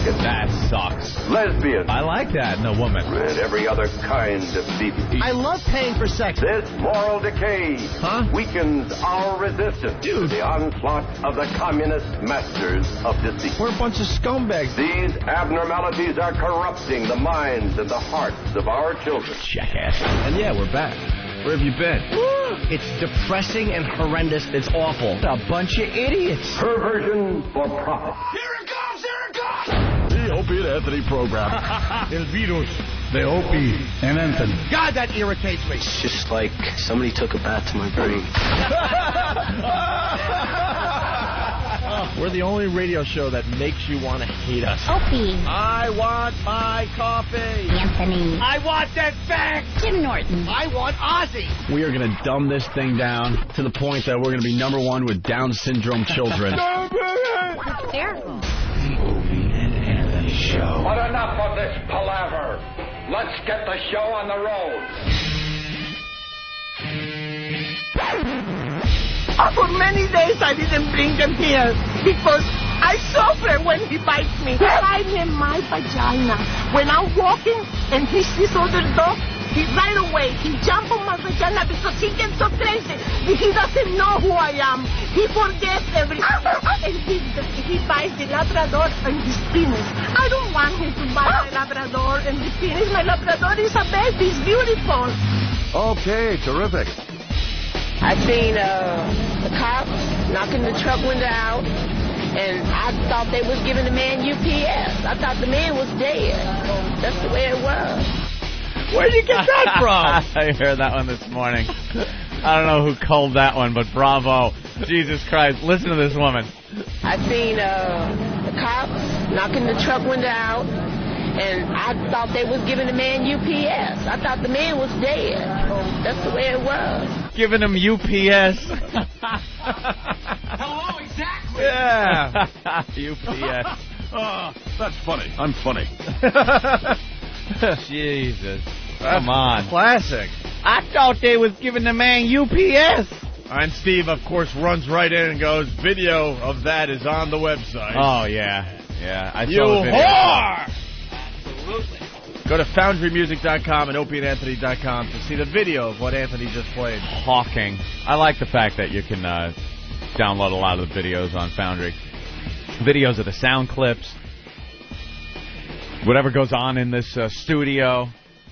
American. That sucks. Lesbian. I like that in a woman. And every other kind of deviant. I love paying for sex. This moral decay weakens our resistance to the onslaught of the communist masters of deceit. We're a bunch of scumbags. These abnormalities are corrupting the minds and the hearts of our children. Jackass. And yeah, we're back. Where have you been? It's depressing and horrendous. It's awful. A bunch of idiots. Perversion for profit. Here it comes! Here it comes! The Opie and Anthony program. El virus. The Opie and Anthony. God, that irritates me. It's just like somebody took a bath to my brain. We're the only radio show that makes you want to hate us. Opie. I want my coffee. Anthony. I want that fact. Jim Norton. I want Ozzy. We are going to dumb this thing down to the point that we're going to be #1 with Down syndrome children. Terrible. The Opie and Anthony Show. But enough of this palaver. Let's get the show on the road. For many days I didn't bring him here because I suffer when he bites me. Hide him in my vagina. When I'm walking and he sees other dog, he right away, he jump on my vagina because he gets so crazy. He doesn't know who I am. He forgets everything. And he bites the Labrador and his penis. I don't want him to bite my Labrador and his penis. My Labrador is a baby. It's beautiful. Okay, terrific. I seen the cops knocking the truck window out, and I thought they was giving the man UPS. I thought the man was dead. That's the way it was. Where'd you get that from? I heard that one this morning. I don't know who culled that one, but bravo. Jesus Christ. Listen to this woman. I seen the cops knocking the truck window out, and I thought they was giving the man UPS. I thought the man was dead. That's the way it was. Giving him UPS. Hello, exactly. Yeah. UPS. Oh, that's funny. I'm funny. Jesus. Come on. Classic. I thought they was giving the man UPS. And Steve, of course, runs right in and goes, video of that is on the website. Oh, yeah. Yeah. I You saw the video. whore! Absolutely. Go to foundrymusic.com and opieandanthony.com to see the video of what Anthony just played. Hawking. I like the fact that you can download a lot of the videos on Foundry. Videos of the sound clips, whatever goes on in this studio,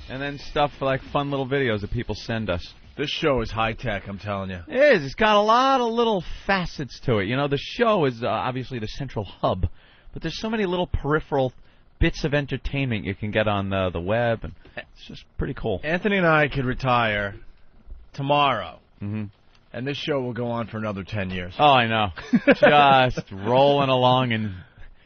and then stuff like fun little videos that people send us. This show is high-tech, I'm telling you. It is. It's got a lot of little facets to it. You know, the show is obviously the central hub, but there's so many little peripheral bits of entertainment you can get on the web, and it's just pretty cool. Anthony and I could retire tomorrow, Mm-hmm. and this show will go on for another 10 years. Oh, I know. Just rolling along in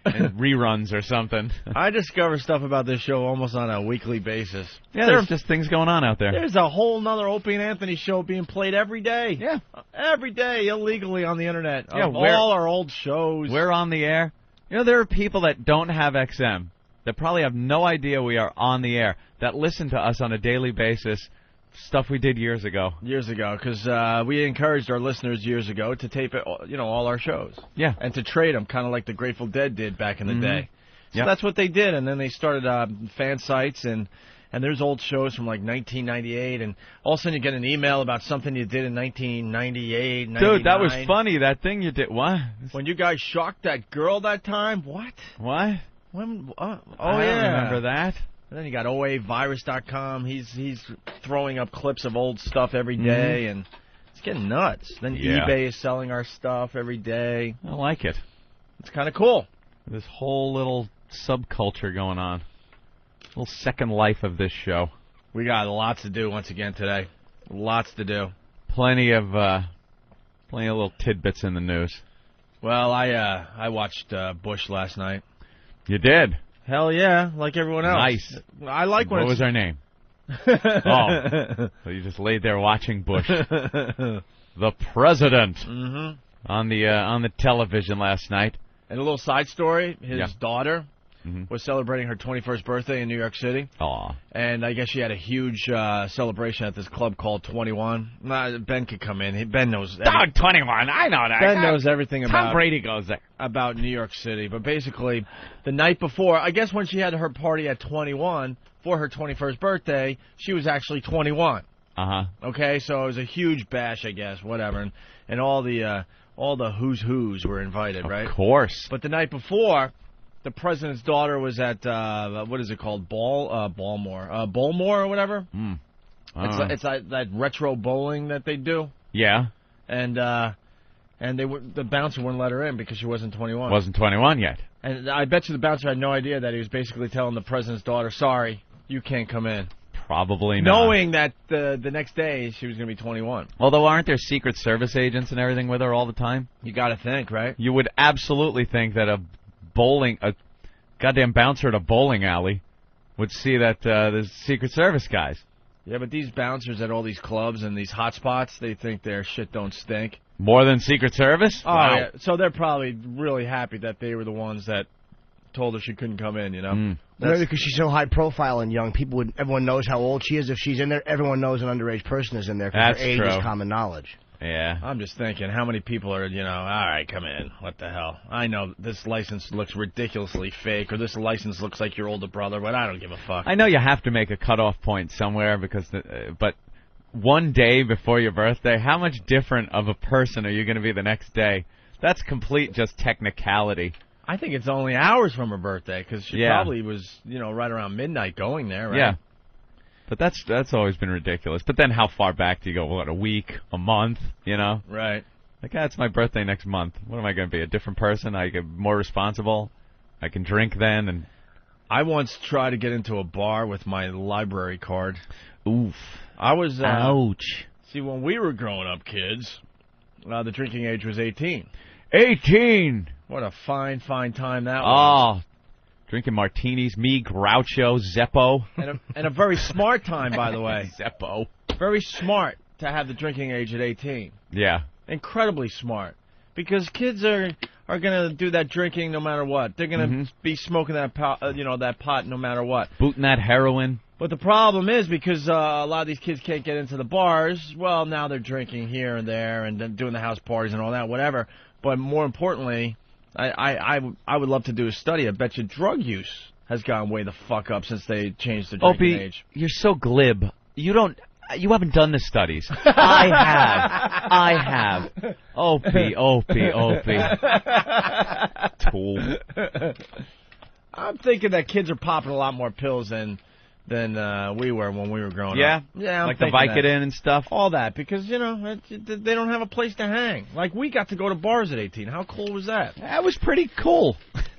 reruns or something. I discover stuff about this show almost on a weekly basis. Yeah, there's just things going on out there. There's a whole nother Opie and Anthony show being played every day. Yeah. Every day, illegally on the internet. Yeah, of all our old shows. We're on the air. You know, there are people that don't have XM that probably have no idea we are on the air, that listen to us on a daily basis, stuff we did years ago. Years ago, because we encouraged our listeners years ago to tape it, all our shows. Yeah. And to trade them, kind of like the Grateful Dead did back in the day. So Yep. that's what they did, and then they started fan sites, and there's old shows from like 1998, and all of a sudden you get an email about something you did in 1998, 99. Dude, that was funny, that thing you did. What? When you guys shocked that girl that time? What? What? When? I don't remember that. And then you got OAvirus.com. He's throwing up clips of old stuff every day, and it's getting nuts. Then eBay is selling our stuff every day. I like it. It's kind of cool. This whole little subculture going on. Little second life of this show. We got lots to do once again today. Lots to do. Plenty of little tidbits in the news. Well, I watched Bush last night. You did? Hell yeah, like everyone else. Nice. I like when What was her name? Oh, so you just laid there watching Bush, the president, on the television last night. And a little side story: his daughter was celebrating her 21st birthday in New York City. Aw. And I guess she had a huge celebration at this club called 21. Ben could come in. Ben knows. 21. I know that. Ben knows everything Tom Brady goes there. About New York City. But basically, the night before, I guess when she had her party at 21 for her 21st birthday, she was actually 21. Okay, so it was a huge bash, I guess, whatever, and all the who's were invited, right? Of course. But the night before, the president's daughter was at what is it called, Bowlmore or whatever. It's like that retro bowling that they do. Yeah. And the bouncer wouldn't let her in because she wasn't 21. Wasn't 21 yet. And I bet you the bouncer had no idea that he was basically telling the president's daughter, "Sorry, you can't come in." Probably not. Knowing that the next day she was going to be 21. Although, aren't there Secret Service agents and everything with her all the time? You got to think, right? You would absolutely think that a goddamn bouncer at a bowling alley would see that there's Secret Service guys. Yeah, but these bouncers at all these clubs and these hot spots, they think their shit don't stink. More than Secret Service? Oh, wow. Yeah. So they're probably really happy that they were the ones that told her she couldn't come in, you know? Maybe because she's so high profile and young, everyone knows how old she is. If she's in there, everyone knows an underage person is in there because her age is common knowledge. Yeah. I'm just thinking, how many people are, all right, come in. What the hell? I know this license looks ridiculously fake, or this license looks like your older brother, but I don't give a fuck. I know you have to make a cutoff point somewhere, because, but one day before your birthday, how much different of a person are you going to be the next day? That's complete just technicality. I think it's only hours from her birthday, because she probably was, right around midnight going there, right? Yeah. But that's always been ridiculous. But then how far back do you go? What, a week? A month? Right. Like, it's my birthday next month. What am I going to be, a different person? I get more responsible? I can drink then? And I once tried to get into a bar with my library card. Oof. I was... Ouch. See, when we were growing up, kids, the drinking age was 18. 18! What a fine time that was. Oh, drinking martinis, me, Groucho, Zeppo. And a very smart time, by the way. Zeppo. Very smart to have the drinking age at 18. Yeah. Incredibly smart. Because kids are going to do that drinking no matter what. They're going to be smoking that pot no matter what. Booting that heroin. But the problem is, because a lot of these kids can't get into the bars, well, now they're drinking here and there and then doing the house parties and all that, whatever. But more importantly, I would love to do a study. I bet you drug use has gone way the fuck up since they changed the drinking age. You're so glib. You haven't done the studies. I have. Opie. Tool. I'm thinking that kids are popping a lot more pills than we were when we were growing up. Yeah, I'm like the Vicodin and stuff. All that because they don't have a place to hang. Like we got to go to bars at 18. How cool was that? That was pretty cool.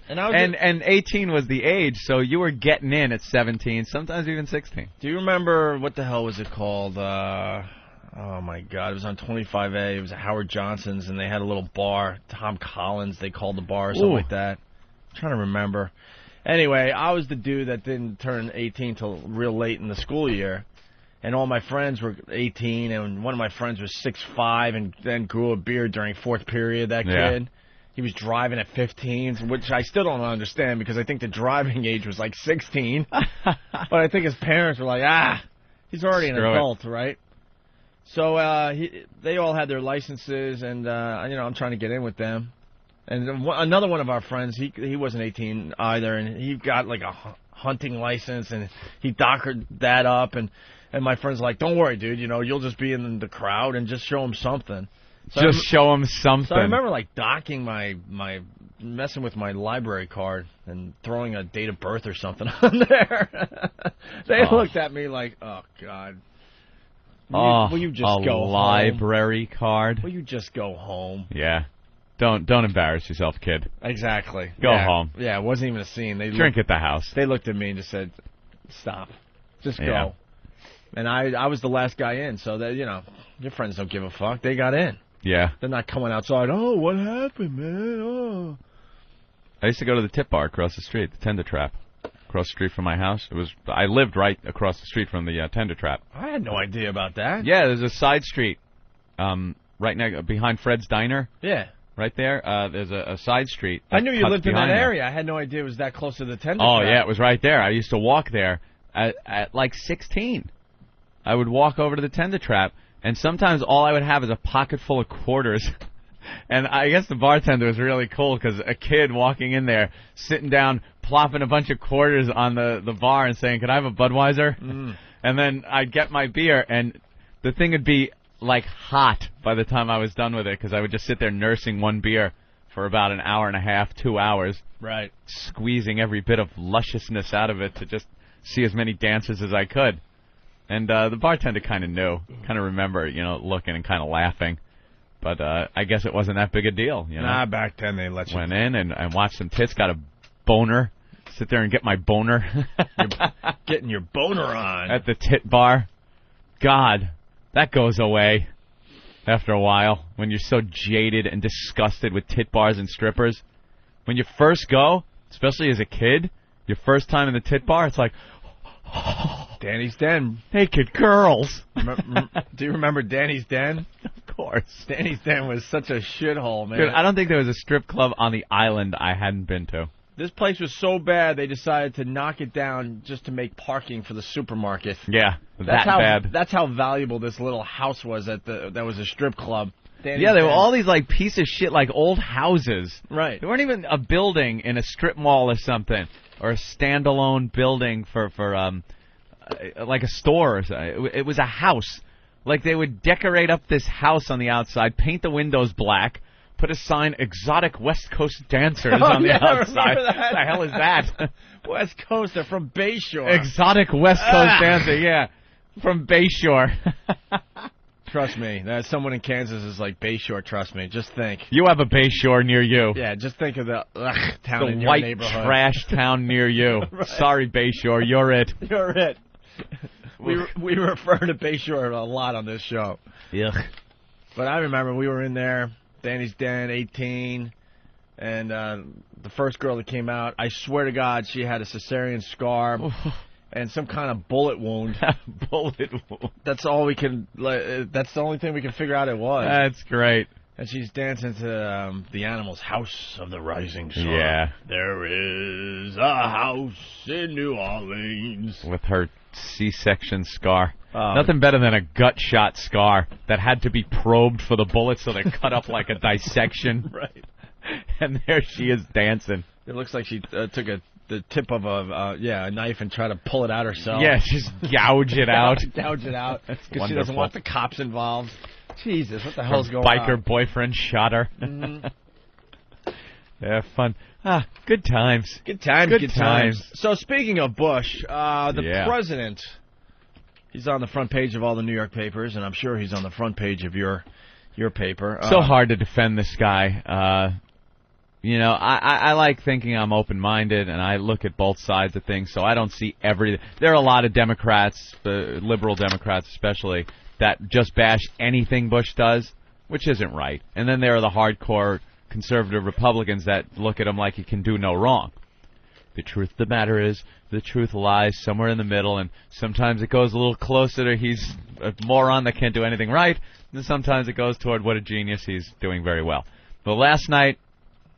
And 18 was the age, so you were getting in at 17, sometimes even 16. Do you remember what the hell was it called? Oh my God, it was on 25A. It was at Howard Johnson's, and they had a little bar. Tom Collins, they called the bar or something like that. I'm trying to remember. Anyway, I was the dude that didn't turn 18 till real late in the school year, and all my friends were 18, and one of my friends was 6'5", and then grew a beard during fourth period, that kid. He was driving at 15, which I still don't understand because I think the driving age was like 16. But I think his parents were like, he's already an adult, right? So they all had their licenses, and I'm trying to get in with them. And another one of our friends, he wasn't 18 either, and he got like a hunting license, and he dockered that up. And my friend's like, don't worry, dude, you'll just be in the crowd and just show him something. So show him something. So I remember like docking messing with my library card and throwing a date of birth or something on there. They looked at me like, oh God. Will you just go home? A library card? Will you just go home? Yeah. Don't embarrass yourself, kid. Exactly. Go home. Yeah, it wasn't even a scene. Drink at the house. They looked at me and just said, stop. Just go. And I was the last guy in, so that your friends don't give a fuck. They got in. Yeah. They're not coming outside, oh, what happened, man? Oh. I used to go to the Tip Bar across the street, the Tender Trap. Across the street from my house. I lived right across the street from the Tender Trap. I had no idea about that. Yeah, there's a side street right now behind Fred's Diner. Yeah. right there. There's a side street. I knew you cuts lived in that behind there. area. I had no idea it was that close to the tender. Oh, trap. yeah, it was right there. I used to walk there at like 16. I would walk over to the tender trap, and sometimes all I would have is a pocket full of quarters. And I guess the bartender was really cool because a kid walking in there, sitting down, plopping a bunch of quarters on the bar and saying, "Can I have a Budweiser?" And then I'd get my beer, and the thing would be like hot by the time I was done with it because I would just sit there nursing one beer for about an hour and a half, 2 hours. Right. Squeezing every bit of lusciousness out of it to just see as many dancers as I could. And the bartender kind of knew, kind of remember, looking and kind of laughing. But I guess it wasn't that big a deal, Nah, back then they let you. Went in and watched some tits, got a boner, sit there and get my boner. Getting your boner on. At the tit bar. God, that goes away after a while when you're so jaded and disgusted with tit bars and strippers. When you first go, especially as a kid, your first time in the tit bar, it's like, Danny's Den. Naked girls. Do you remember Danny's Den? Of course. Danny's Den was such a shithole, man. Dude, I don't think there was a strip club on the island I hadn't been to. This place was so bad they decided to knock it down just to make parking for the supermarket. Yeah, bad. That's how valuable this little house was that was a strip club. Danny's there were Den. all these like piece of shit like old houses. Right. There weren't even a building in a strip mall or something, or a standalone building for like a store or something. It was a house. Like they would decorate up this house on the outside, paint the windows black, put a sign, "Exotic West Coast Dancers" on the outside. What the hell is that? West Coast, they're from Bayshore. Exotic West Coast Dancer, yeah. From Bayshore. Trust me, someone in Kansas is like Bayshore, trust me. Just think. You have a Bayshore near you. Yeah, just think of the town in the your white neighborhood. trash town near you. Right. Sorry, Bayshore, you're it. You're it. We refer to Bayshore a lot on this show. Yeah. But I remember we were in there, Danny's Den, 18, and the first girl that came out, I swear to God, she had a cesarean scar and some kind of bullet wound. Bullet wound. That's all we can. That's the only thing we can figure out it was. That's great. And she's dancing to the Animals' House of the Rising Sun. Yeah. There is a house in New Orleans. With her C-section scar. Nothing better than a gut shot scar that had to be probed for the bullet so they cut up like a dissection. Right. And there she is dancing. It looks like she took the tip of a knife and tried to pull it out herself. Yeah, just gouge it out. Gouge it out. Because she doesn't wonderful. want the cops involved. Jesus, what the hell's going biker on? boyfriend shot her. Mm-hmm. Yeah, fun. Good times. Good times. Good times. So speaking of Bush, the president, he's on the front page of all the New York papers, and I'm sure he's on the front page of your paper. So hard to defend this guy. I like thinking I'm open-minded, and I look at both sides of things, so I don't see everything. There are a lot of Democrats, liberal Democrats especially, that just bash anything Bush does, which isn't right. And then there are the hardcore conservative Republicans that look at him like he can do no wrong. The truth of the matter is, the truth lies somewhere in the middle, and sometimes it goes a little closer to he's a moron that can't do anything right, and sometimes it goes toward what a genius, he's doing very well. But last night,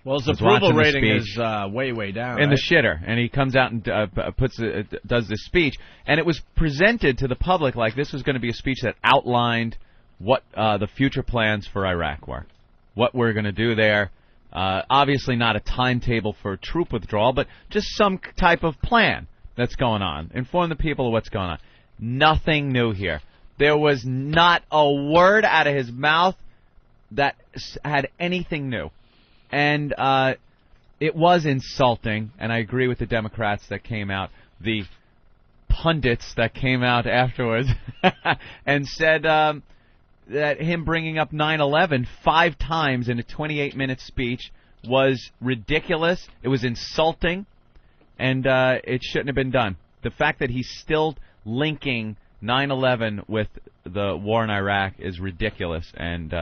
his approval rating is way down. In the shitter, and he comes out and does this speech, and it was presented to the public like this was going to be a speech that outlined what the future plans for Iraq were, what we're going to do there. Obviously not a timetable for troop withdrawal, but just some type of plan that's going on. Inform the people of what's going on. Nothing new here. There was not a word out of his mouth that had anything new. And it was insulting, and I agree with the Democrats that came out, the pundits that came out afterwards, and said that him bringing up 9/11 5 times in a 28-minute speech was ridiculous, it was insulting, and it shouldn't have been done. The fact that he's still linking 9/11 with the war in Iraq is ridiculous, and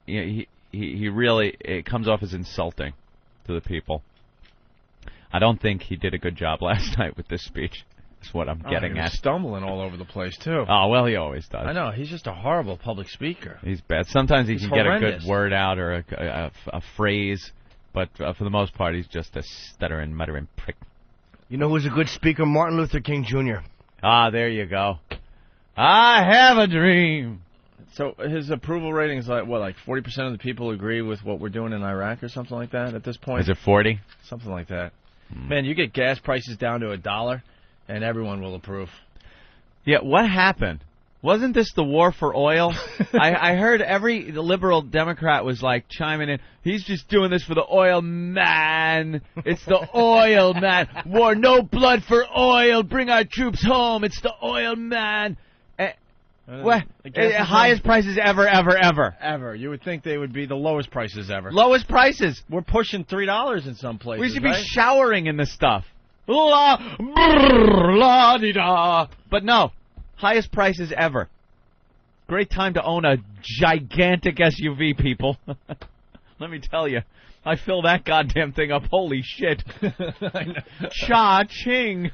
he really, it comes off as insulting to the people. I don't think he did a good job last night with this speech. That's what I'm getting at. Stumbling all over the place, too. Oh, well, he always does. I know. He's just a horrible public speaker. He's bad. Sometimes he can horrendous. get a good word out or a phrase, but for the most part, he's just a stuttering, muttering prick. You know who's a good speaker? Martin Luther King Jr. Ah, there you go. I have a dream. So his approval rating is like 40% of the people agree with what we're doing in Iraq or something like that at this point? Is it 40? Something like that. Man, you get gas prices down to $1, and everyone will approve. Yeah, what happened? Wasn't this the war for oil? I heard the liberal Democrat was like chiming in. He's just doing this for the oil, man. It's the oil, man. War, no blood for oil. Bring our troops home. It's the oil, man. Highest prices ever. Ever. You would think they would be the lowest prices ever. Lowest prices. We're pushing $3 in some places. We should be showering in this stuff. La-di-da. But no. Highest prices ever. Great time to own a gigantic SUV, people. Let me tell you. I fill that goddamn thing up. Holy shit. Cha-ching.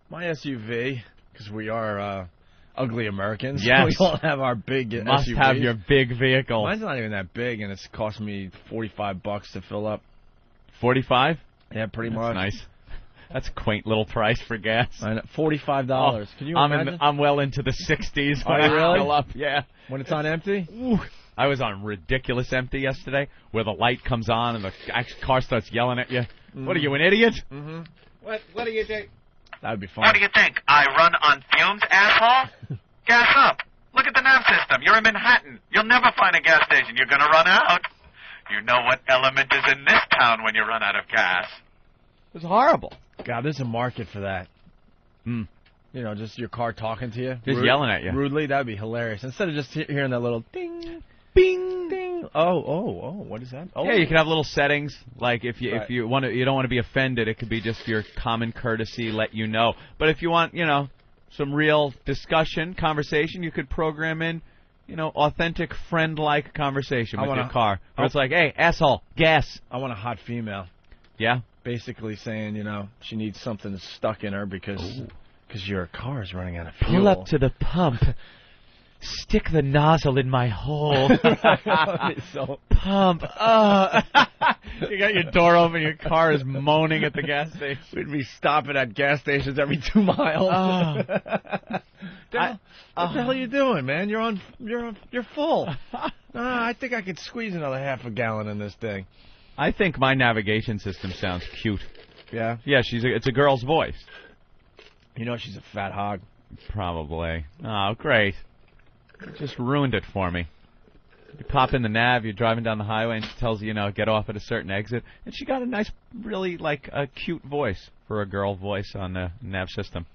My SUV, because we are ugly Americans. Yes. We all have our big Must SUVs. have your big vehicle. Mine's not even that big, and it's cost me $45 to fill up. 45? Yeah, pretty much. Nice. That's a quaint little price for gas. I know, $45. Oh, Can you imagine? I'm well into the 60s. Are you really? Fill up, yeah. When it's on empty? Ooh. I was on ridiculous empty yesterday, where the light comes on and the car starts yelling at you. What are you, an idiot? Mm-hmm. What do you think? That would be fun. What do you think? I run on fumes, asshole? Gas up. Look at the nav system. You're in Manhattan. You'll never find a gas station. You're going to run out. You know what element is in this town when you run out of gas. It was horrible. God, there's a market for that. You know, just your car talking to you. Just yelling at you. Rudely, that would be hilarious. Instead of just hearing that little ding, bing, ding. Oh, what is that? Oh. Yeah, you can have little settings, like if you don't want to be offended, it could be just your common courtesy, let you know. But if you want, some real discussion, conversation, you could program in, authentic friend-like conversation with your car. Where it's like, hey, asshole, gas. I want a hot female. Yeah? Basically saying, she needs something stuck in her because your car is running out of fuel. Pull up to the pump. Stick the nozzle in my hole. Pump. You got your door open, your car is moaning at the gas station. We'd be stopping at gas stations every 2 miles. What the hell are you doing, man? You're full. I think I could squeeze another half a gallon in this thing. I think my navigation system sounds cute. Yeah? Yeah, it's a girl's voice. She's a fat hog. Probably. Oh, great. You just ruined it for me. You pop in the nav, you're driving down the highway, and she tells you, get off at a certain exit. And she got a nice, really, a cute voice for a girl voice on the nav system.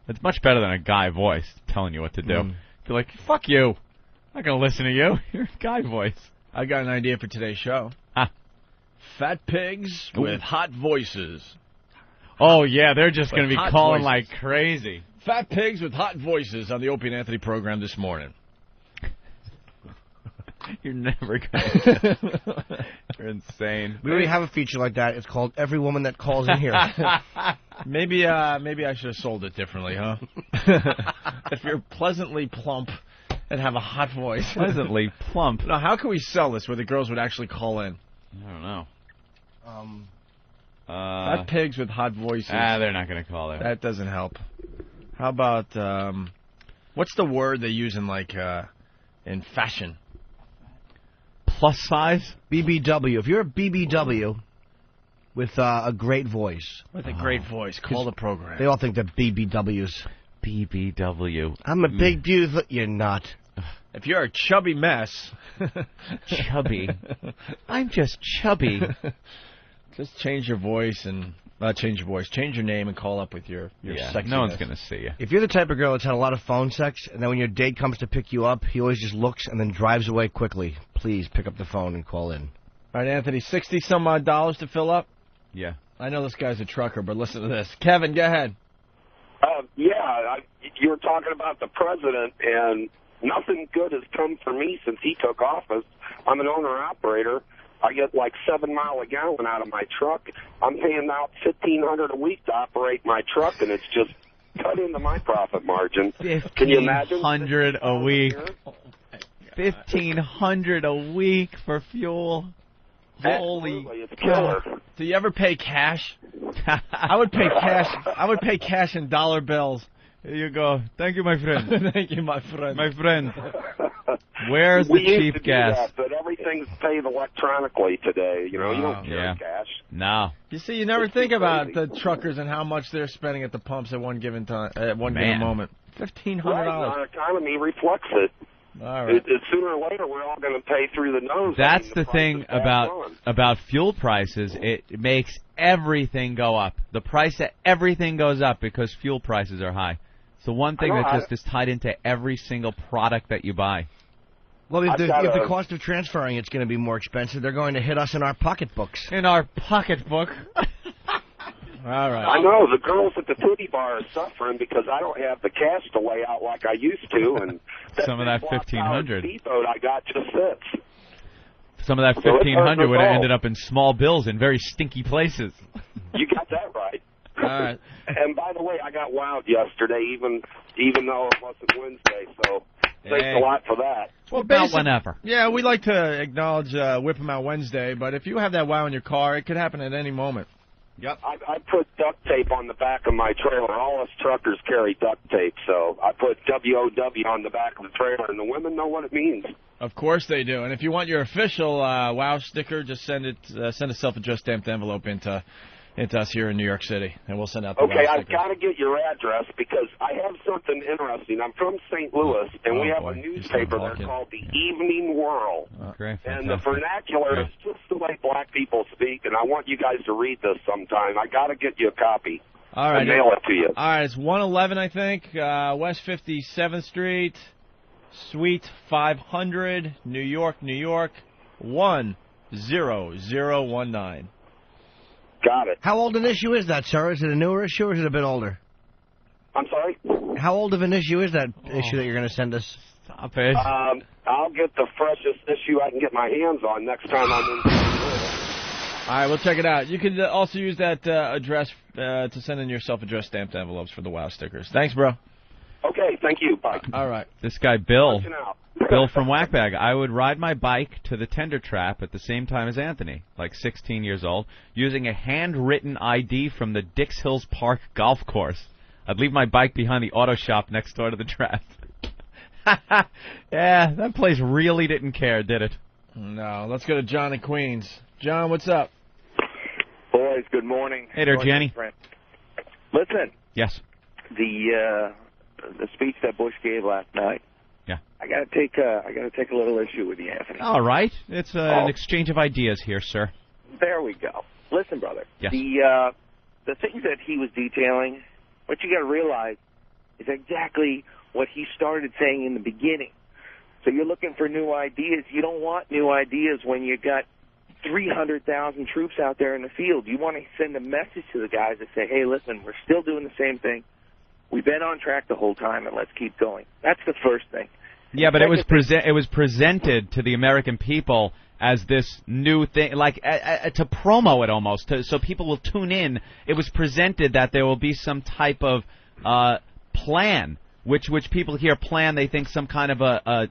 It's much better than a guy voice telling you what to do. You're like, fuck you. I'm not going to listen to you. You're a guy voice. I got an idea for today's show. Fat pigs with hot voices. Oh, yeah, they're just going to be calling like crazy. Fat pigs with hot voices on the Opie and Anthony program this morning. You're never going to. You're insane. We already have a feature like that. It's called Every Woman That Calls In Here. Maybe I should have sold it differently, huh? If you're pleasantly plump and have a hot voice. Pleasantly plump. Now, how can we sell this where the girls would actually call in? I don't know. Fat pigs with hot voices. They're not going to call it. That doesn't help. How about, what's the word they use in fashion? Plus size? BBW. If you're a BBW with a great voice. With a great voice, call the program. They all think they're BBWs. BBW. I'm a big dude. You're not. If you're a chubby mess. Chubby? I'm just chubby. Just change your voice and... change your name and call up with your sexiness. No one's going to see you. If you're the type of girl that's had a lot of phone sex, and then when your date comes to pick you up, he always just looks and then drives away quickly, please pick up the phone and call in. All right, Anthony, $60-some-odd to fill up? Yeah. I know this guy's a trucker, but listen to this. Kevin, go ahead. You were talking about the president, and nothing good has come for me since he took office. I'm an owner-operator. I get like 7 miles a gallon out of my truck. I'm paying out $1,500 a week to operate my truck, and it's just cut into my profit margin. Can you imagine? $1,500 a week. $1,500 a week for fuel. Holy killer. Do you ever pay cash? I would pay cash. I would pay cash in dollar bills. Here you go. Thank you, my friend. Thank you, my friend. My friend. Where's the we used cheap to do gas? that, but everything's paid electronically today. You know, you don't carry cash. No. You see, you never think about the truckers and how much they're spending at the pumps at one given time, at one given moment. $1,500. Right, our economy reflects it. All right. Sooner or later, we're all going to pay through the nose. That's the thing about fuel prices. It makes everything go up. The price of everything goes up because fuel prices are high. It's the one thing that just is tied into every single product that you buy. Well, if the cost of transferring it's going to be more expensive, they're going to hit us in our pocketbooks. In our pocketbook. All right. I know the girls at the titty bar are suffering because I don't have the cash to lay out like I used to, and some of that $1,500 speedboat I got just sits. Some of that $1,500 would have ended up in small bills in very stinky places. You got that right. All right. And by the way, I got wowed yesterday, even though it wasn't Wednesday. So thanks a lot for that. Well, about whenever. Yeah, we like to acknowledge Whip 'em Out Wednesday, but if you have that wow in your car, it could happen at any moment. Yep. I put duct tape on the back of my trailer. All us truckers carry duct tape, so I put WOW on the back of the trailer, and the women know what it means. Of course they do. And if you want your official WOW sticker, just send a self-addressed stamped envelope into us here in New York City, and we'll send out the WOW sticker. I've got to get your address because I have something interesting. I'm from St. Louis, and we have a newspaper there called the Evening World. And the vernacular is just the way black people speak, and I want you guys to read this sometime. I got to get you a copy. All right. And mail it to you. All right, it's 111, I think, West 57th Street, Suite 500, New York, 10019. Got it. How old an issue is that, sir? Is it a newer issue or is it a bit older? I'm sorry? How old of an issue is that issue that you're going to send us? Stop it. I'll get the freshest issue I can get my hands on next time I'm in. All right, we'll check it out. You can also use that address to send in your self-addressed stamped envelopes for the WOW stickers. Thanks, bro. Okay, thank you. Bye. All right. This guy, Bill from Whackbag, I would ride my bike to the tender trap at the same time as Anthony, like 16 years old, using a handwritten ID from the Dix Hills Park golf course. I'd leave my bike behind the auto shop next door to the trap. Yeah, that place really didn't care, did it? No. Let's go to John in Queens. John, what's up? Boys, good morning. Hey there, Jenny. Listen. Yes. The speech that Bush gave last night. Yeah. I got to take a little issue with you, Anthony. All right. It's an exchange of ideas here, sir. There we go. Listen, brother. Yes. The things that he was detailing, what you got to realize is exactly what he started saying in the beginning. So you're looking for new ideas. You don't want new ideas when you got 300,000 troops out there in the field. You want to send a message to the guys that say, hey, listen, we're still doing the same thing. We've been on track the whole time, and let's keep going. That's the first thing. Yeah, but it was presented to the American people as this new thing, like to promo it almost, so people will tune in. It was presented that there will be some type of plan, which people hear plan, they think some kind of a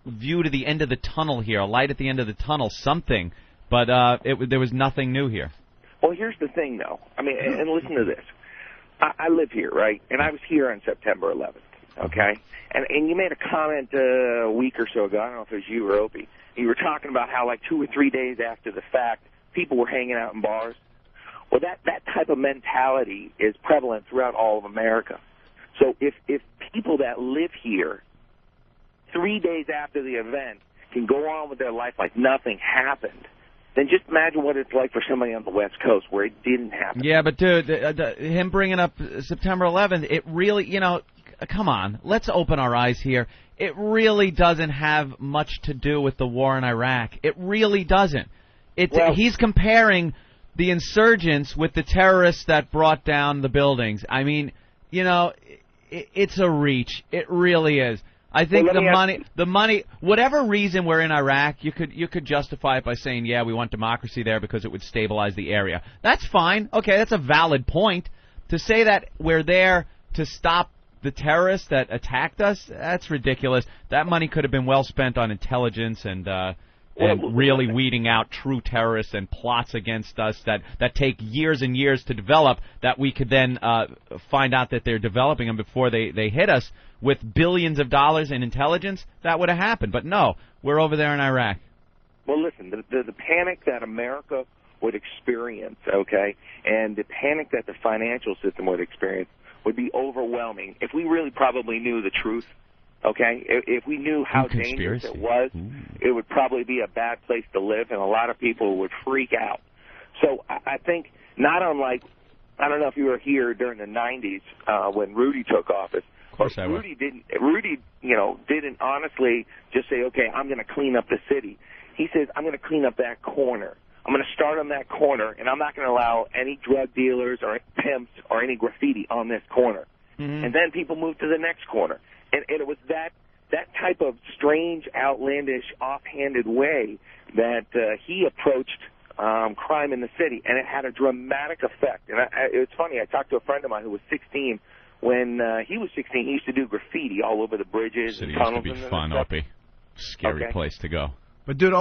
view to the end of the tunnel here, a light at the end of the tunnel, something. But there was nothing new here. Well, here's the thing, though. I mean, and listen to this. I live here, right? And I was here on September 11th, okay? And you made a comment a week or so ago. I don't know if it was you or Opie. You were talking about how, like, 2 or 3 days after the fact, people were hanging out in bars. Well, that type of mentality is prevalent throughout all of America. So if people that live here 3 days after the event can go on with their life like nothing happened, then just imagine what it's like for somebody on the West Coast where it didn't happen. Yeah, but dude, him bringing up September 11th, it really, come on, let's open our eyes here. It really doesn't have much to do with the war in Iraq. It really doesn't. He's comparing the insurgents with the terrorists that brought down the buildings. I mean, it's a reach. It really is. I think the money, whatever reason we're in Iraq, you could justify it by saying, yeah, we want democracy there because it would stabilize the area. That's fine. Okay, that's a valid point. to say that we're there to stop the terrorists that attacked us, that's ridiculous. That money could have been well spent on intelligence and really weeding out true terrorists and plots against us that take years and years to develop, that we could then find out that they're developing them before they hit us with billions of dollars in intelligence. That would have happened. But no, we're over there in Iraq. Well, listen, the panic that America would experience, okay, and the panic that the financial system would experience would be overwhelming if we really probably knew the truth, okay? If we knew how dangerous it was, it would probably be a bad place to live, and a lot of people would freak out. So I think, not unlike, I don't know if you were here during the 90s when Rudy took office. Of course I was. Rudy, didn't honestly just say, okay, I'm going to clean up the city. He says, I'm going to clean up that corner. I'm going to start on that corner, and I'm not going to allow any drug dealers or pimps or any graffiti on this corner. Mm-hmm. And then people move to the next corner. And it was that type of strange, outlandish, offhanded way that he approached crime in the city, and it had a dramatic effect. And it's funny, I talked to a friend of mine who was 16. When he was 16, he used to do graffiti all over the bridges and tunnels. It used to be fun, Opie. Scary place to go. But, dude,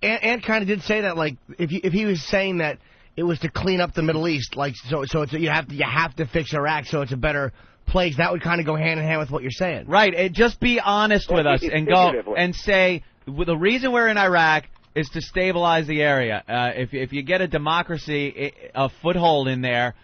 Ant kind of did say that, like, if he was saying that it was to clean up the Middle East, like, so it's, you have to fix Iraq so it's a better place, that would kind of go hand in hand with what you're saying. Right. Just be honest with us and go and say, the reason we're in Iraq is to stabilize the area. If you get a democracy, a foothold in there,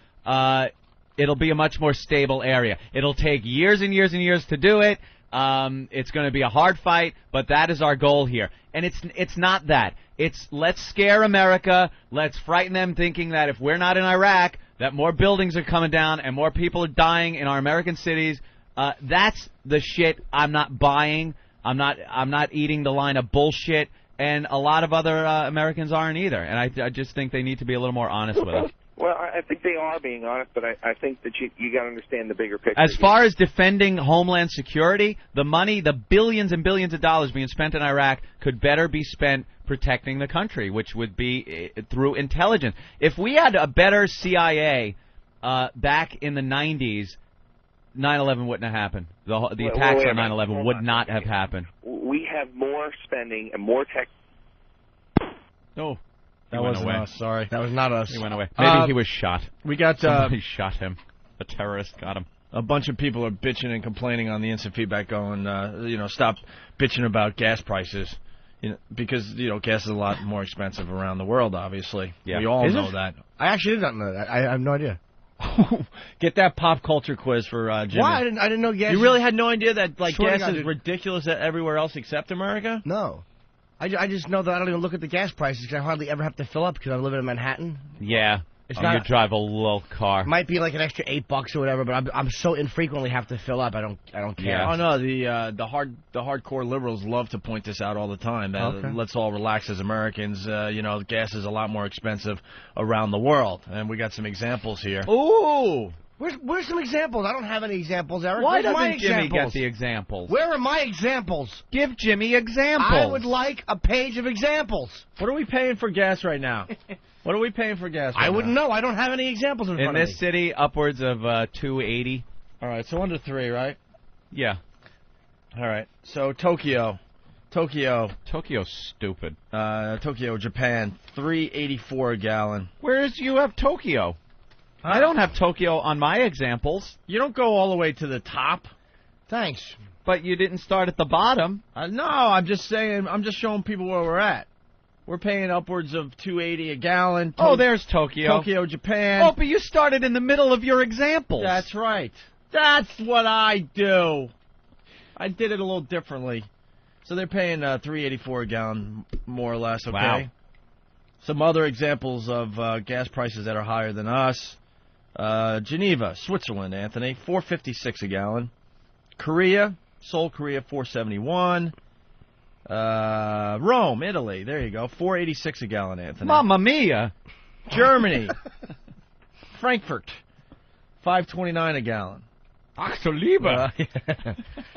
it'll be a much more stable area. It'll take years and years and years to do it. It's going to be a hard fight, but that is our goal here. And it's not that. It's let's scare America. Let's frighten them thinking that if we're not in Iraq, that more buildings are coming down and more people are dying in our American cities. That's the shit I'm not buying. I'm not eating the line of bullshit. And a lot of other Americans aren't either. And I just think they need to be a little more honest with us. Well, I think they are being honest, but I think that you got to understand the bigger picture. As far as defending Homeland Security, the money, the billions and billions of dollars being spent in Iraq could better be spent protecting the country, which would be through intelligence. If we had a better CIA back in the 90s, 9/11 wouldn't have happened. The attacks on 9/11 would not have happened. We have more spending and more tech. No. That wasn't us, sorry. That was not us. He went away. Maybe he was shot. We got somebody shot him. A terrorist got him. A bunch of people are bitching and complaining on the instant feedback going, stop bitching about gas prices. Because, gas is a lot more expensive around the world, obviously. Yeah. We all know that. I actually did not know that. I have no idea. Get that pop culture quiz for Jimmy. Why? I didn't know gas. You really had no idea that gas is ridiculous everywhere else except America? No. I just know that I don't even look at the gas prices because I hardly ever have to fill up because I live in Manhattan. Yeah. You drive a little car. Might be like an extra $8 or whatever, but I'm so infrequently have to fill up. I don't care. Yeah. Oh no, the hardcore liberals love to point this out all the time. Okay. Let's all relax as Americans. Gas is a lot more expensive around the world, and we got some examples here. Ooh. Where's some examples? I don't have any examples, Eric. Why doesn't Jimmy get the examples? Where are my examples? Give Jimmy examples. I would like a page of examples. What are we paying for gas right now? What are we paying for gas right now? I wouldn't know. I don't have any examples in front of me. In this city, upwards of $2.80. All right, so under $3, right? Yeah. All right, so Tokyo. Tokyo's stupid. Tokyo, Japan, $3.84 a gallon. Where's you have Tokyo? I don't have Tokyo on my examples. You don't go all the way to the top. Thanks. But you didn't start at the bottom. No, I'm just saying, I'm just showing people where we're at. We're paying upwards of $2.80 a gallon. There's Tokyo. Tokyo, Japan. Oh, but you started in the middle of your examples. That's right. That's what I do. I did it a little differently. So they're paying $3.84 a gallon, more or less, okay? Wow. Some other examples of gas prices that are higher than us. Geneva, Switzerland, Anthony, $4.56 a gallon. Korea, Seoul, Korea, $4.71. Rome, Italy, there you go, $4.86 a gallon, Anthony. Mamma mia! Germany, Frankfurt, $5.29 a gallon. Ach du Liebe!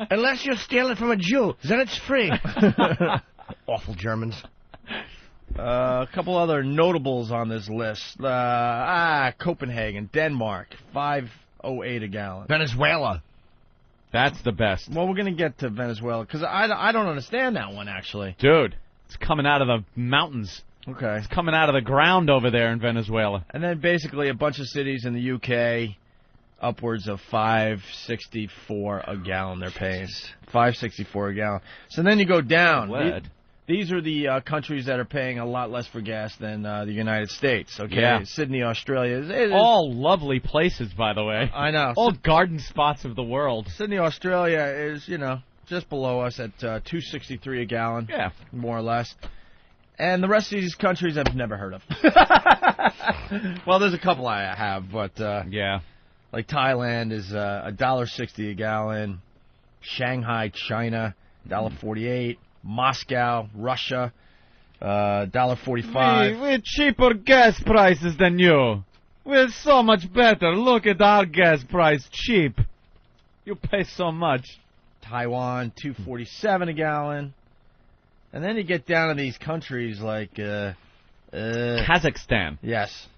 Unless you're stealing from a Jew, then it's free. Awful Germans. a couple other notables on this list. Copenhagen, Denmark, 5.08 a gallon. Venezuela. That's the best. Well, we're going to get to Venezuela, because I don't understand that one, actually. Dude, it's coming out of the mountains. Okay. It's coming out of the ground over there in Venezuela. And then basically a bunch of cities in the UK, upwards of $5.64 a gallon they're paying. $5.64 a gallon. So then you go down. These are the countries that are paying a lot less for gas than the United States. Okay, Yeah. Sydney, Australia. All lovely places, by the way. I know. All garden spots of the world. Sydney, Australia is, just below us at $2.63 a gallon. Yeah. More or less. And the rest of these countries I've never heard of. Well, there's a couple I have, but yeah. Like Thailand is $1.60 a gallon. Shanghai, China, $1.48. Moscow, Russia, $1.45. We're cheaper gas prices than you. We're so much better. Look at our gas price, cheap. You pay so much. Taiwan, $2.47 a gallon. And then you get down to these countries like Kazakhstan. Yes,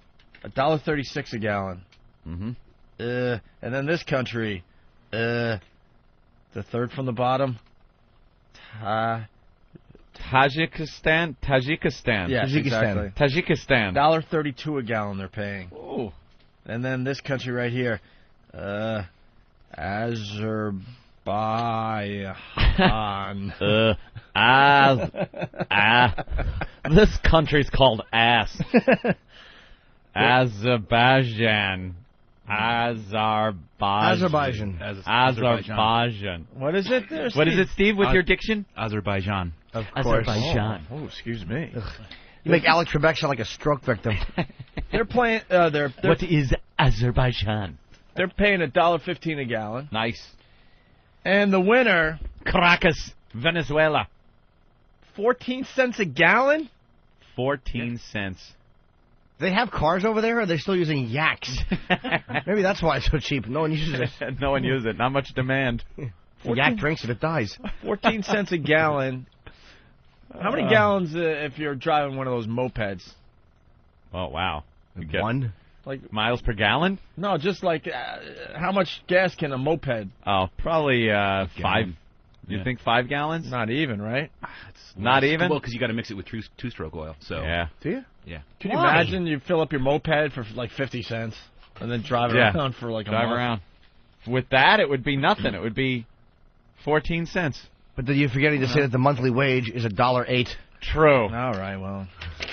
$1.36 a gallon. Mm-hmm. And then this country, the third from the bottom. Tajikistan? Yes, exactly. Tajikistan. $1.32 a gallon they're paying. Ooh. And then this country right here, Azerbaijan. This country's called ass. Azerbaijan. Azerbaijan. What is it there, Steve? What is it, Steve, with your diction? Azerbaijan. Of course. Azerbaijan. Oh, excuse me. You make Alex Trebek sound like a stroke victim. They're playing. What is Azerbaijan? They're paying $1.15 a gallon. Nice. And the winner, Caracas, Venezuela. 14 cents a gallon? 14 cents. Do they have cars over there, or are they still using yaks? Maybe that's why it's so cheap. No one uses it. No one uses it. Not much demand. Yak drinks it, it dies. 14 cents a gallon. How many gallons if you're driving one of those mopeds? Oh, wow. One? Like miles per gallon? No, just like how much gas can a moped? Oh, probably 5. You think 5 gallons? Not even, right? Not even? Well, because you got to mix it with two-stroke oil. So yeah. Do you? Yeah. Can you imagine you fill up your moped for like 50 cents and then drive around for like a month? Around. With that, it would be nothing. It would be 14 cents. But then you're forgetting to say that the monthly wage is $1.08. True. All right, well.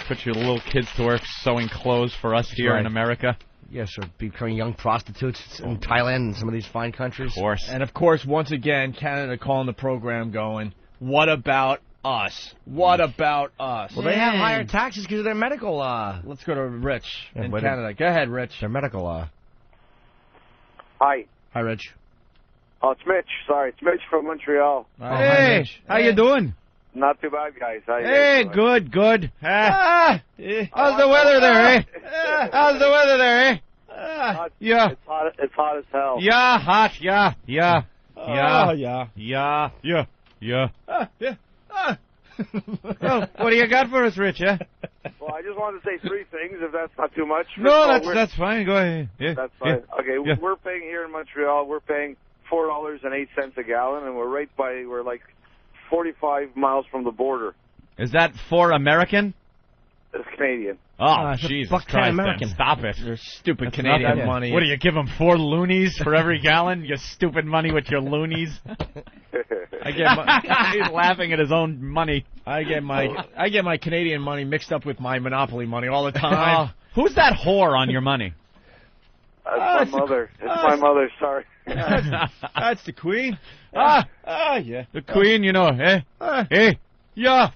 Put your little kids to work sewing clothes for us here in America. Yes, or becoming young prostitutes in Thailand and some of these fine countries. Of course. And, of course, once again, Canada calling the program going, what about us? What about us? Well, they have higher taxes because of their medical law. Let's go to Rich in Canada. Go ahead, Rich. Their medical law. Hi. Hi, Rich. Oh, it's Mitch. Sorry, it's Mitch from Montreal. Hey, Mitch. How you doing? Not too bad, guys. How you Hey, guys good. How's the weather there, eh? How's the weather there, eh? Yeah. It's hot as hell. Yeah, hot. Yeah. Yeah. Well, what do you got for us, Rich, eh? Well, I just wanted to say 3 things, if that's not too much. No, that's fine. Go ahead. Yeah. That's fine. Yeah. Okay, Yeah. we're paying here in Montreal, we're paying $4.08 a gallon, and we're like 45 miles from the border. Is that for American? It's Canadian. Oh, Jesus Christ, American. then. Stop it. You're stupid That's Canadian not that money. What do you give them, 4 loonies for every gallon? You stupid money with your loonies. He's laughing at his own money. I get my Canadian money mixed up with my Monopoly money all the time. Who's that whore on your money? That's my mother. It's my mother, sorry. That's the Queen. Yeah. The Queen, eh? Yeah.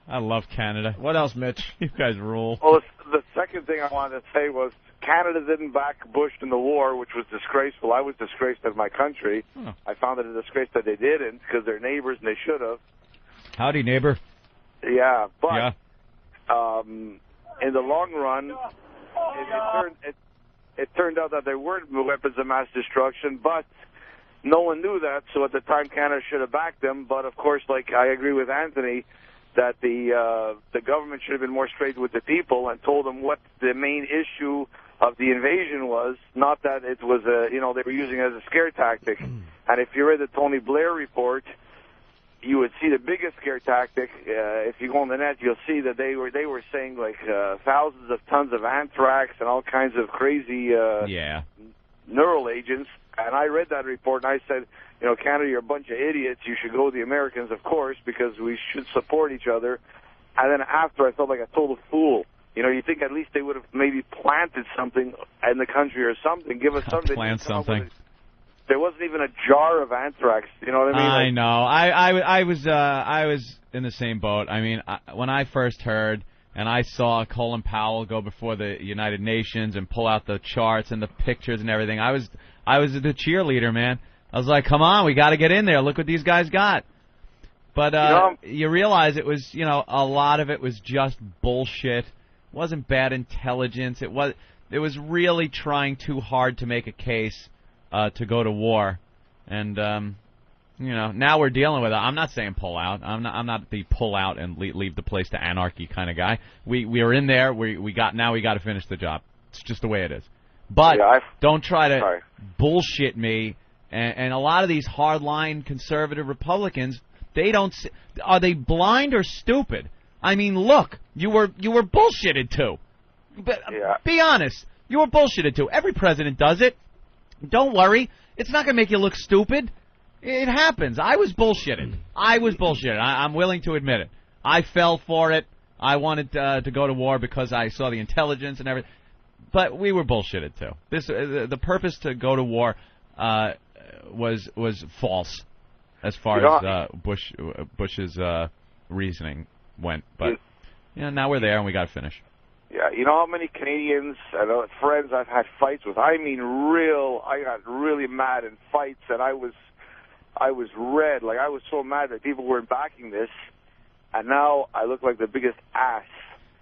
I love Canada. What else, Mitch? You guys rule. Well, the second thing I wanted to say was Canada didn't back Bush in the war, which was disgraceful. I was disgraced as my country. Oh. I found it a disgrace that they didn't, because they're neighbors and they should have. Howdy, neighbor. Yeah, but Yeah. In the long run, it turned out that there weren't weapons of mass destruction, but no one knew that, so at the time Canada should have backed them. But, of course, like I agree with Anthony, that the government should have been more straight with the people and told them what the main issue of the invasion was, not that it was they were using it as a scare tactic. And if you read the Tony Blair report, you would see the biggest scare tactic. If you go on the net, you'll see that they were saying like thousands of tons of anthrax and all kinds of crazy neural agents. And I read that report and I said, Canada, you're a bunch of idiots. You should go with the Americans, of course, because we should support each other. And then after, I felt like a total fool. You think at least they would have maybe planted something in the country or something. Give us something. Plant something. There wasn't even a jar of anthrax. You know what I mean? I know. I was in the same boat. I mean, when I first heard and I saw Colin Powell go before the United Nations and pull out the charts and the pictures and everything, I was the cheerleader, man. I was like, come on, we got to get in there. Look what these guys got. But you realize it was, a lot of it was just bullshit. It wasn't bad intelligence. It was really trying too hard to make a case to go to war. And now we're dealing with it. I'm not saying pull out. I'm not the pull out and leave the place to anarchy kind of guy. We were in there. We got to finish the job. It's just the way it is. But don't try to bullshit me. And a lot of these hardline conservative Republicans, are they blind or stupid? I mean, look, you were bullshitted too. But be honest, you were bullshitted too. Every president does it. Don't worry, it's not going to make you look stupid. It happens. I was bullshitted. I'm willing to admit it. I fell for it. I wanted to go to war because I saw the intelligence and everything. But we were bullshitted too. The purpose to go to war was false as far as Bush's reasoning went. But now we're there and we got to finish. Yeah, you know how many Canadians and friends I've had fights with? I mean, I got really mad in fights, and I was red. Like, I was so mad that people weren't backing this, and now I look like the biggest ass.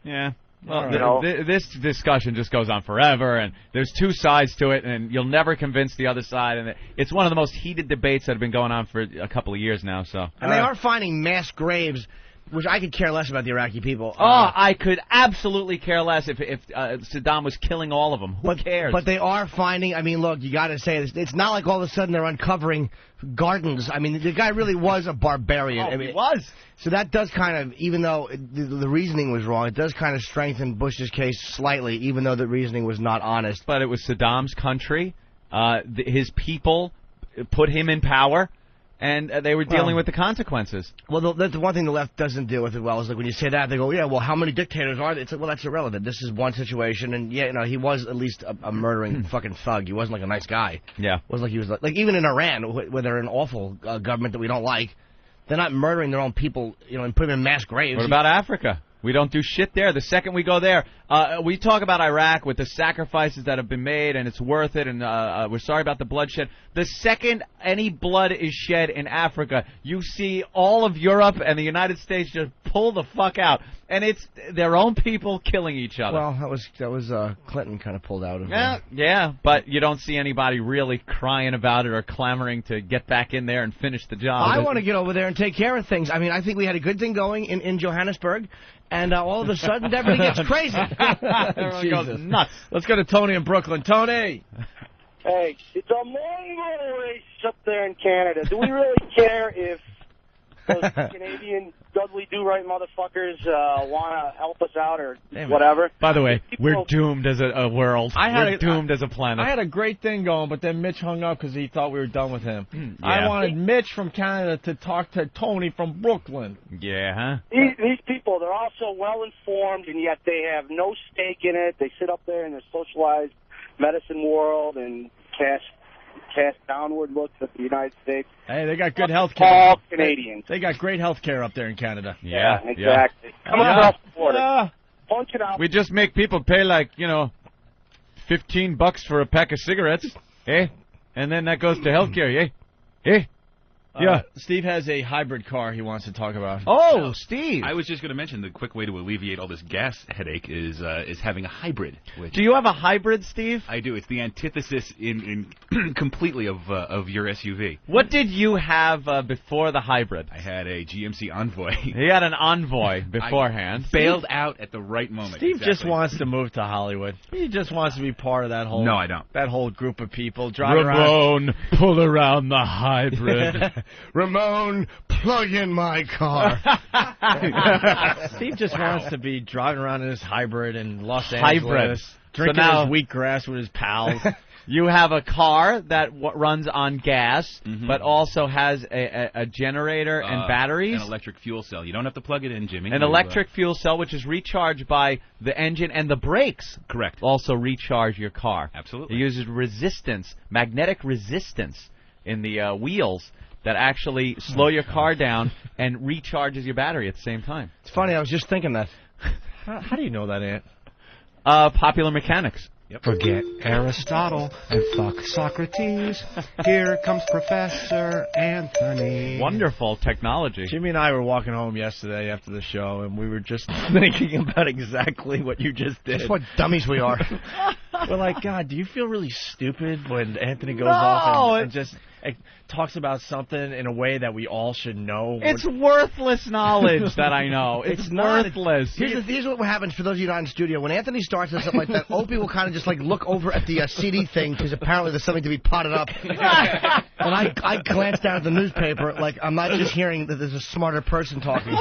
Yeah. Well, this discussion just goes on forever, and there's two sides to it, and you'll never convince the other side. And it's one of the most heated debates that have been going on for a couple of years now. So, and they are finding mass graves, which I could care less about the Iraqi people. I could absolutely care less if Saddam was killing all of them. Who cares? But they are finding, I mean, look, you got to say this. It's not like all of a sudden they're uncovering gardens. I mean, the guy really was a barbarian. I mean, he was. So that does kind of, even though the reasoning was wrong, it does kind of strengthen Bush's case slightly, even though the reasoning was not honest. But it was Saddam's country. His people put him in power. And they were dealing with the consequences. Well, that's the one thing the left doesn't deal with it well. Is like when you say that, they go, yeah, well, how many dictators are there? It's like, well, that's irrelevant. This is one situation, and he was at least a murdering fucking thug. He wasn't like a nice guy. Yeah. It wasn't like he was like even in Iran, where they're an awful government that we don't like, they're not murdering their own people, and putting them in mass graves. What about Africa? We don't do shit there. The second we go there, we talk about Iraq with the sacrifices that have been made, and it's worth it, and we're sorry about the bloodshed. The second any blood is shed in Africa, you see all of Europe and the United States just pull the fuck out, and it's their own people killing each other. Well, that was Clinton kind of pulled out of it. Yeah, but you don't see anybody really crying about it or clamoring to get back in there and finish the job. I want to get over there and take care of things. I mean, I think we had a good thing going in Johannesburg. And all of a sudden, everything gets crazy. Everyone goes nuts. Let's go to Tony in Brooklyn. Tony! Hey, it's a Mongol race up there in Canada. Do we really care if those Canadian Dudley Do-Right motherfuckers want to help us out or whatever? By the way, we're doomed as a world. We're doomed as a planet. I had a great thing going, but then Mitch hung up because he thought we were done with him. I wanted Mitch from Canada to talk to Tony from Brooklyn. Yeah, huh? These people, they're all so well-informed, and yet they have no stake in it. They sit up there in their socialized medicine world and cast downward looks at the United States. Hey, they got good health care. All Canadians. They got great health care up there in Canada. Yeah, exactly. Come across the border. Punch it out. We just make people pay like, $15 for a pack of cigarettes, eh? And then that goes to health care, eh? Steve has a hybrid car he wants to talk about. Oh, Steve! I was just going to mention the quick way to alleviate all this gas headache is having a hybrid. Do you have a hybrid, Steve? I do. It's the antithesis in completely of your SUV. What did you have before the hybrid? I had a GMC Envoy. He had an Envoy beforehand. I bailed out at the right moment. Steve just wants to move to Hollywood. He just wants to be part of that whole. No, I don't. That whole group of people driving around. Ramon, pull around the hybrid. Ramon, plug in my car. Steve just wants to be driving around in his hybrid in Los Angeles, drinking his wheatgrass with his pals. You have a car that runs on gas, but also has a generator and batteries. An electric fuel cell. You don't have to plug it in, Jimmy. An electric fuel cell, which is recharged by the engine and the brakes. Correct. Also recharge your car. Absolutely. It uses magnetic resistance in the wheels that actually slow your car down and recharges your battery at the same time. It's funny, I was just thinking that. How do you know that, Ant? Popular Mechanics. Yep. Forget Aristotle and fuck Socrates. Here comes Professor Anthony. Wonderful technology. Jimmy and I were walking home yesterday after the show, and we were just thinking about exactly what you just did. That's what dummies we are. We're like, God, do you feel really stupid when Anthony goes off and just talks about something in a way that we all should know? It's worthless knowledge that I know. It's worthless. Here's what happens for those of you not in the studio. When Anthony starts and stuff like that, Opie will kind of just like look over at the CD thing because apparently there's something to be potted up. And I glance down at the newspaper like I'm not just hearing that there's a smarter person talking.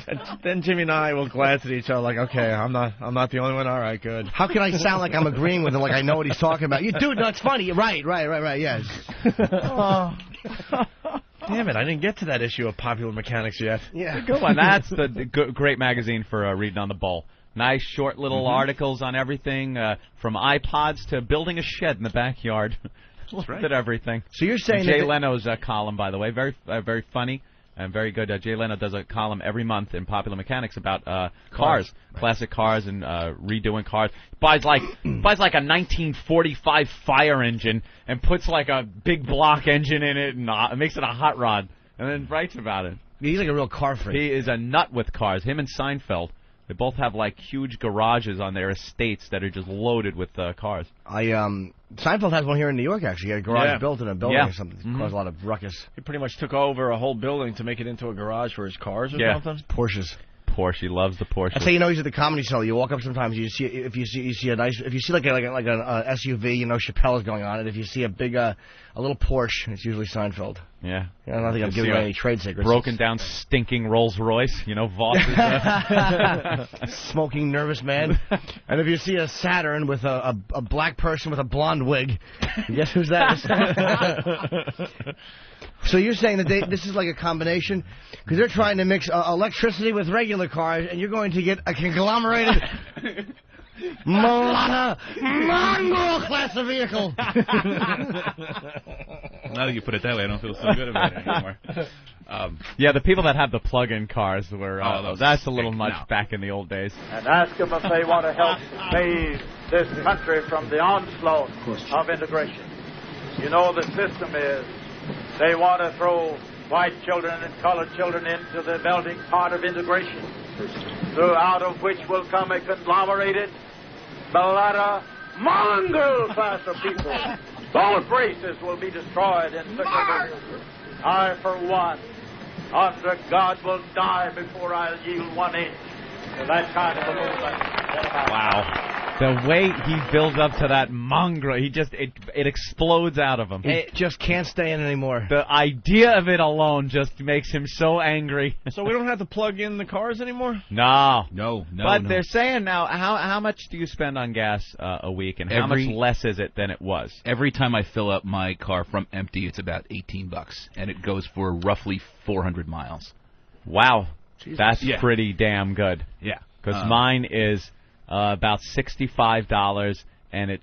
And then Jimmy and I will glance at each other like, okay, I'm not the only one. All right, good. How can I sound like I'm agreeing with him like I know what he's talking about? You dude, no, it's funny. Right, yes. Damn it, I didn't get to that issue of Popular Mechanics yet. Yeah. Good one. That's the great magazine for reading on the bowl. Nice, short little articles on everything, from iPods to building a shed in the backyard. Looked at everything. So you're saying Jay Leno's column, by the way, very funny and very good. Jay Leno does a column every month in Popular Mechanics about cars, classic cars, and redoing cars. Buys like a 1945 fire engine and puts like a big block engine in it and makes it a hot rod, and then writes about it. He's like a real car freak. He is a nut with cars. Him and Seinfeld. They both have like huge garages on their estates that are just loaded with cars. Seinfeld has one here in New York, actually. He had a garage built in a building or something. It caused a lot of ruckus. He pretty much took over a whole building to make it into a garage for his cars or something. Porsches. Porsche, he loves the Porsche. That's how you know he's at the Comedy Cellar. You walk up sometimes, you see if you see an SUV, you know Chappelle is going on it. If you see a little Porsche, it's usually Seinfeld. Yeah. I don't think I'm giving away any trade secrets. Broken down, stinking Rolls Royce. You know, Voss is smoking nervous man. And if you see a Saturn with a black person with a blonde wig, guess who's that? So you're saying that this is like a combination? Because they're trying to mix electricity with regular cars, and you're going to get a conglomerated Milana Mongol class of vehicle. Now that you put it that way, I don't feel so good about it anymore. The people that have the plug-in cars were, that's a little much back in the old days. And ask them if they want to help save this country from the onslaught of integration. You know the system is they want to throw white children and colored children into the melting pot of integration, out of which will come a conglomerated, mulatto, Mongol class of people. Both races will be destroyed in such a way. I, for one, under God, will die before I'll yield 1 inch to that kind of a movement. Wow. The way he builds up to that mongrel, it explodes out of him. It just can't stay in anymore. The idea of it alone just makes him so angry. So we don't have to plug in the cars anymore? No. But they're saying now, how much do you spend on gas a week, and how much less is it than it was? Every time I fill up my car from empty, it's about $18, and it goes for roughly 400 miles. Wow. Jesus. That's pretty damn good. Yeah. Because mine is about $65, and it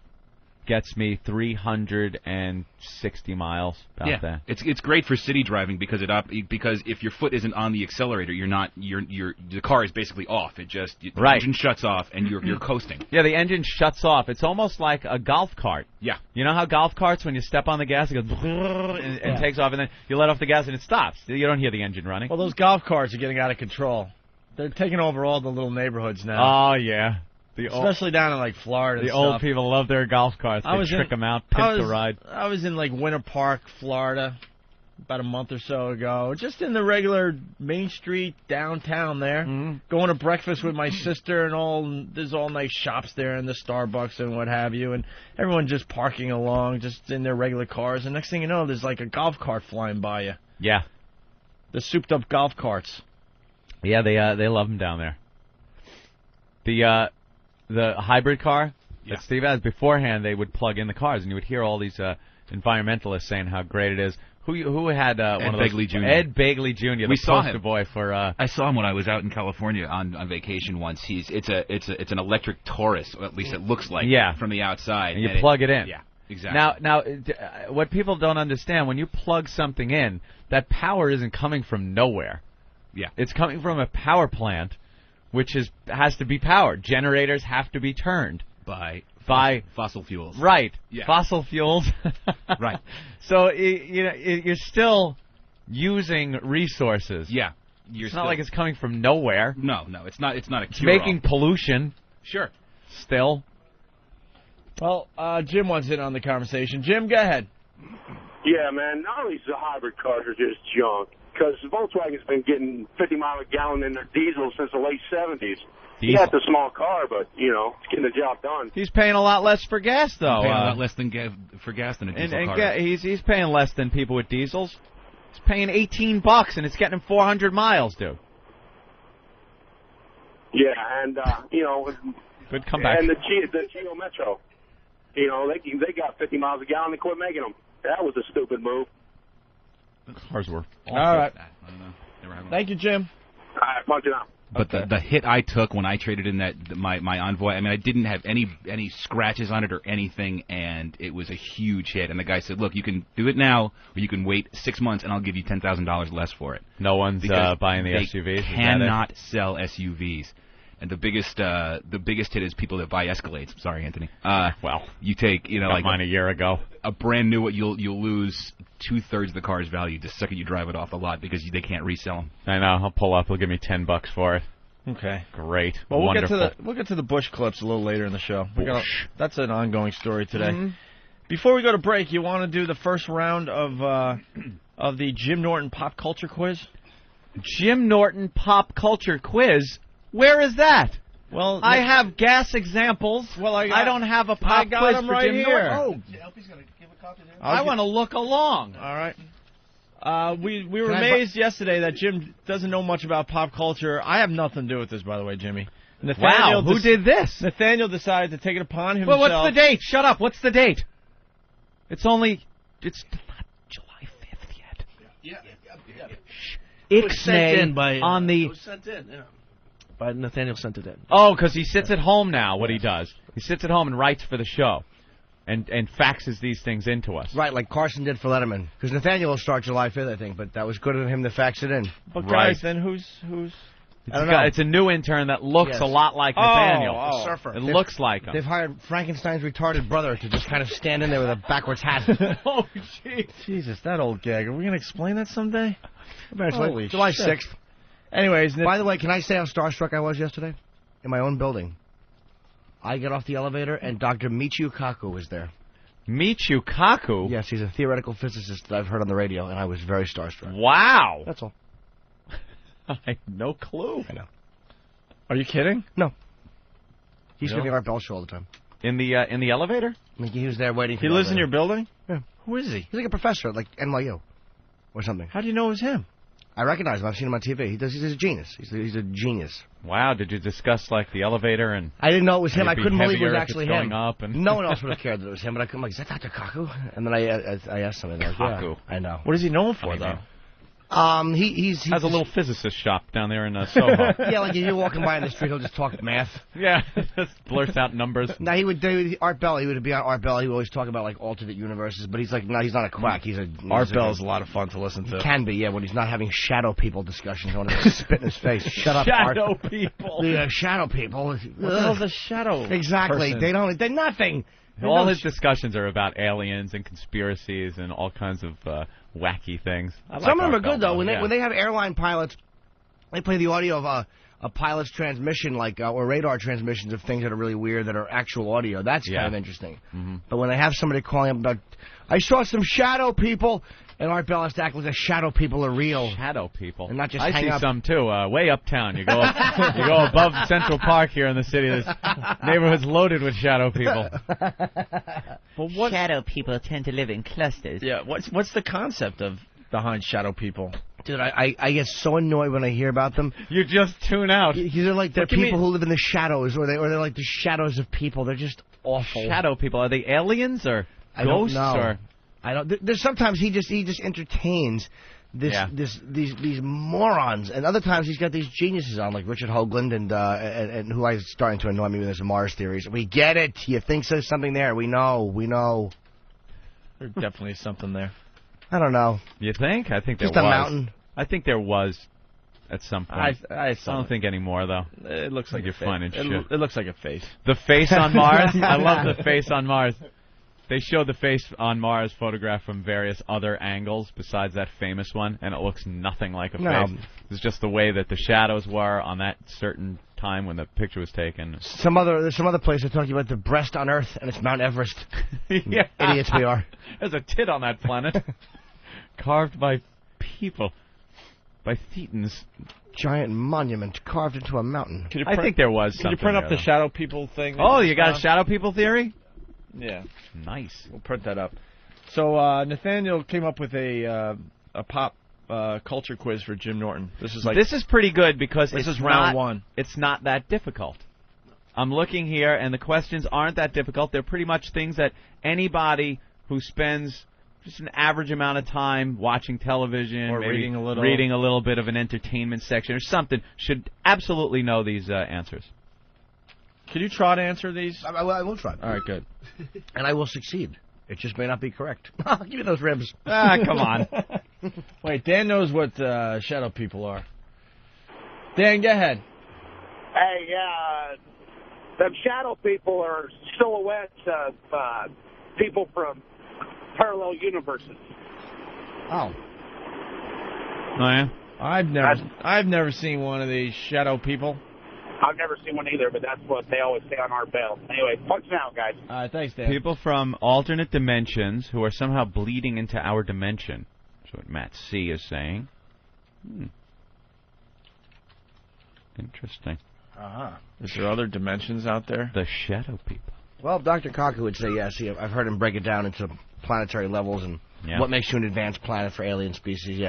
gets me 360 miles. About that. It's great for city driving because because if your foot isn't on the accelerator, the car is basically off. The engine shuts off and you're coasting. Yeah, the engine shuts off. It's almost like a golf cart. Yeah. You know how golf carts, when you step on the gas, it goes and takes off, and then you let off the gas and it stops. You don't hear the engine running. Well, those golf carts are getting out of control. They're taking over all the little neighborhoods now. Oh, yeah. Especially down in, like, Florida and stuff. The old people love their golf carts. They trick them out, pimp the ride. I was in, like, Winter Park, Florida, about a month or so ago. Just in the regular Main Street downtown there. Going to breakfast with my sister and there's all nice shops there and the Starbucks and what have you. And everyone just parking along, just in their regular cars. And next thing you know, there's, like, a golf cart flying by you. Yeah. The souped-up golf carts. Yeah, they love them down there. The hybrid car that Steve has, beforehand they would plug in the cars, and you would hear all these environmentalists saying how great it is. Who had one of those? Begley Jr. Ed Begley Jr. We saw poster him. boy for. I saw him when I was out in California on vacation once. It's an electric Taurus, or at least it looks like. From the outside. And you plug it in. Yeah, exactly. Now, what people don't understand, when you plug something in, that power isn't coming from nowhere. Yeah, it's coming from a power plant, which has to be powered. Generators have to be turned by fossil fuels. Right. Yeah. Fossil fuels. Right. So you're still using resources. Yeah. It's not like it's coming from nowhere. No, it's not. It's not a It's cure-all. making pollution. Sure. Still. Well, Jim wants in on the conversation. Jim, go ahead. Yeah, man. Not only the hybrid cars are just junk, because Volkswagen's been getting 50 miles a gallon in their diesel since the late 70s. He got the small car, but, it's getting the job done. He's paying a lot less for gas, though. Paying a lot less for gas than a diesel car. He's paying less than people with diesels. He's paying $18, and it's getting him 400 miles, dude. Yeah, and, good comeback. And the Geo Metro, they got 50 miles a gallon and quit making them. That was a stupid move. Cars were all right. I don't know. Never had one. Thank you, Jim. All right, punch it out. But the hit I took when I traded in my Envoy, I mean, I didn't have any scratches on it or anything, and it was a huge hit. And the guy said, "Look, you can do it now, or you can wait 6 months, and I'll give you $10,000 less for it." No one's buying the SUVs. They cannot sell SUVs. And the biggest hit is people that buy Escalades. Sorry, Anthony. Well, you take like mine a year ago. A brand new one, you'll lose 2/3 of the car's value the second you drive it off the lot because they can't resell them. I know. I'll pull up. They'll give me $10 for it. Okay. Great. Well, wonderful. we'll get to the Bush clips a little later in the show. That's an ongoing story today. Mm-hmm. Before we go to break, you want to do the first round of the Jim Norton Pop Culture Quiz? Jim Norton Pop Culture Quiz? Where is that? Well, I have gas examples. Well, I don't have a pop quiz them for right Jim here. Norton. Oh, Elfie's gonna give a copy there. I want to look along. All right. We were amazed yesterday that Jim doesn't know much about pop culture. I have nothing to do with this, by the way, Jimmy. Wow, who did this? Nathaniel decided to take it upon himself. Well, what's the date? Shut up. What's the date? It's not July 5th yet. Yeah. Ixnay on the... It was sent in, yeah. But Nathaniel sent it in. Oh, because he sits at home now, what he does. He sits at home and writes for the show. And faxes these things into us. Right, like Carson did for Letterman. Because Nathaniel will start July 5th, I think, but that was good of him to fax it in. But guys, then who's... I don't know. It's a new intern that looks a lot like Nathaniel. A surfer. It looks like him. They've hired Frankenstein's retarded brother to just kind of stand in there with a backwards hat. Oh, jeez. Jesus, that old gag. Are we going to explain that someday? Eventually. July 6th. Anyways, by the way, can I say how starstruck I was yesterday? In my own building. I get off the elevator, and Dr. Michio Kaku was there. Michio Kaku? Yes, he's a theoretical physicist that I've heard on the radio, and I was very starstruck. Wow. That's all. I have no clue. I know. Are you kidding? No. He's doing the Art Bell show all the time. In the elevator? I mean, he was there waiting for He lives in your building? Yeah. Who is he? He's like a professor at like NYU or something. How do you know it was him? I recognize him. I've seen him on TV. He's a genius. He's a genius. Wow. Did you discuss like the elevator and? I didn't know it was him. I couldn't believe it was if actually it's him. going up and... No one else would have cared that it was him. But I'm like, is that Dr. Kaku? And then I asked somebody. Like, Kaku. Yeah, I know. What is he known for, though? He has a little physicist shop down there in Soho. Yeah, like if you're walking by in the street, he'll just talk math. Yeah, just blurts out numbers. No, he would do Art Bell. He would be on Art Bell. He would always talk about like alternate universes, but he's like, no, he's not a quack. Art Bell is a lot of fun to listen to. He can be, yeah, when he's not having shadow people discussions. I want to spit in his face. Shut up, Art. Shadow people. The shadow people. What the hell's a shadow? Exactly. Person? They're nothing. All his discussions are about aliens and conspiracies and all kinds of wacky things. Some of them are good though. When they have airline pilots, they play the audio of a pilot's transmission, like or radar transmissions of things that are really weird that are actual audio. That's kind of interesting. Mm-hmm. But when they have somebody calling up about, I saw some shadow people, and Art Bell has to act like the shadow people are real. Shadow people, and not just I hang see up. some too. Way uptown, you go above Central Park here in the city. This neighborhood's loaded with shadow people. But what? Shadow people tend to live in clusters. Yeah. What's the concept of behind shadow people? Dude, I get so annoyed when I hear about them. You just tune out. They're people who live in the shadows, or they're like the shadows of people. They're just awful. Shadow people, are they aliens or ghosts? I don't. There's sometimes he just entertains these morons, and other times he's got these geniuses on, like Richard Hoagland and who is starting to annoy me with his Mars theories. We get it. You think there's something there? We know. There's definitely something there. I don't know. You think? I think there was. Just a mountain. I think there was at some point. I don't think anymore, though. It looks like you're finding shit. It looks like a face. The face on Mars? I love the face on Mars. They showed the face on Mars photographed from various other angles besides that famous one, and it looks nothing like a face. It's just the way that the shadows were on that certain time when the picture was taken. There's some other place they're talking about the breast on Earth, and it's Mount Everest. Yeah. Idiots we are. There's a tit on that planet. Carved by people. By Thetans. Giant monument carved into a mountain. I think there was something. Can you print up there, the shadow people thing? Oh, you got a shadow people theory? Yeah. Nice. We'll print that up. So Nathaniel came up with a pop culture quiz for Jim Norton. This is pretty good because this is round one. It's not that difficult. I'm looking here, and the questions aren't that difficult. They're pretty much things that anybody who spends just an average amount of time watching television or reading a little bit of an entertainment section or something should absolutely know these answers. Can you try to answer these? I will try. All right, good. And I will succeed. It just may not be correct. Give me those ribs. Come on. Wait, Dan knows what shadow people are. Dan, go ahead. Hey, them shadow people are silhouettes of people from parallel universes. Oh. Oh, yeah? I've never seen one of these shadow people. I've never seen one either, but that's what they always say on our bell. Anyway, punch now, guys. All right, thanks, Dan. People from alternate dimensions who are somehow bleeding into our dimension. That's what Matt C. is saying. Interesting. Uh-huh. Is there other dimensions out there? The shadow people. Well, Dr. Cocker would say yes. I've heard him break it down into planetary levels and what makes you an advanced planet for alien species,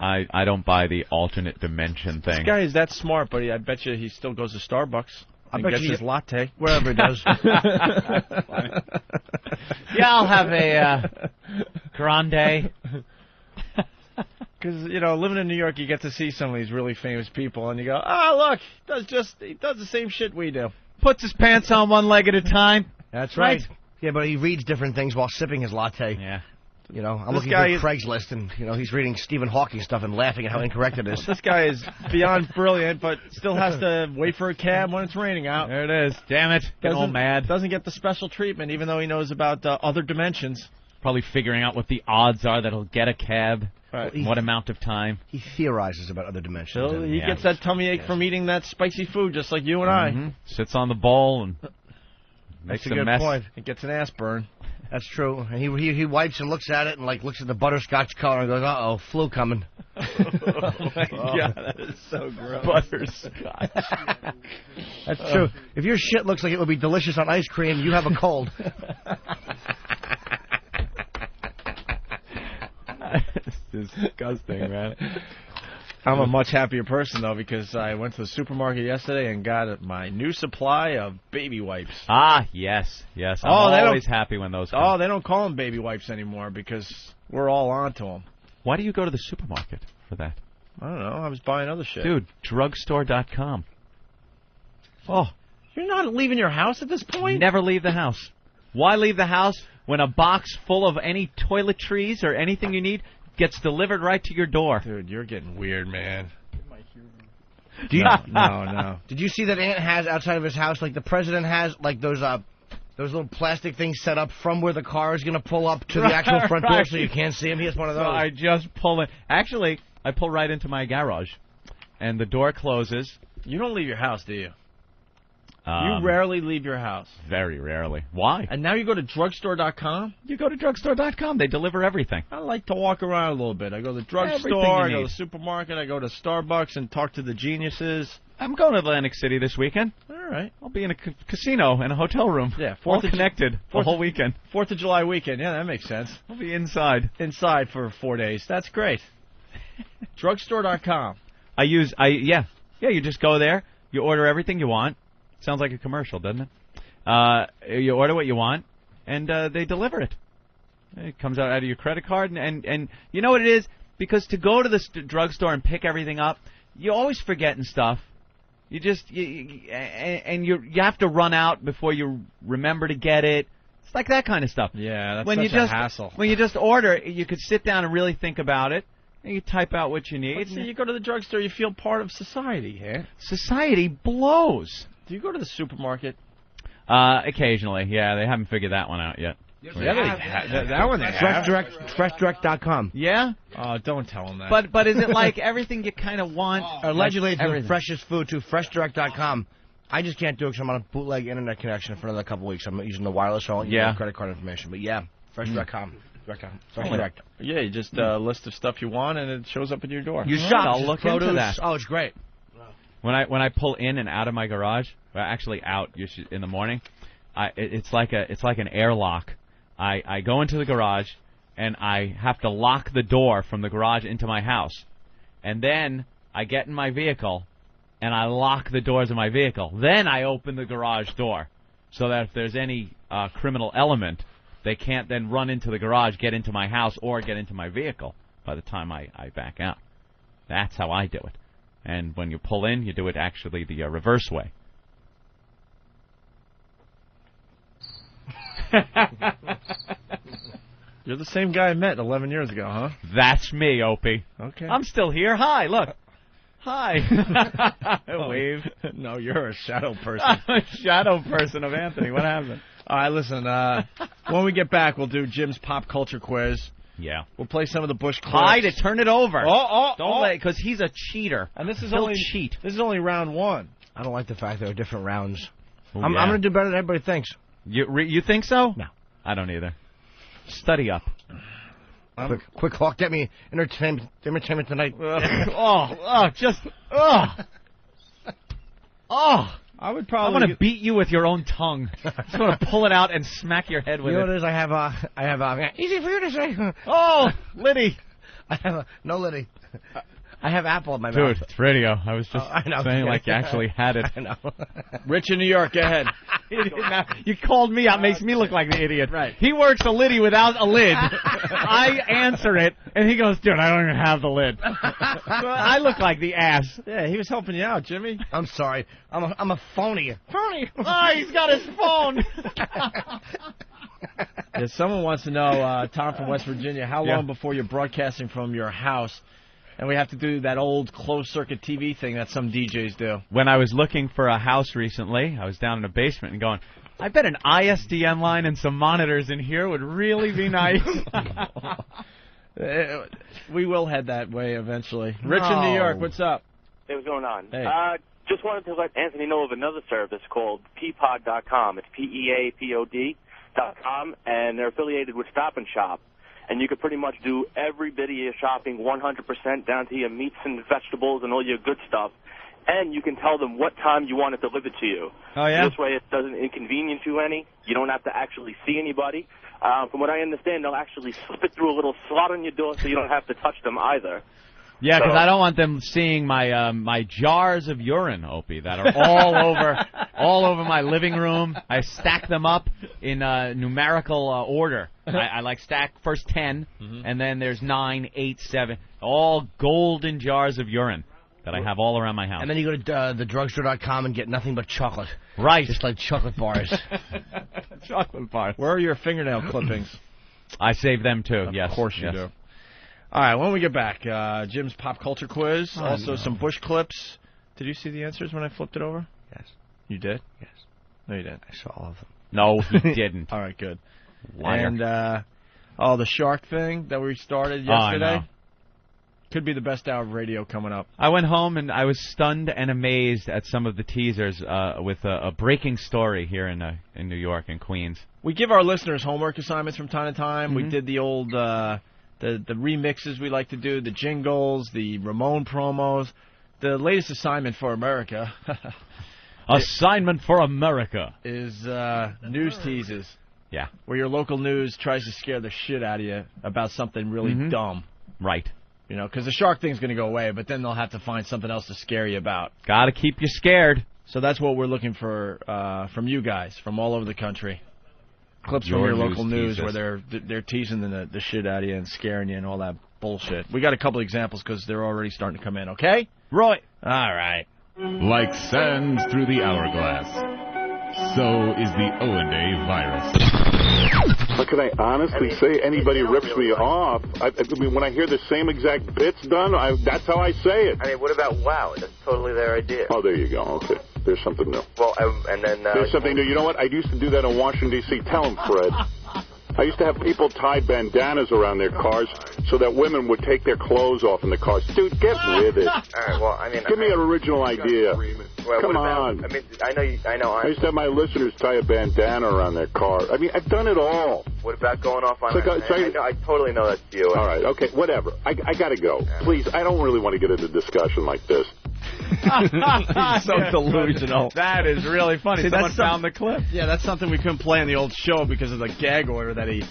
I don't buy the alternate dimension thing. This guy is that smart, but I bet you he still goes to Starbucks and gets his latte. Wherever he does. Yeah, I'll have a grande. Because, living in New York, you get to see some of these really famous people, and you go, look, he does the same shit we do. Puts his pants on one leg at a time. That's right. Yeah, but he reads different things while sipping his latte. Yeah. I'm looking at Craigslist, and, he's reading Stephen Hawking stuff and laughing at how incorrect it is. This guy is beyond brilliant, but still has to wait for a cab when it's raining out. There it is. Damn it. Getting all mad. Doesn't get the special treatment, even though he knows about other dimensions. Probably figuring out what the odds are that he'll get a cab. Right. What amount of time. He theorizes about other dimensions. So he gets that tummy ache from eating that spicy food, just like you and I. Sits on the bowl and makes a good mess. Point. He gets an ass burn. That's true. And he wipes and looks at it and looks at the butterscotch color and goes, "Uh-oh, flu coming." Oh my God, that is so gross. Butterscotch. That's true. If your shit looks like it would be delicious on ice cream, you have a cold. It's disgusting, man. I'm a much happier person, though, because I went to the supermarket yesterday and got my new supply of baby wipes. Ah, yes. I'm always happy when those come. Oh, they don't call them baby wipes anymore because we're all onto them. Why do you go to the supermarket for that? I don't know. I was buying other shit. Dude, drugstore.com. Oh. You're not leaving your house at this point? Never leave the house. Why leave the house when a box full of any toiletries or anything you need gets delivered right to your door? Dude, you're getting weird, man. Do you, No. Did you see that Ant has outside of his house, like the president has, like those little plastic things set up from where the car is going to pull up to the actual front door so you can't see him? He has one of those. So I just pull it. Actually, I pull right into my garage, and the door closes. You don't leave your house, do you? You rarely leave your house. Very rarely. Why? And now you go to drugstore.com? You go to drugstore.com. They deliver everything. I like to walk around a little bit. I go to the drugstore, I go to the supermarket, I go to Starbucks and talk to the geniuses. I'm going to Atlantic City this weekend. All right. I'll be in a casino and a hotel room. Yeah. All connected the whole weekend. 4th of July weekend. Yeah, that makes sense. I'll be inside. Inside for 4 days. That's great. Drugstore.com. Yeah, you just go there. You order everything you want. Sounds like a commercial, doesn't it? You order what you want, and they deliver it. It comes out of your credit card, and you know what it is? Because to go to the drugstore and pick everything up, you always forgetting stuff. You just you have to run out before you remember to get it. It's like that kind of stuff. Yeah, that's such a hassle. When you just order, you could sit down and really think about it. And you type out what you need. See, you go to the drugstore, you feel part of society, eh? Society blows. Do you go to the supermarket? Occasionally, yeah. They haven't figured that one out yet. That one they have. Freshdirect.com. Yeah? Oh, don't tell them that. But is it like everything you kind of want? Allegedly, it's the freshest food, too. Freshdirect.com. I just can't do it because I'm on a bootleg internet connection for another couple weeks. I'm using the wireless, so I won't use my credit card information. But yeah, freshdirect.com. Direct. Yeah, you just list of stuff you want, and it shows up at your door. You shop. I'll look into that. Oh, it's great. When I pull in and out of my garage, well, actually out in the morning, it's like an airlock. I go into the garage and I have to lock the door from the garage into my house, and then I get in my vehicle and I lock the doors of my vehicle. Then I open the garage door so that if there's any criminal element, they can't then run into the garage, get into my house, or get into my vehicle by the time I back out. That's how I do it. And when you pull in, you do it actually the reverse way. You're the same guy I met 11 years ago, huh? That's me, Opie. Okay. I'm still here. Hi, look. Hi. Wave. No, you're a shadow person. I'm a shadow person of Anthony. What happened? All right, listen. When we get back, we'll do Jim's pop culture quiz. Yeah. We'll play some of the Bush clips. Hide it. Turn it over. Don't let, because he's a cheater. And this is He'll only cheat. This is only round one. I don't like the fact there are different rounds. Ooh, I'm going to do better than everybody thinks. You think so? No. I don't either. Study up. Quick, Hawk, get me entertainment tonight. I would probably. I want to beat you with your own tongue. I just want to pull it out and smack your head with it. You know what it is? I have easy for you to say. Oh, Liddy. I have no Liddy. I have apple in my mouth. Dude, it's radio. I was just saying like you actually had it. I know. Rich in New York, go ahead. You called me out, makes me look like the idiot. Right. He works a Liddy without a lid. I answer it, and he goes, dude, I don't even have the lid. I look like the ass. Yeah, he was helping you out, Jimmy. I'm sorry. I'm a phony. Phony. Oh, he's got his phone. Yeah, someone wants to know, Tom from West Virginia, how long before you're broadcasting from your house? And we have to do that old closed-circuit TV thing that some DJs do. When I was looking for a house recently, I was down in a basement and going, I bet an ISDN line and some monitors in here would really be nice. We will head that way eventually. Rich in New York, what's up? Hey, what's going on? Hey. Just wanted to let Anthony know of another service called peapod.com. It's PEAPOD.com, and they're affiliated with Stop and Shop. And you could pretty much do every bit of your shopping 100% down to your meats and vegetables and all your good stuff. And you can tell them what time you want it delivered to you. Oh, yeah? This way it doesn't inconvenience you any. You don't have to actually see anybody. From what I understand, they'll actually slip it through a little slot on your door so you don't have to touch them either. Yeah, because So- I don't want them seeing my my jars of urine, Opie, that are all over my living room. I stack them up in numerical order. I like stack first 10, and then there's 9, 8, 7, all golden jars of urine that I have all around my house. And then you go to thedrugstore.com and get nothing but chocolate. Right. Just like chocolate bars. Chocolate bars. Where are your fingernail clippings? I save them too. Yes, Of course you yes. do. All right, when we get back, Jim's pop culture quiz, also some Bush clips. Did you see the answers when I flipped it over? Yes. You did? Yes. No, you didn't. I saw all of them. No, he didn't. All right, good. Liar. And, the shark thing that we started yesterday. I know. Could be the best hour of radio coming up. I went home and I was stunned and amazed at some of the teasers with a breaking story here in New York and Queens. We give our listeners homework assignments from time to time. Mm-hmm. We did the old the remixes we like to do, the jingles, the Ramon promos. The latest assignment for America Assignment for America is news teases. Yeah. Where your local news tries to scare the shit out of you about something really dumb. Right. You know, because the shark thing's going to go away, but then they'll have to find something else to scare you about. Got to keep you scared. So that's what we're looking for from you guys from all over the country. Clips Your from your news local news teases. where they're teasing the shit out of you and scaring you and all that bullshit. We got a couple examples because they're already starting to come in, okay? Right. All right. Like sand through the hourglass, so is the Owen virus. But can I honestly say anybody rips me off? I mean, when I hear the same exact bits done, that's how I say it. I mean, what about WOW? That's totally their idea. Oh, there you go. Okay. There's something new. Well, and then... There's something new. You know what? I used to do that in Washington, D.C. Tell him, Fred. I used to have people tie bandanas around their cars so that women would take their clothes off in the cars. Dude, get with it. All right, well, I mean... Give me an original idea. Well, Come what about, on. I mean, I know. I used to have my listeners tie a bandana around their car. I mean, I've done it all. What about going off on... It's like I totally know that's you. All right, okay, whatever. I got to go. Please, I don't really want to get into a discussion like this. So delusional. That is really funny. See, Someone found the clip. Yeah, that's something we couldn't play on the old show because of the gag order that he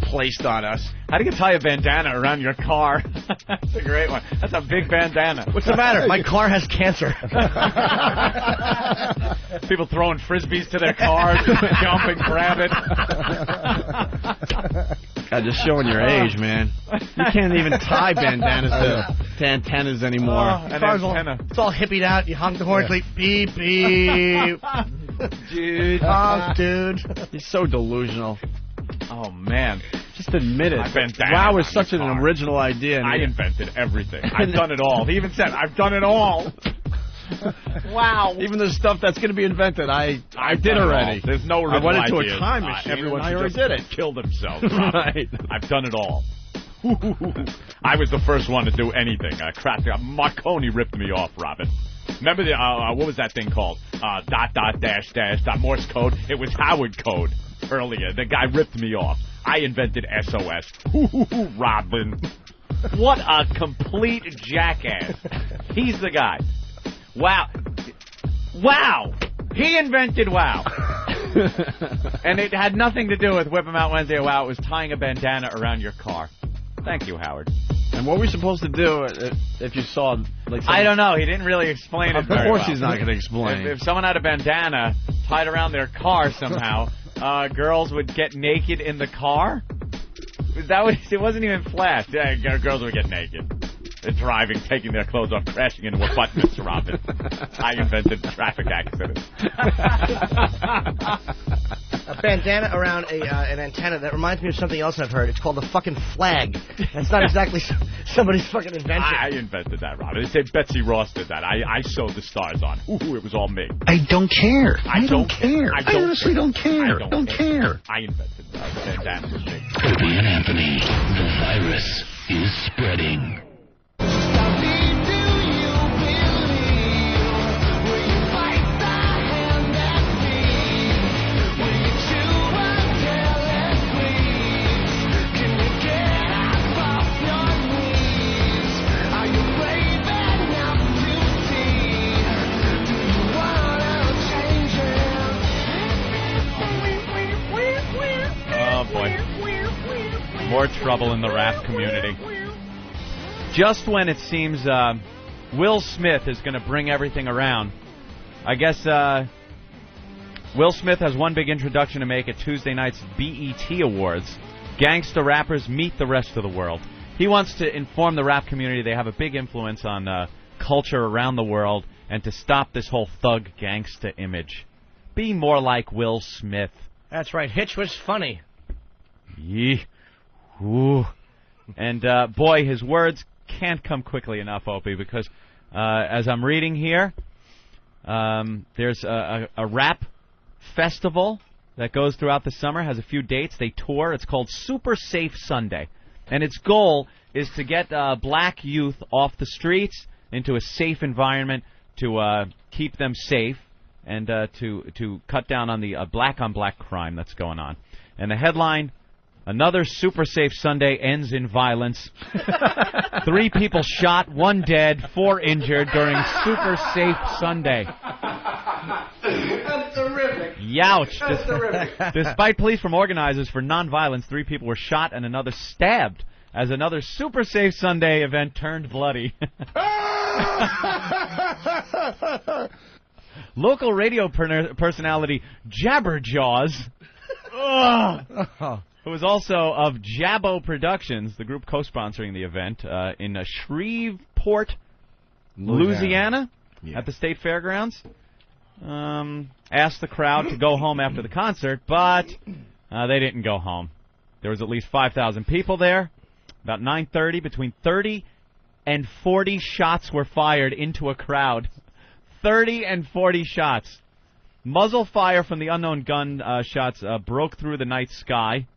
placed on us. How do you tie a bandana around your car? That's a great one. That's a big bandana. What's the matter? My car has cancer. People throwing frisbees to their cars, jump and grab it. God, just showing your age, man. You can't even tie bandanas to antennas anymore. An antenna. It's all hippied out. You honk the horn, it's like beep, beep. Dude. Honk, dude. He's so delusional. Oh, man. Just admit it. My bandana WOW on is such the an car. original idea. I invented everything. I've done it all. He even said, I've done it all. Wow. Even the stuff that's going to be invented, I I've did done it already. all. There's no I went into original a time ideas. machine Everyone and I should already just did it. kill themselves, Robin. Right. I've done it all. I was the first one to do anything. Marconi ripped me off, Robin. Remember the what was that thing called? Dot dash dash dot Morse code. It was Howard code earlier. The guy ripped me off. I invented SOS. Robin. What a complete jackass. He's the guy. Wow. Wow. He invented WOW. And it had nothing to do with Whip 'em Out Wednesday or WOW. It was tying a bandana around your car. Thank you, Howard. And what were we supposed to do if you saw... I don't know. He didn't really explain it very well. Of course he's not going to explain. If someone had a bandana tied around their car somehow, girls would get naked in the car? It wasn't even flash. Yeah, girls would get naked. They're driving, taking their clothes off, crashing into apartments, Robin. I invented traffic accidents. A bandana around an antenna. That reminds me of something else I've heard. It's called a fucking flag. That's not exactly somebody's fucking invention. I invented that, Robin. They said Betsy Ross did that. I sewed the stars on. Ooh, it was all me. I don't care. I don't care. I honestly don't care. I don't care. I invented the bandana. Opie and Anthony, the virus is spreading. Oh, boy. More trouble in the rap community. just when it seems Will Smith is going to bring everything around, I guess Will Smith has one big introduction to make at Tuesday night's BET Awards. Gangsta rappers meet the rest of the world. He wants to inform the rap community they have a big influence on culture around the world and to stop this whole thug gangsta image. Be more like Will Smith. That's right. Hitch was funny. Yee. Ooh. And, boy, his words can't come quickly enough, Opie, because as I'm reading here, there's a rap festival that goes throughout the summer, has a few dates. They tour. It's called Super Safe Sunday. And its goal is to get black youth off the streets into a safe environment to keep them safe and to cut down on the black-on-black crime that's going on. And the headline, another Super Safe Sunday ends in violence. 3 people shot, 1 dead, 4 injured during Super Safe Sunday. That's terrific. Youch. That's terrific. Despite police from organizers for nonviolence, 3 people were shot and another stabbed as another Super Safe Sunday event turned bloody. Local radio personality Jabberjaws, who is also of Jabbo Productions, the group co-sponsoring the event, in Shreveport, Louisiana, at the State Fairgrounds, asked the crowd to go home after the concert, but they didn't go home. There was at least 5,000 people there. About 9:30, between 30 and 40 shots were fired into a crowd. 30 and 40 shots. Muzzle fire from the unknown gun shots broke through the night sky.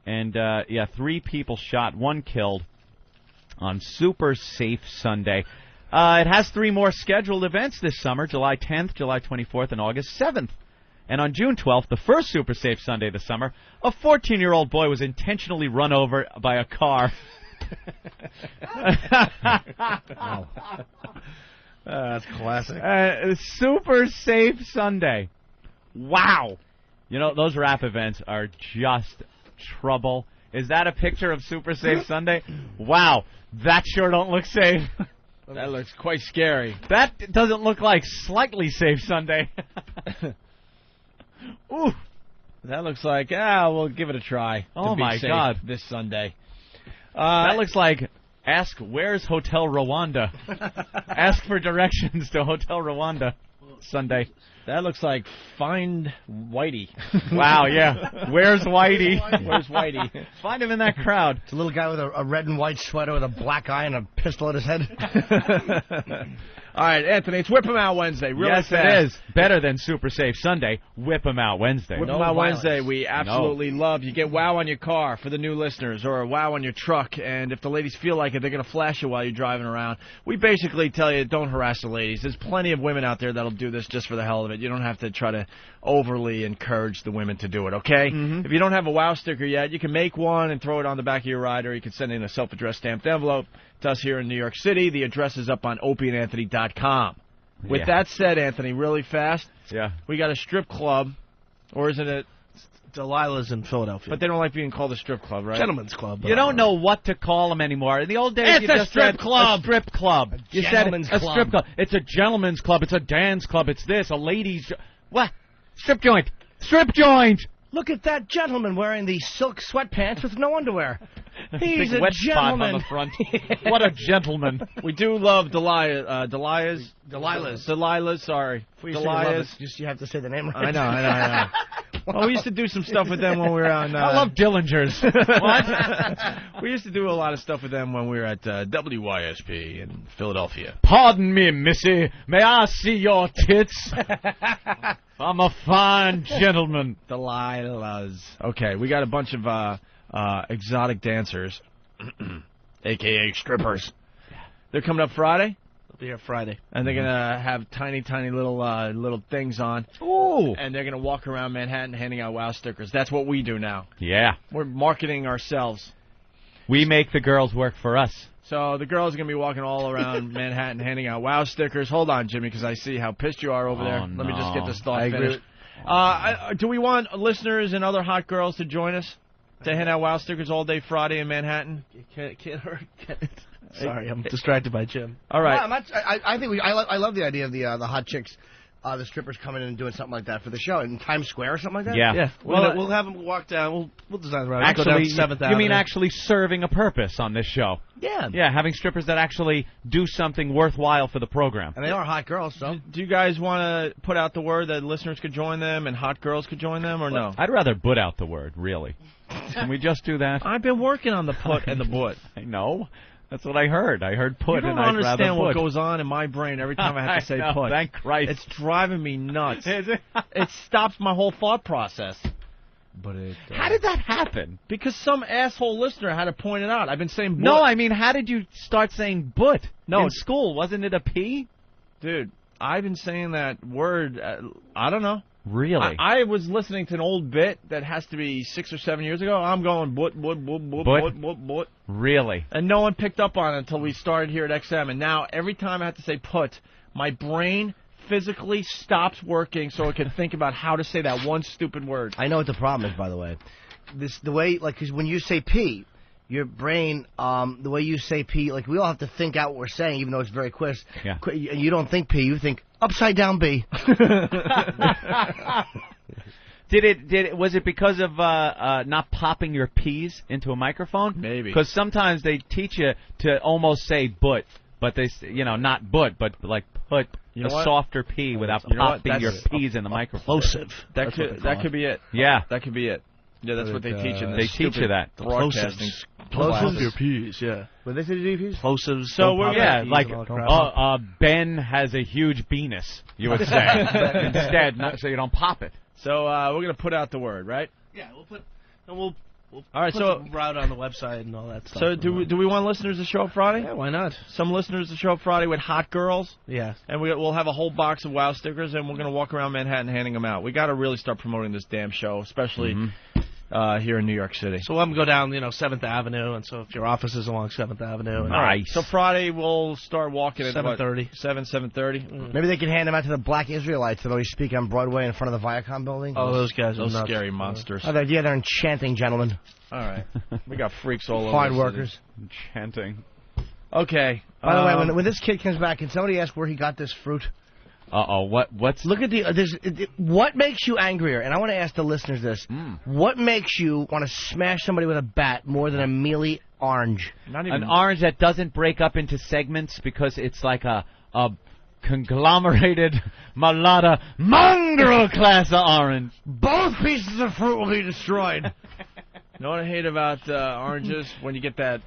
And, 3 people shot, 1 killed on Super Safe Sunday. It has 3 more scheduled events this summer, July 10th, July 24th, and August 7th. And on June 12th, the first Super Safe Sunday this summer, a 14-year-old boy was intentionally run over by a car. Wow. That's classic. Super Safe Sunday. Wow. You know, those rap events are just trouble. Is that a picture of Super Safe Sunday? Wow. That sure don't look safe. That looks quite scary. That doesn't look like slightly safe Sunday. Ooh. That looks like, we'll give it a try. Oh, my safe God. This Sunday. That looks like, ask, where's Hotel Rwanda? Ask for directions to Hotel Rwanda Sunday. That looks like Find Whitey. Wow, yeah. Where's Whitey? Where's Whitey? Find him in that crowd. It's a little guy with a red and white sweater with a black eye and a pistol at his head. All right, Anthony, it's Whip 'em Out Wednesday. Really yes, fast. It is. Better than Super Safe Sunday. Whip 'em Out Wednesday. Whip 'em Out Wednesday, we absolutely love. You get wow on your car for the new listeners, or a wow on your truck, and if the ladies feel like it, they're going to flash you while you're driving around. We basically tell you, don't harass the ladies. There's plenty of women out there that'll do this just for the hell of it. You don't have to try to overly encourage the women to do it, okay? Mm-hmm. If you don't have a wow sticker yet, you can make one and throw it on the back of your ride, or you can send in a self-addressed stamped envelope to us here in New York City. The address is up on opieandanthony.com. With that said, Anthony, really fast, we got a strip club, or isn't it? Delilah's in Philadelphia. But they don't like being called a strip club, right? Gentleman's club. You don't know what to call them anymore. In the old days, it's you a just strip said club. A strip club. You said gentleman's a strip club. It's a gentleman's club. It's a dance club. It's this, a ladies' what? Strip joint. Strip joint. Look at that gentleman wearing the silk sweatpants with no underwear. He's Big a wet gentleman. spot on the front. What a gentleman. We do love Delilah's. Delilah's, sorry. Delilah's. You have to say the name right. I know. Well, we used to do some stuff with them when we were on... I love Dillinger's. What? We used to do a lot of stuff with them when we were at WYSP in Philadelphia. Pardon me, missy. May I see your tits? I'm a fine gentleman. Delilah's. Okay, we got a bunch of exotic dancers, a.k.a. strippers. They're coming up Friday. They'll be here Friday. And they're going to have tiny little things on. Ooh. And they're going to walk around Manhattan handing out wow stickers. That's what we do now. Yeah. We're marketing ourselves. We make the girls work for us. So the girls are going to be walking all around Manhattan handing out wow stickers. Hold on, Jimmy, because I see how pissed you are over there. No. Let me just get this thought I finished. Do we want listeners and other hot girls to join us to hand out wow stickers all day Friday in Manhattan? Can't hurt. Sorry, I'm distracted by Jim. All right. No, I think I love the idea of the hot chicks, the strippers coming in and doing something like that for the show in Times Square or something like that. Yeah. We'll have them walk down. We'll design the route. Go down Actually, 7th Avenue. you mean actually serving a purpose on this show? Yeah. Yeah, having strippers that actually do something worthwhile for the program. And they are hot girls, so. Do you guys want to put out the word that listeners could join them and hot girls could join them, or no? I'd rather put out the word, really. Can we just do that? I've been working on the put and the but. I know. That's what I heard. I heard put, you don't and I'd rather understand what put. goes on in my brain every time I have to say know, put. Thank Christ. It's driving me nuts. Is it? It stops my whole thought process. But it, How did that happen? Because some asshole listener had to point it out. I've been saying but. No, I mean, how did you start saying but No, in school? Wasn't it a P? Dude, I've been saying that word, I don't know. Really? I was listening to an old bit that has to be 6 or 7 years ago. I'm going but. Really? And no one picked up on it until we started here at XM. And now every time I have to say put, my brain physically stops working so it can think about how to say that one stupid word. I know what the problem is, by the way. The way, like, because when you say P, your brain, the way you say P, like, we all have to think out what we're saying, even though it's very quick. Yeah. And you don't think P, you think upside down B. Was it because of not popping your P's into a microphone? Maybe. Because sometimes they teach you to almost say but they, not but like put You know a what? softer P without You know what? popping your That's P's in the microphone. Plosive. That could be it. Yeah. That could be it. Yeah, that's what they teach in the They teach you that. broadcasting Plosives. classes. Your P's, yeah. What they say to do, P's? Plosives. So don't we're pop Yeah, your P's like and all that crap. Ben has a huge penis, you would say. Instead, not so you don't pop it. So we're going to put out the word, right? Yeah, we'll All right, put so the route on the website and all that stuff. So do we want listeners to show up Friday? Yeah, why not? Some listeners to show up Friday with hot girls, Yeah. and we'll have a whole box of WOW stickers, and we're going to walk around Manhattan handing them out. We got to really start promoting this damn show, especially here in New York City. So we'll have them go down, 7th Avenue, and so if your office is along 7th Avenue. And All right. So Friday we'll start walking at 7:30. 7:30. Maybe they can hand them out to the black Israelites that always speak on Broadway in front of the Viacom building. Oh, those guys are Those nuts. scary monsters. Oh, they're enchanting gentlemen. All right. We got freaks all over. Hard the workers. Chanting. city. Okay. By the way, when this kid comes back, can somebody ask where he got this fruit? Uh-oh, what's... Look at what makes you angrier? And I want to ask the listeners this. What makes you want to smash somebody with a bat more than a mealy orange? Not even An orange that doesn't break up into segments because it's like a conglomerated Malata mongrel class of orange. Both pieces of fruit will be destroyed. You know what I hate about oranges? When you get that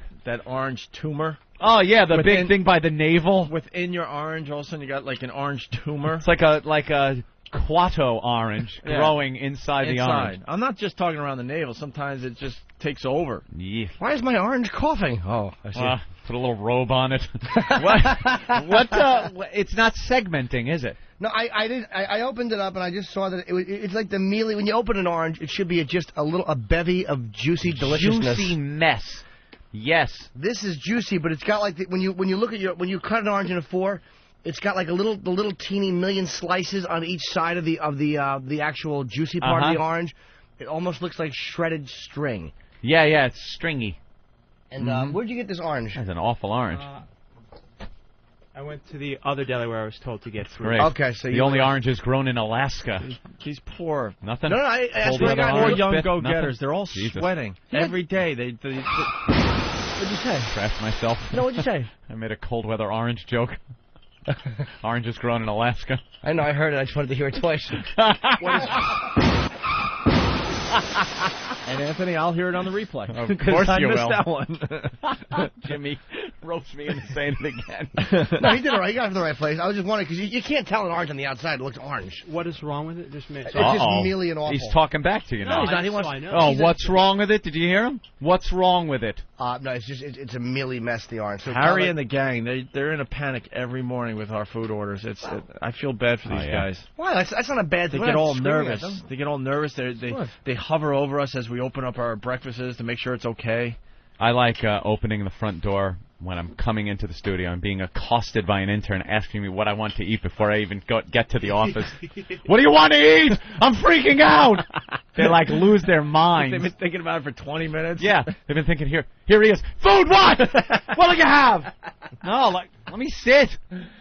orange tumor. Oh yeah, the big thing by the navel. Within your orange, all of a sudden you got like an orange tumor. It's like a Quato orange growing inside the orange. I'm not just talking around the navel. Sometimes it just takes over. Yeah. Why is my orange coughing? Oh, I see. Put a little robe on it. What? It's not segmenting, is it? No, I opened it up and I just saw that it's like the mealy. When you open an orange, it should be just a bevy of juicy deliciousness. Juicy mess. Yes. This is juicy, but it's got like when you look at when you cut an orange into four, it's got like the little teeny million slices on each side of the actual juicy part of the orange. It almost looks like shredded string. Yeah, it's stringy. And where'd you get this orange? That's an awful orange. I went to the other deli where I was told to get fruit. Great. Okay, so the only oranges grown in Alaska. These poor. Nothing. No, I asked Cold for weather poor orange young bit? go-getters. Nothing? They're all Jesus. sweating every day. They What'd you say? Craft myself. No, what'd you say? I made a cold weather orange joke. Oranges grown in Alaska. I know, I heard it. I just wanted to hear it twice. And Anthony, I'll hear it on the replay. Of course I you missed will. that one. Jimmy ropes me into saying it again. No, he did it right. He got it from the right place. I was just wondering, because you can't tell an orange on the outside. It looks orange. What is wrong with it? Just It's just mealy and awful. He's talking back to you now. No, he's not. He wants, Oh, what's wrong with it? Did you hear him? What's wrong with it? No, it's just it's a mealy mess, the orange. So Harry and the gang, they're in a panic every morning with our food orders. I feel bad for these guys. Why? That's not a bad thing. They get all nervous. They get all nervous. They hover over us as we open up our breakfasts to make sure it's okay. I like opening the front door when I'm coming into the studio and being accosted by an intern asking me what I want to eat before I even get to the office. What do you want to eat? I'm freaking out. They like lose their minds. They've been thinking about it for 20 minutes. Yeah, they've been thinking, here he is. Food, what? What do you have? No, like, let me sit.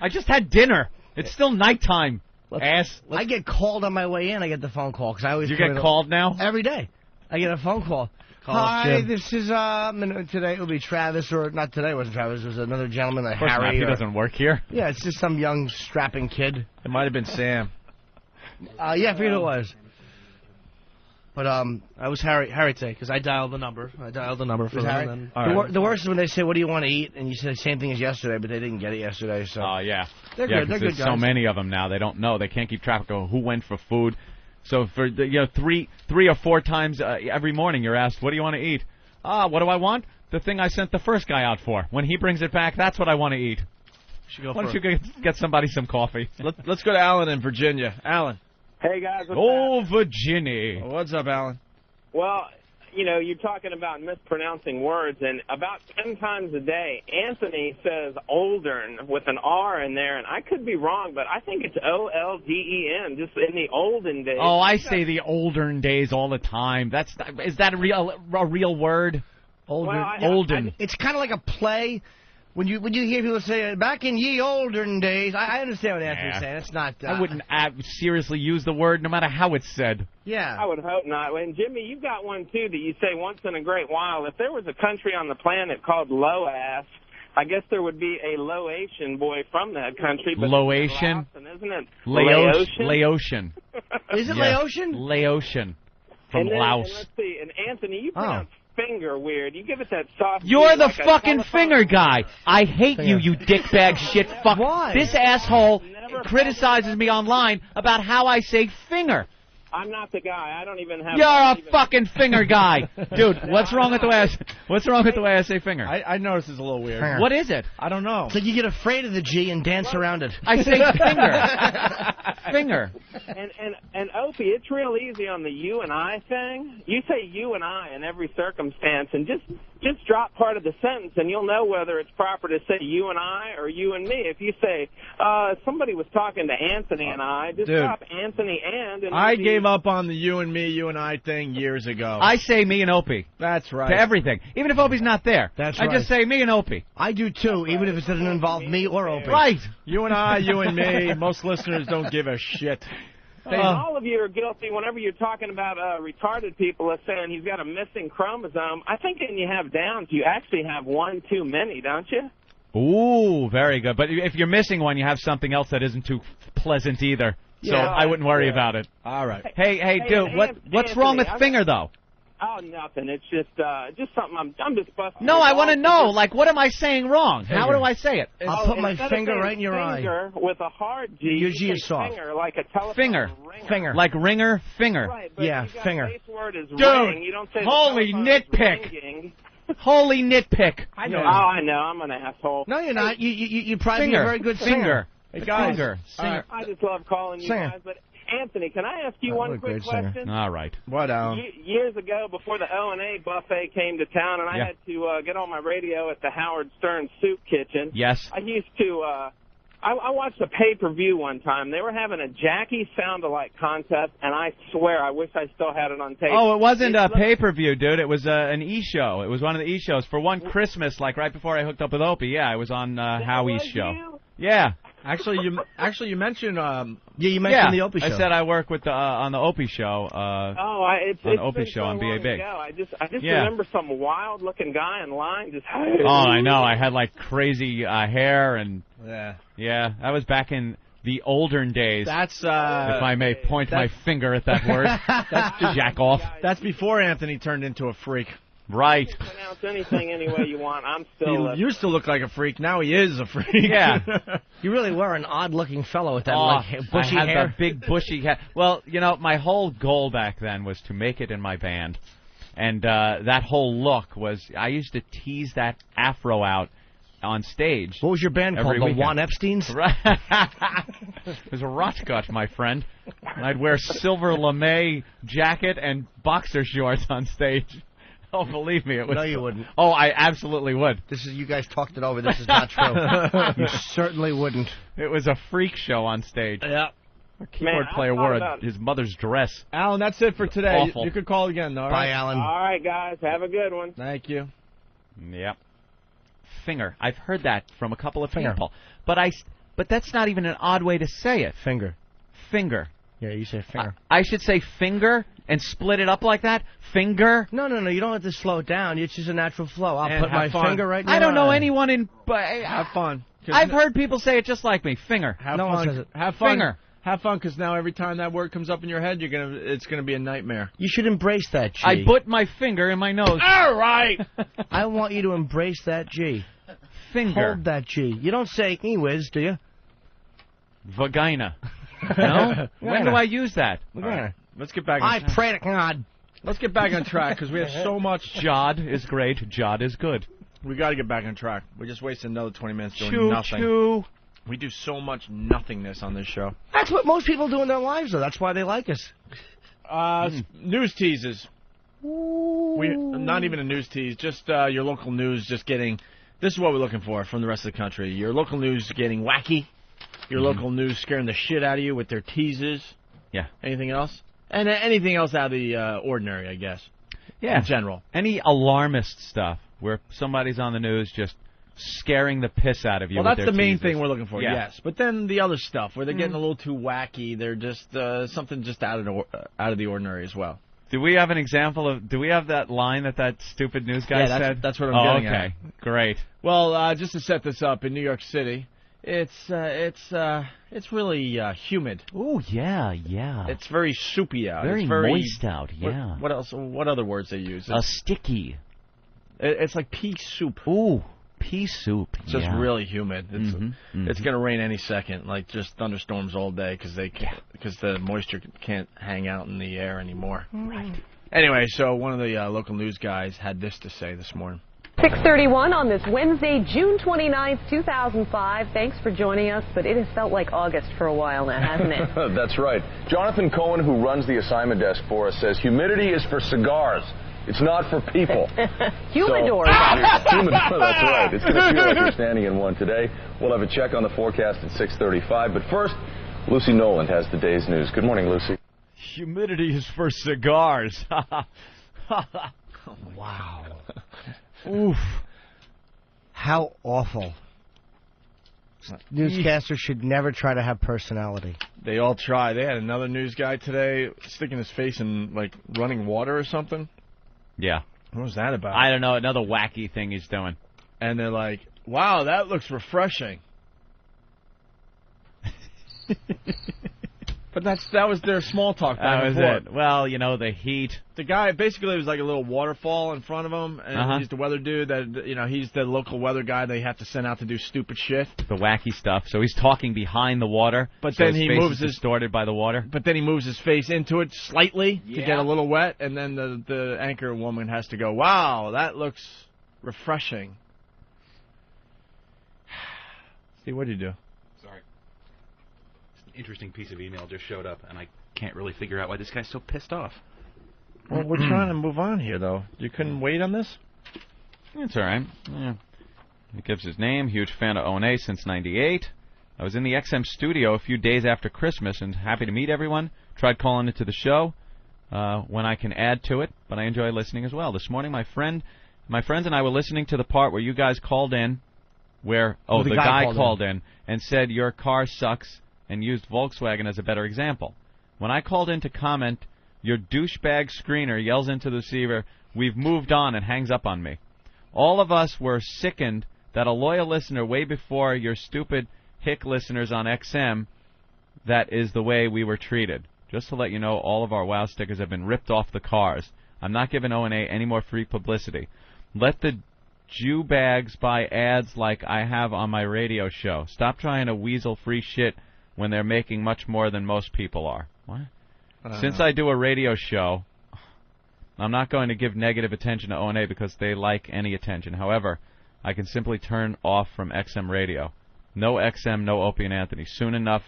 I just had dinner. It's still nighttime. I get called on my way in. I get the phone call because I always. You get called now? Every day. I get a phone call. Hi, this is today it'll be Travis, or not today. It wasn't Travis. It was another gentleman, Of course Harry. not. He doesn't work here. Yeah, it's just some young strapping kid. It might have been Sam. Yeah, I forget who it was. But I was Harry today because I dialed the number. For Harry? them. And then, The worst is when they say, "What do you want to eat?" and you say the same thing as yesterday, but they didn't get it yesterday. So. Oh yeah. They're good. They're there's good so guys. many of them now. They don't know. They can't keep track of who went for food. So for three or four times every morning, you're asked, "What do you want to eat?" What do I want? The thing I sent the first guy out for. When he brings it back, that's what I want to eat. Why don't you get somebody some coffee? Let's go to Alan in Virginia. Alan. Hey, guys. What's Virginia. What's up, Alan? Well, you're talking about mispronouncing words, and about 10 times a day, Anthony says Oldern with an R in there, and I could be wrong, but I think it's Olden, just in the olden days. Oh, I say the olden days all the time. Is that a real word? Olden. It's kind of like a play. When you hear people say, back in ye olden days, I understand what Anthony's saying. It's not... I wouldn't seriously use the word no matter how it's said. Yeah. I would hope not. And, Jimmy, you've got one, too, that you say once in a great while. If there was a country on the planet called Low-Ass, I guess there would be a Laotian boy from that country. But Laotian? Isn't it? Laotian. Is it Laotian? Laotian. From Laos. And let's see. And, Anthony, you pronounce finger weird. You give it that soft... You're the fucking finger guy. I hate you dickbag shit fuck. Why? This asshole criticizes me online about how I say finger. I'm not the guy. I don't even have... You're a fucking finger guy. Dude, what's wrong with the way I say finger? I noticed it's a little weird. Finger. What is it? I don't know. It's like you get afraid of the G and dance around it. I say finger. Finger. And Opie, it's real easy on the you and I thing. You say you and I in every circumstance, and just drop part of the sentence, and you'll know whether it's proper to say you and I or you and me. If you say somebody was talking to Anthony and I, just drop Anthony and I gave up on the you and me, you and I thing years ago. I say me and Opie. That's right. To everything. Even if Opie's not there. That's I just say me and Opie. I do, too, even if it doesn't involve me or Opie. Right. You and I, you and me. Most listeners don't give a shit. All of you are guilty whenever you're talking about retarded people as saying you've got a missing chromosome. I think when you have Downs, you actually have one too many, don't you? Ooh, very good. But if you're missing one, you have something else that isn't too pleasant either. So Yeah, I wouldn't worry about it. All right. Hey, dude, what's wrong with finger, though? Oh, nothing. It's just something I'm just busting. No, I want to know. Like, what am I saying wrong? How do I say it? I'll put my instead of finger saying right in your eye. finger with a hard G. Your G you is say soft. Finger, like a telephone Finger. ringer. Finger. Like ringer, finger. Right, but Yeah, you got finger. base word is Dude, ring. You don't say the holy telephone is nitpick. ringing. Holy nitpick. I know. Oh, I know. I'm an asshole. No, you're not. You probably be Finger. a very good singer. Finger. Hey, guys. Finger. Singer. I just love calling you Singer. guys. But Anthony, can I ask you what a one quick great singer. question? All right. What, Years ago, before the O&A buffet came to town, and I had to get on my radio at the Howard Stern Soup Kitchen. Yes. I used to. I watched a pay-per-view one time. They were having a Jackie sound-alike contest, and I swear, I wish I still had it on tape. Oh, it wasn't a pay-per-view, dude. It was an E-show. It was one of the E-shows. For one Christmas, like right before I hooked up with Opie, yeah, I was on Howie's show. You? Yeah. Actually, you mentioned. You mentioned the Opie show. I said I work with on the Opie show. It's Opie been show so on long BA Big. ago. I just remember some wild-looking guy in line just. Oh, I know. I had like crazy hair and Yeah. that was back in the olden days. That's if I may point my finger at that word. That's jack off. That's before Anthony turned into a freak. Right. You can pronounce anything any way you want. I'm still. He used to look like a freak. Now he is a freak. Yeah. You really were an odd-looking fellow with that bushy I had hair. the big bushy hair. Well, my whole goal back then was to make it in my band. And that whole look was, I used to tease that afro out on stage. What was your band called? The Juan Epsteins? Right. It was a Rotgut, my friend. And I'd wear silver lame jacket and boxer shorts on stage. Oh, believe me, it was. No, you wouldn't. Oh, I absolutely would. You guys talked it over. This is not true. You certainly wouldn't. It was a freak show on stage. Yeah. Our keyboard player wore his mother's dress. Alan, that's it for today. Awful. You could call again, all right? Bye, Alan. All right, guys. Have a good one. Thank you. Yep. Finger. I've heard that from a couple of people. But that's not even an odd way to say it. Finger. Finger. Yeah, you say finger. I should say finger and split it up like that? Finger? No. You don't have to slow it down. It's just a natural flow. I'll And put my have fun. finger right now. I don't know anyone in... Have fun. I've heard people say it just like me. Finger. Have No one fun. says it. Have fun. Finger. Have fun, because now every time that word comes up in your head, it's gonna be a nightmare. You should embrace that G. I put my finger in my nose. All right. I want you to embrace that G. Finger. Hold that G. You don't say "e-whiz," do you? Vagina. No? When do I use that? Right. Let's get back. I pray to God. Let's get back on track, because we have so much. Jod is great. Jod is good. We got to get back on track. We just wasted another 20 minutes doing Choo nothing. choo. We do so much nothingness on this show. That's what most people do in their lives, though. That's why they like us. News teases. Not even a news tease, just your local news just getting... This is what we're looking for from the rest of the country. Your local news getting wacky. Your local news scaring the shit out of you with their teases. Yeah. Anything else? And anything else out of the ordinary, I guess. Yeah. In general. Any alarmist stuff where somebody's on the news just scaring the piss out of you. Well, with that's their the main teasers. thing we're looking for, Yeah. yes. But then the other stuff, where they're getting a little too wacky, they're just something just out of the ordinary as well. Do we have an example of? Do we have that line that stupid news guy said? That's what I'm getting at. Okay, great. Well, just to set this up, in New York City, it's really humid. Oh yeah. It's very soupy out. Very it's very moist out. Yeah. What else? What other words they use? Sticky. It's like pea soup. Ooh, pea soup. It's just yeah. really humid. It's going to rain any second, like just thunderstorms all day because the moisture can't hang out in the air anymore. Right. Anyway, so one of the local news guys had this to say this morning. 6:31 on this Wednesday, June 29th, 2005. Thanks for joining us, but it has felt like August for a while now, hasn't it? That's right. Jonathan Cohen, who runs the assignment desk for us, says humidity is for cigars. It's not for people. Humidors. Humidor, that's right. It's going to feel like you're standing in one today. We'll have a check on the forecast at 6:35. But first, Lucy Noland has the day's news. Good morning, Lucy. Humidity is for cigars. Wow. Oof. How awful. Newscasters should never try to have personality. They all try. They had another news guy today sticking his face in, like, running water or something. Yeah. What was that about? I don't know. Another wacky thing he's doing. And they're like, wow, that looks refreshing. But that was their small talk. That was it. Well, you know, the heat. The guy, basically, it was like a little waterfall in front of him, and he's the weather dude. He's the local weather guy they have to send out to do stupid shit. The wacky stuff. So he's talking behind the water. But so then his he face moves is his distorted by the water. But then he moves his face into it slightly to get a little wet, and then the anchor woman has to go, wow, that looks refreshing. See, what did you do? Sorry. An interesting piece of email just showed up, and I can't really figure out why this guy's so pissed off. Well, we're trying to move on here, though. You couldn't wait on this? It's all right. Yeah. He gives his name. Huge fan of O&A since '98. I was in the XM studio a few days after Christmas and happy to meet everyone. Tried calling into the show when I can add to it, but I enjoy listening as well. This morning, my friends and I were listening to the part where you guys called in, where the guy called in and said your car sucks and used Volkswagen as a better example. When I called in to comment, your douchebag screener yells into the receiver, "We've moved on," and hangs up on me. All of us were sickened that a loyal listener way before your stupid hick listeners on XM, that is the way we were treated. Just to let you know, all of our WOW stickers have been ripped off the cars. I'm not giving O&A any more free publicity. Let the Jew bags buy ads like I have on my radio show. Stop trying to weasel free shit when they're making much more than most people are. What? Since I do a radio show, I'm not going to give negative attention to O&A because they like any attention. However, I can simply turn off from XM radio. No XM, no Opie and Anthony. Soon enough,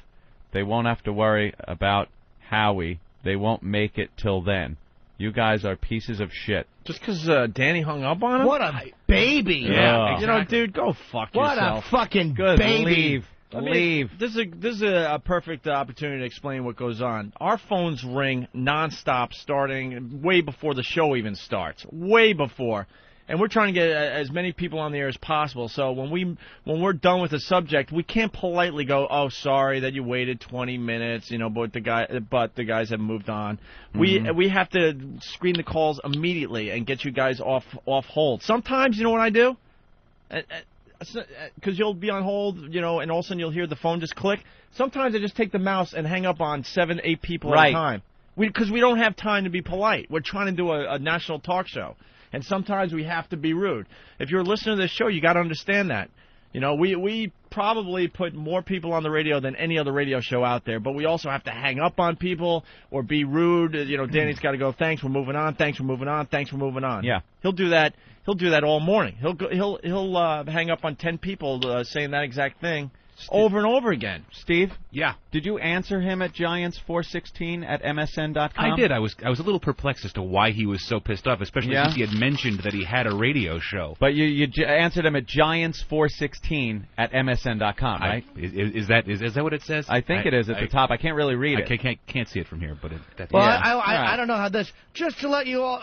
they won't have to worry about Howie. They won't make it till then. You guys are pieces of shit. Just because Danny hung up on him? What a baby. Yeah, You know, dude, go fuck yourself. What a fucking Good, baby. leave. Leave. This is a perfect opportunity to explain what goes on. Our phones ring nonstop, starting way before the show even starts, way before. And we're trying to get as many people on the air as possible. So when we're done with the subject, we can't politely go, "Oh, sorry that you waited 20 minutes," but the guys have moved on. Mm-hmm. We have to screen the calls immediately and get you guys off hold. Sometimes, you know what I do? Because you'll be on hold, and all of a sudden you'll hear the phone just click. Sometimes I just take the mouse and hang up on 7, 8 people at a time. Because we don't have time to be polite. We're trying to do a national talk show. And sometimes we have to be rude. If you're listening to this show, you got to understand that. We probably put more people on the radio than any other radio show out there, but we also have to hang up on people or be rude. Danny's got to go, "Thanks, we're moving on. Thanks, we're moving on. Thanks, we're moving on." Yeah. He'll do that. He'll do that all morning. He'll hang up on 10 people saying that exact thing over and over again. Steve? Yeah. Did you answer him at Giants416@msn.com? I did. I was a little perplexed as to why he was so pissed off, especially since he had mentioned that he had a radio show. But you answered him at Giants416@msn.com, right? Is that what it says? I think it is at the top. I can't really read it. I can't see it from here, but I don't know how this. Just to let you all,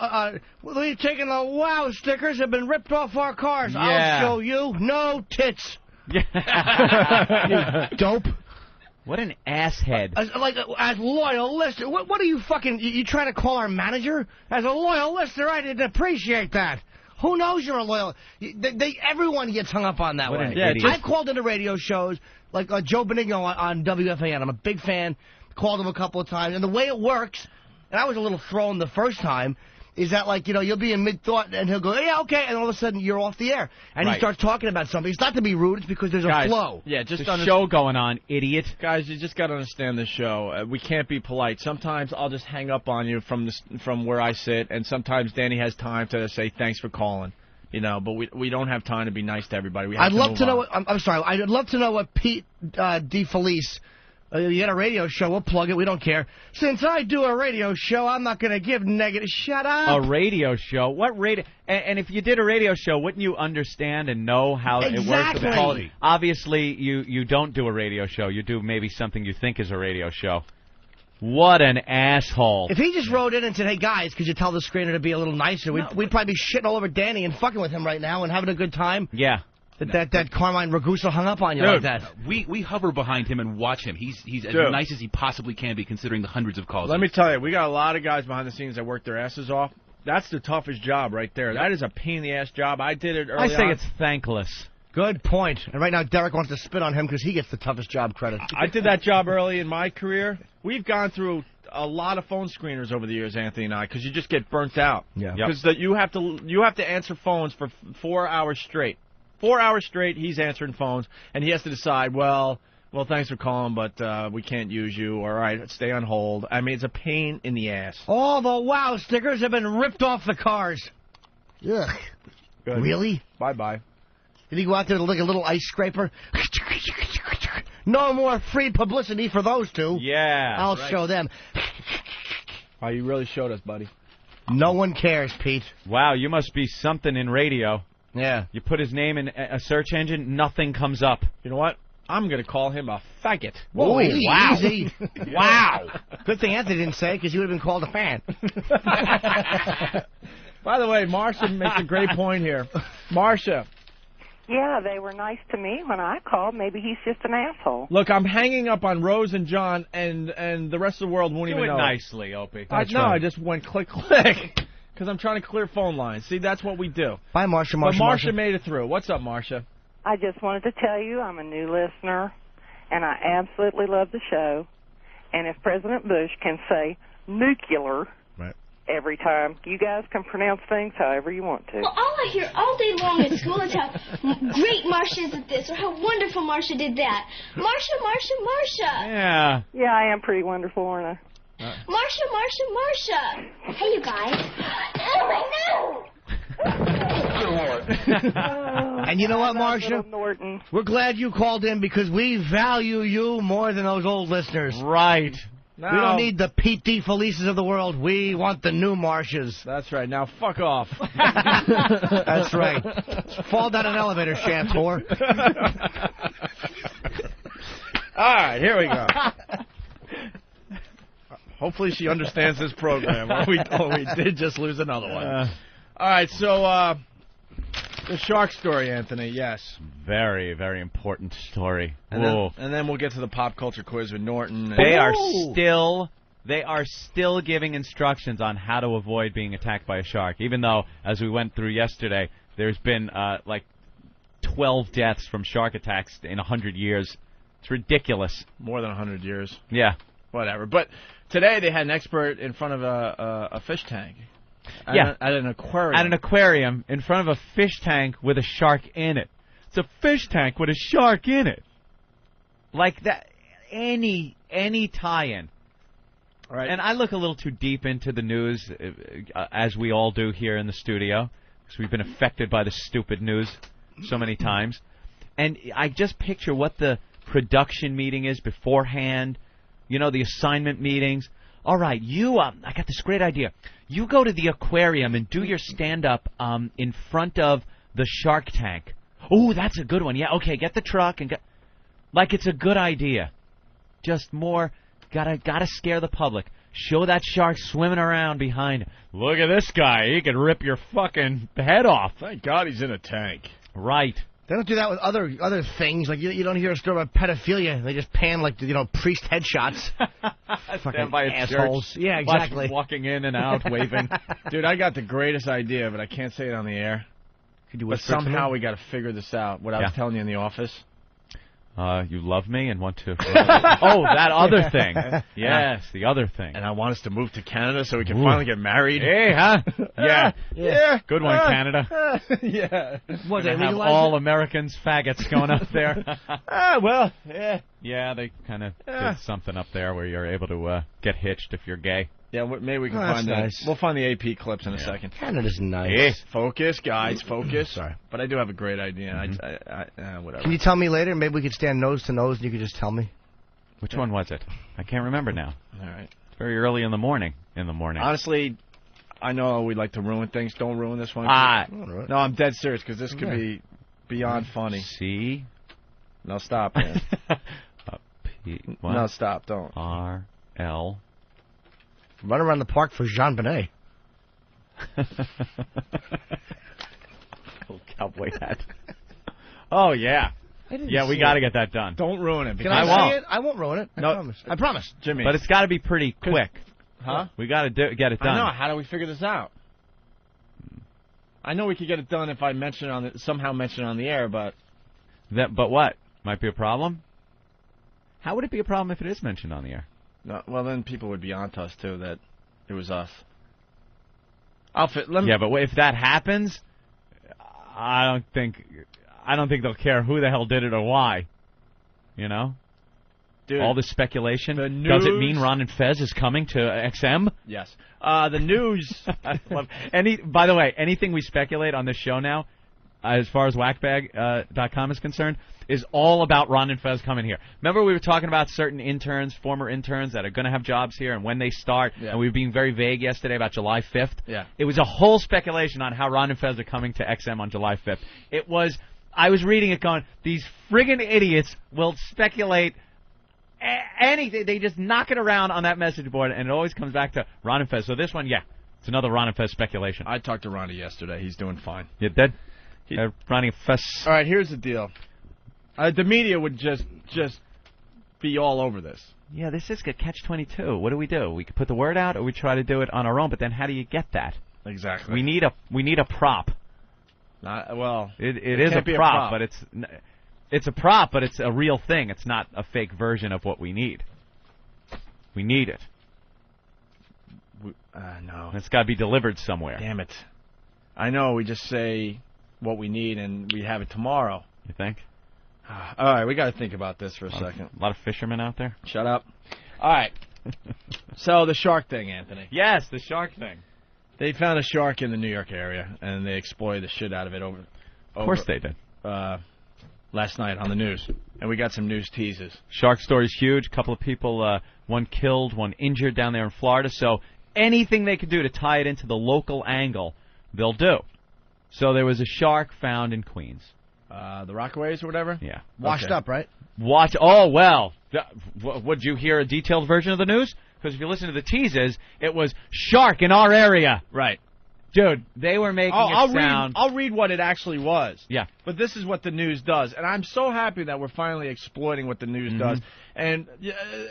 we've taken the WOW stickers have been ripped off our cars. Yeah. I'll show you. No tits. Yeah. You dope. What an asshead. As loyal listener, what are you fucking... You trying to call our manager? As a loyal listener, I didn't appreciate that. Who knows you're a loyal... Everyone gets hung up on that what way. An idiot. I've called into radio shows, like Joe Benigno on WFAN. I'm a big fan. Called him a couple of times. And the way it works, and I was a little thrown the first time, is that, you'll be in mid-thought, and he'll go, "Yeah, okay," and all of a sudden, you're off the air. And he starts talking about something. It's not to be rude, it's because there's a flow. Yeah, just a show going on, idiot. Guys, you just got to understand the show. We can't be polite. Sometimes I'll just hang up on you from where I sit, and sometimes Danny has time to say, "Thanks for calling." But we don't have time to be nice to everybody. I'd love to know I'd love to know what Pete DeFelice... you got a radio show, we'll plug it, we don't care. Since I do a radio show, I'm not going to give negative... Shut up! A radio show? What radio... And if you did a radio show, wouldn't you understand and know how it works with the quality? Obviously, you don't do a radio show. You do maybe something you think is a radio show. What an asshole. If he just wrote in and said, "Hey, guys, could you tell the screener to be a little nicer?" We'd probably be shitting all over Danny and fucking with him right now and having a good time. Yeah. That Carmine Ragusa hung up on you like that. We hover behind him and watch him. He's as nice as he possibly can be, considering the hundreds of calls. Let me tell you, we got a lot of guys behind the scenes that work their asses off. That's the toughest job right there. That is a pain-in-the-ass job. I did it early I say on. it's thankless. Good point. And right now, Derek wants to spit on him because he gets the toughest job credit. I did that job early in my career. We've gone through a lot of phone screeners over the years, Anthony and I, because you just get burnt out. Yeah. Because you have to answer phones for 4 hours straight. 4 hours straight, he's answering phones, and he has to decide, well, thanks for calling, but we can't use you. All right, stay on hold. I mean, it's a pain in the ass. All the WOW stickers have been ripped off the cars. Ugh. Good. Really? Bye-bye. Did he go out there like a little ice scraper? No more free publicity for those two. Yeah. I'll show them. Oh, you really showed us, buddy. No one cares, Pete. Wow, you must be something in radio. Yeah. You put his name in a search engine, nothing comes up. You know what? I'm going to call him a faggot. Whoa, wow. Easy. Wow. Good thing Anthony didn't say, because he would have been called a fan. By the way, Marcia makes a great point here. Marcia. Yeah, they were nice to me when I called. Maybe he's just an asshole. Look, I'm hanging up on Rose and John, and the rest of the world won't even know. Do it nicely, Opie. I just went click, click, because I'm trying to clear phone lines. See, that's what we do. Bye, Marcia. But Marcia made it through. What's up, Marcia? I just wanted to tell you I'm a new listener, and I absolutely love the show. And if President Bush can say nuclear every time, you guys can pronounce things however you want to. Well, all I hear all day long at school is how great Marcia is at this, or how wonderful Marcia did that. Marcia, Marcia, Marcia. Yeah. Yeah, I am pretty wonderful, aren't I? Marcia, Marcia, Marcia. Hey, you guys. Oh, my nose! And you know what, Marcia? We're glad you called in because we value you more than those old listeners. Right. No. We don't need the Pete DeFelices of the world. We want the new Marcias. That's right. Now, fuck off. That's right. Fall down an elevator shaft, whore. All right, here we go. Hopefully she understands this program. We did just lose another one. All right, so the shark story, Anthony, yes. Very, very important story. And then we'll get to the pop culture quiz with Norton. They are still giving instructions on how to avoid being attacked by a shark, even though, as we went through yesterday, there's been like 12 deaths from shark attacks in 100 years. It's ridiculous. More than 100 years. Yeah. Whatever. But today they had an expert in front of a fish tank. At an aquarium. At an aquarium in front of a fish tank with a shark in it. It's a fish tank with a shark in it. Like that, any tie-in. All right. And I look a little too deep into the news, as we all do here in the studio, because we've been affected by the stupid news so many times. And I just picture what the production meeting is beforehand. You know, the assignment meetings. All right, I got this great idea. You go to the aquarium and do your stand-up in front of the shark tank. Oh, that's a good one. Yeah, okay, get the truck and like it's a good idea. Just more, gotta scare the public. Show that shark swimming around behind. Look at this guy. He could rip your fucking head off. Thank God he's in a tank. Right. They don't do that with other things. Like you don't hear a story about pedophilia. They just pan like priest headshots. Stand by a assholes. Church. Yeah, exactly. Walking in and out, waving. Dude, I got the greatest idea, but I can't say it on the air. But somehow we got to figure this out. What I was telling you in the office. You love me and want to... Oh, that other thing. Yes, the other thing. And I want us to move to Canada so we can finally get married. Hey, huh? Yeah. Good one, Canada. Yeah. What, they have all Americans faggots going up there. Yeah. Yeah, they kind of did something up there where you're able to get hitched if you're gay. Yeah, maybe we can find that. Nice. We'll find the AP clips in a second. Canada's nice. Hey, focus, guys, focus. Sorry. But I do have a great idea. Whatever. Can you tell me later? Maybe we could stand nose to nose and you could just tell me. Which one was it? I can't remember now. All right. It's very early in the morning. Honestly, I know we like to ruin things. Don't ruin this one. No, I'm dead serious because this could be beyond funny. C. No, stop, man. What? No, stop. Don't. R-L. Run around the park for Jean Benet. Little cowboy hat. Oh, yeah. Yeah, we got to get that done. Don't ruin it. I won't. I won't ruin it. I promise. Jimmy. But it's got to be pretty quick. Huh? We got to get it done. I know. How do we figure this out? I know we could get it done if I somehow mention it on the air, but... But what? Might be a problem? How would it be a problem if it is mentioned on the air? No, well, then people would be on to us, too, that it was us. Yeah, but if that happens, I don't think they'll care who the hell did it or why. You know? Dude, all this speculation. Does it mean Ron and Fez is coming to XM? Yes. The news. By the way, anything we speculate on this show now, as far as whackbag.com is concerned, is all about Ron and Fez coming here. Remember we were talking about certain former interns that are going to have jobs here and when they start, and we were being very vague yesterday about July 5th. Yeah. It was a whole speculation on how Ron and Fez are coming to XM on July 5th. I was reading it going, these friggin' idiots will speculate anything. They just knock it around on that message board, and it always comes back to Ron and Fez. So this one, it's another Ron and Fez speculation. I talked to Ronnie yesterday. He's doing fine. You did? Ronnie and Fez. All right, here's the deal. The media would just be all over this. Yeah, this is a catch-22. What do? We could put the word out, or we try to do it on our own. But then, how do you get that? Exactly. We need a prop. It is a prop, but it's a prop, but it's a real thing. It's not a fake version of what we need. We need it. No. It's got to be delivered somewhere. Damn it! I know. We just say what we need, and we have it tomorrow. You think? All right, we got to think about this for a second. A lot of fishermen out there? Shut up. All right. So the shark thing, Anthony. Yes, the shark thing. They found a shark in the New York area, and they exploited the shit out of it over. Of course they did. Last night on the news, and we got some news teases. Shark story's huge. A couple of people, one killed, one injured down there in Florida. So anything they could do to tie it into the local angle, they'll do. So there was a shark found in Queens. The Rockaways or whatever? Yeah. Washed up, right? Oh, well. Would you hear a detailed version of the news? Because if you listen to the teases, it was shark in our area. Right. Dude, they were making it sound... I'll read what it actually was. Yeah. But this is what the news does. And I'm so happy that we're finally exploiting what the news does. And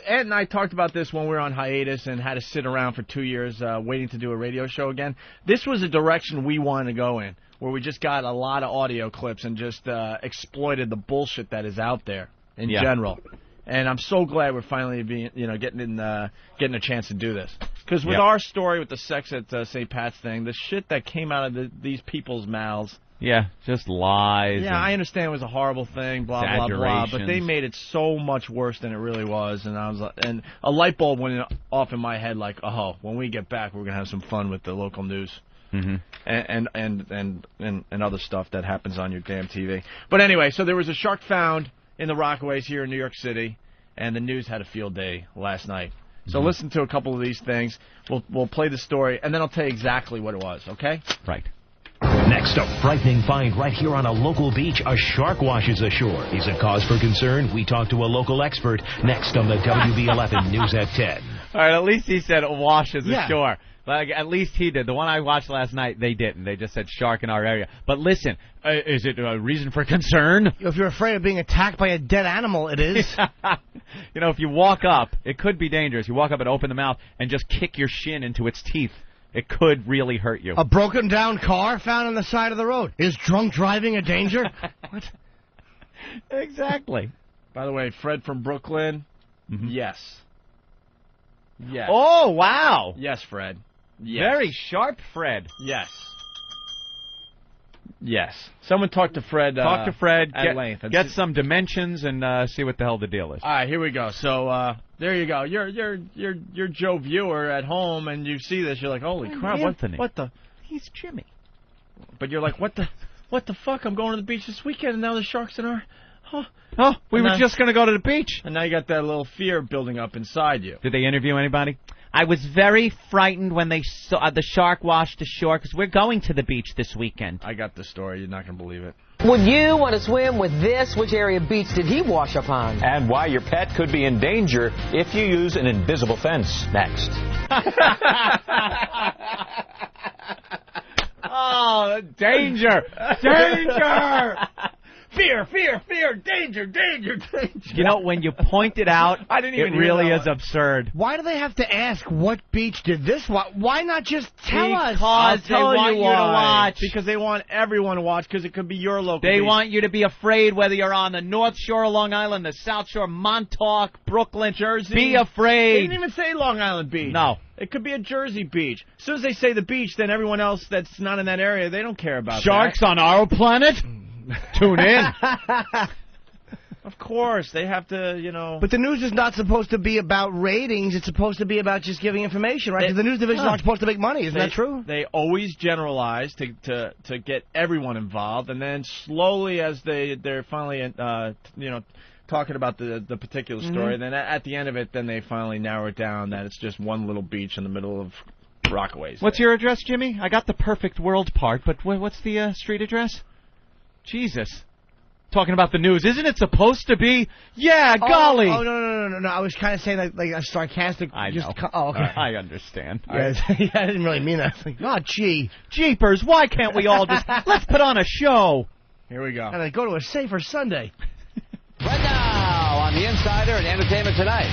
Ed and I talked about this when we were on hiatus and had to sit around for 2 years waiting to do a radio show again. This was a direction we wanted to go in, where we just got a lot of audio clips and just exploited the bullshit that is out there in general. And I'm so glad we're finally getting a chance to do this. Because with our story with the sex at St. Pat's thing, the shit that came out of these people's mouths. Yeah, just lies. Yeah, I understand it was a horrible thing, blah, blah, blah. But they made it so much worse than it really was. And and a light bulb went off in my head like, oh, when we get back, we're going to have some fun with the local news. And other stuff that happens on your damn TV. But anyway, so there was a shark found in the Rockaways here in New York City, and the news had a field day last night. So listen to a couple of these things. We'll play the story, and then I'll tell you exactly what it was, okay? Right. Next, a frightening find right here on a local beach. A shark washes ashore. Is it cause for concern? We talk to a local expert next on the WB11 News at 10. All right, at least he said washes ashore. Like, at least he did. The one I watched last night, they didn't. They just said shark in our area. But listen, is it a reason for concern? If you're afraid of being attacked by a dead animal, it is. If you walk up, it could be dangerous. You walk up and open the mouth and just kick your shin into its teeth. It could really hurt you. A broken down car found on the side of the road. Is drunk driving a danger? What? Exactly. By the way, Fred from Brooklyn, yes. Yes. Oh, wow. Yes, Fred. Yes. Very sharp, Fred. Yes. Yes. Someone talk to Fred. Talk to Fred. At length. Get some dimensions and see what the hell the deal is. All right, here we go. So there you go. You're Joe Viewer at home, and you see this. You're like, holy crap! Anthony. What the? He's Jimmy. But you're like, what the fuck? I'm going to the beach this weekend, and now the sharks in our. Oh, we were just going to go to the beach. And now you got that little fear building up inside you. Did they interview anybody? I was very frightened when they saw the shark washed ashore because we're going to the beach this weekend. I got the story. You're not going to believe it. Would you want to swim with this? Which area of beach did he wash up on? And why your pet could be in danger if you use an invisible fence. Next. Oh, danger! Danger! Fear, fear, fear, danger, danger, danger. You know, when you point it out, I didn't even it really is absurd. Why do they have to ask what beach did this? Why not just tell us? Because they want you to watch. Because they want everyone to watch, because it could be your local They beach. want you to be afraid whether you're on the North Shore of Long Island, the South Shore, Montauk, Brooklyn, Jersey. Be afraid. They didn't even say Long Island Beach. No. It could be a Jersey beach. As soon as they say the beach, then everyone else that's not in that area, they don't care about Sharks that. on our planet? Tune in. Of course, they have to, But the news is not supposed to be about ratings. It's supposed to be about just giving information, right? Because the news division is not supposed to make money. Isn't that true? They always generalize to get everyone involved, and then slowly, as they're finally, talking about the particular story, then at the end of it, then they finally narrow it down that it's just one little beach in the middle of Rockaways. What's your address, Jimmy? I got the perfect world part, but what's the street address? Jesus. Talking about the news. Isn't it supposed to be? Yeah, golly. Oh, no. I was kind of saying like a sarcastic. I know. Okay. I understand. Yeah, I didn't really mean that. Like, oh, gee. Jeepers, why can't we all just... Let's put on a show. Here we go. And I go to a safer Sunday. Right now on The Insider and Entertainment Tonight.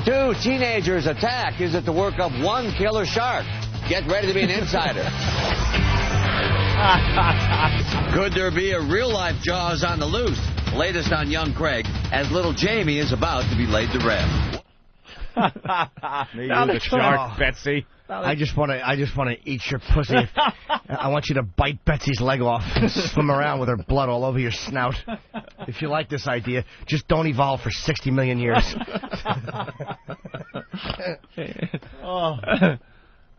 Two teenagers attack. Is it the work of one killer shark? Get ready to be an insider. Could there be a real-life Jaws on the loose? Latest on young Craig, as little Jamie is about to be laid to rest. You're the shark, Betsy. I just want to eat your pussy. I want you to bite Betsy's leg off and swim around with her blood all over your snout. If you like this idea, just don't evolve for 60 million years.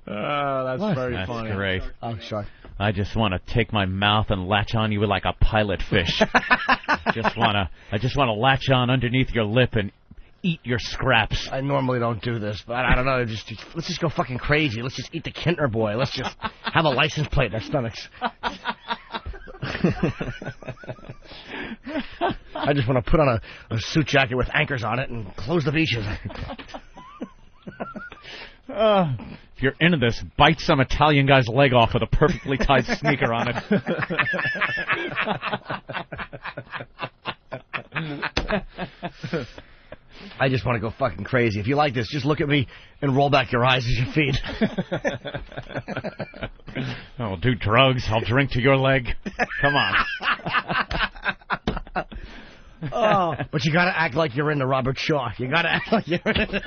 That's very funny. That's great. Oh, shark. I just want to take my mouth and latch on you like a pilot fish. I just want to latch on underneath your lip and eat your scraps. I normally don't do this, but I don't know. Let's just go fucking crazy. Let's just eat the Kinder Boy. Let's just have a license plate in our stomachs. I just want to put on a suit jacket with anchors on it and close the beaches. If you're into this, bite some Italian guy's leg off with a perfectly tied sneaker on it. I just want to go fucking crazy. If you like this, just look at me and roll back your eyes as you feed. I'll do drugs. I'll drink to your leg. Come on. Oh, but you gotta act like you're into Robert Shaw. You gotta act like you're into...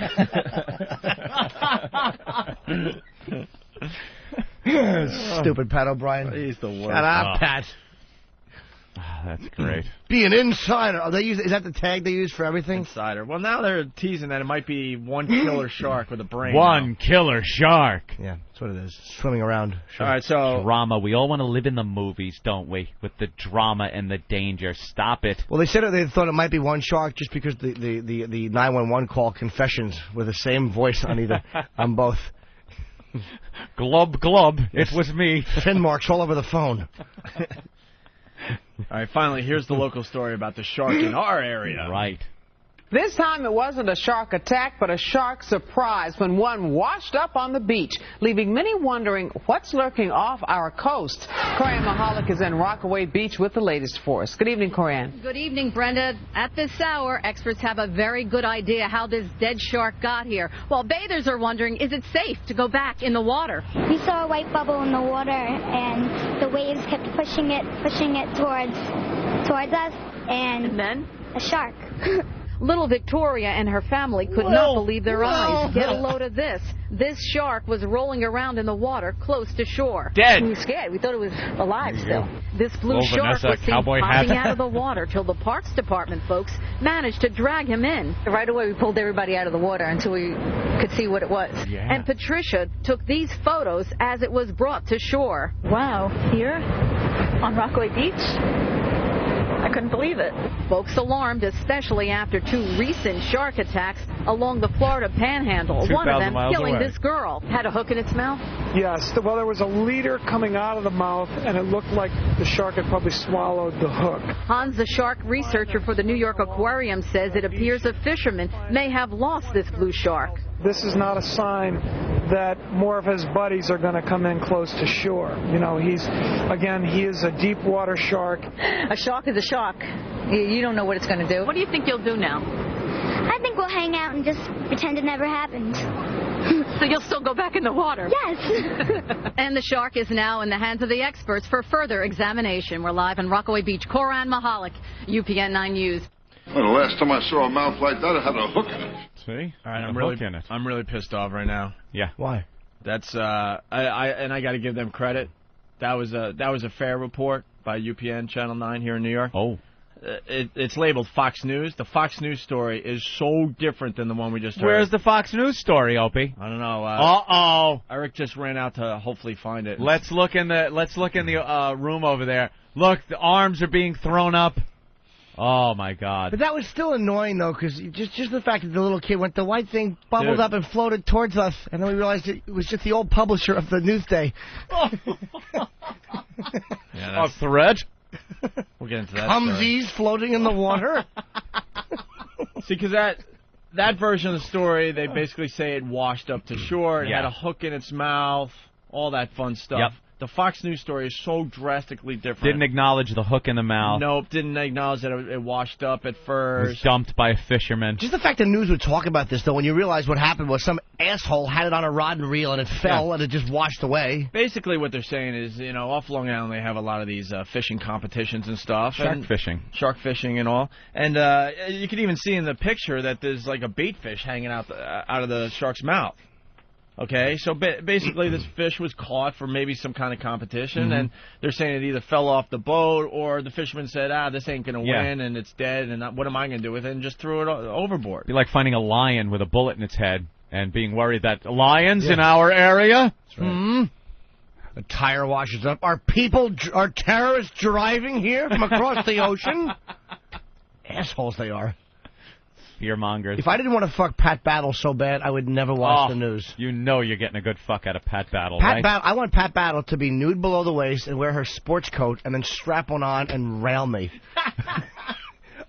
Stupid Pat O'Brien. He's the worst. Shut up, Pat. That's great. Be an insider. Is that the tag they use for everything? Insider. Well, now they're teasing that it might be one killer shark with a brain. One killer shark. Yeah, that's what it is. Swimming around. Sure. All right, so... Drama. We all want to live in the movies, don't we? With the drama and the danger. Stop it. Well, they said they thought it might be one shark just because the 911 call confessions were the same voice on both. Glub, glub. It was me. Fin marks all over the phone. All right, finally, here's the local story about the shark in our area. Right. This time it wasn't a shark attack, but a shark surprise when one washed up on the beach, leaving many wondering what's lurking off our coast. Coran Mahalik is in Rockaway Beach with the latest for us. Good evening, Coran. Good evening, Brenda. At this hour, experts have a very good idea how this dead shark got here. While bathers are wondering, is it safe to go back in the water? We saw a white bubble in the water, and the waves kept pushing it towards us, and then a shark. Little Victoria and her family could not believe their eyes. Get a load of this. This shark was rolling around in the water close to shore. Dead. We were scared. We thought it was alive still. This blue Little shark Vanessa was seen cowboy popping hat. out of the water till the Parks Department folks managed to drag him in. Right away, we pulled everybody out of the water until we could see what it was. Yeah. And Patricia took these photos as it was brought to shore. Wow, here on Rockaway Beach? I couldn't believe it. Folks alarmed, especially after 2 recent shark attacks along the Florida Panhandle. One of them killing this girl. Had a hook in its mouth? Yes. Well, there was a leader coming out of the mouth, and it looked like the shark had probably swallowed the hook. Hans, the shark researcher for the New York Aquarium, says it appears a fisherman may have lost this blue shark. This is not a sign that more of his buddies are going to come in close to shore. You know, he is a deep water shark. A shark is a shark. You don't know what it's going to do. What do you think you'll do now? I think we'll hang out and just pretend it never happened. So you'll still go back in the water? Yes. And the shark is now in the hands of the experts for further examination. We're live in Rockaway Beach. Coran Mahalik, UPN 9 News. Well, the last time I saw a mouth like that, it had a hook in it. See? All right, I'm really pissed off right now. Yeah. Why? That's I got to give them credit. That was a fair report by UPN Channel 9 here in New York. Oh. It's labeled Fox News. The Fox News story is so different than the one we just heard. Where's the Fox News story, Opie? I don't know. Uh-oh. Eric just ran out to hopefully find it. Let's look in the room over there. Look, the arms are being thrown up. Oh, my God. But that was still annoying, though, because just the fact that the little kid went, the white thing bubbled up and floated towards us, and then we realized it was just the old publisher of the Newsday. A threat? We'll get into that. Humvees floating in the water? See, because that version of the story, they basically say it washed up to shore, it had a hook in its mouth, all that fun stuff. Yep. The Fox News story is so drastically different. Didn't acknowledge the hook in the mouth. Nope, didn't acknowledge that it washed up at first. Was dumped by a fisherman. Just the fact the news would talk about this, though, when you realize what happened was some asshole had it on a rod and reel and it fell and it just washed away. Basically what they're saying is, off Long Island they have a lot of these fishing competitions and stuff. Shark fishing and all. And you can even see in the picture that there's like a bait fish hanging out of the shark's mouth. Okay, so basically this fish was caught for maybe some kind of competition, and they're saying it either fell off the boat or the fisherman said, this ain't going to win, and it's dead, and what am I going to do with it, and just threw it overboard. It'd be like finding a lion with a bullet in its head and being worried that lions in our area? That's right. The tire washes up. Are terrorists driving here from across the ocean? Assholes they are. fear mongers. If I didn't want to fuck Pat Battle so bad, I would never watch the news. You know you're getting a good fuck out of Pat Battle, Pat right? Battle. I want Pat Battle to be nude below the waist and wear her sports coat and then strap one on and rail me.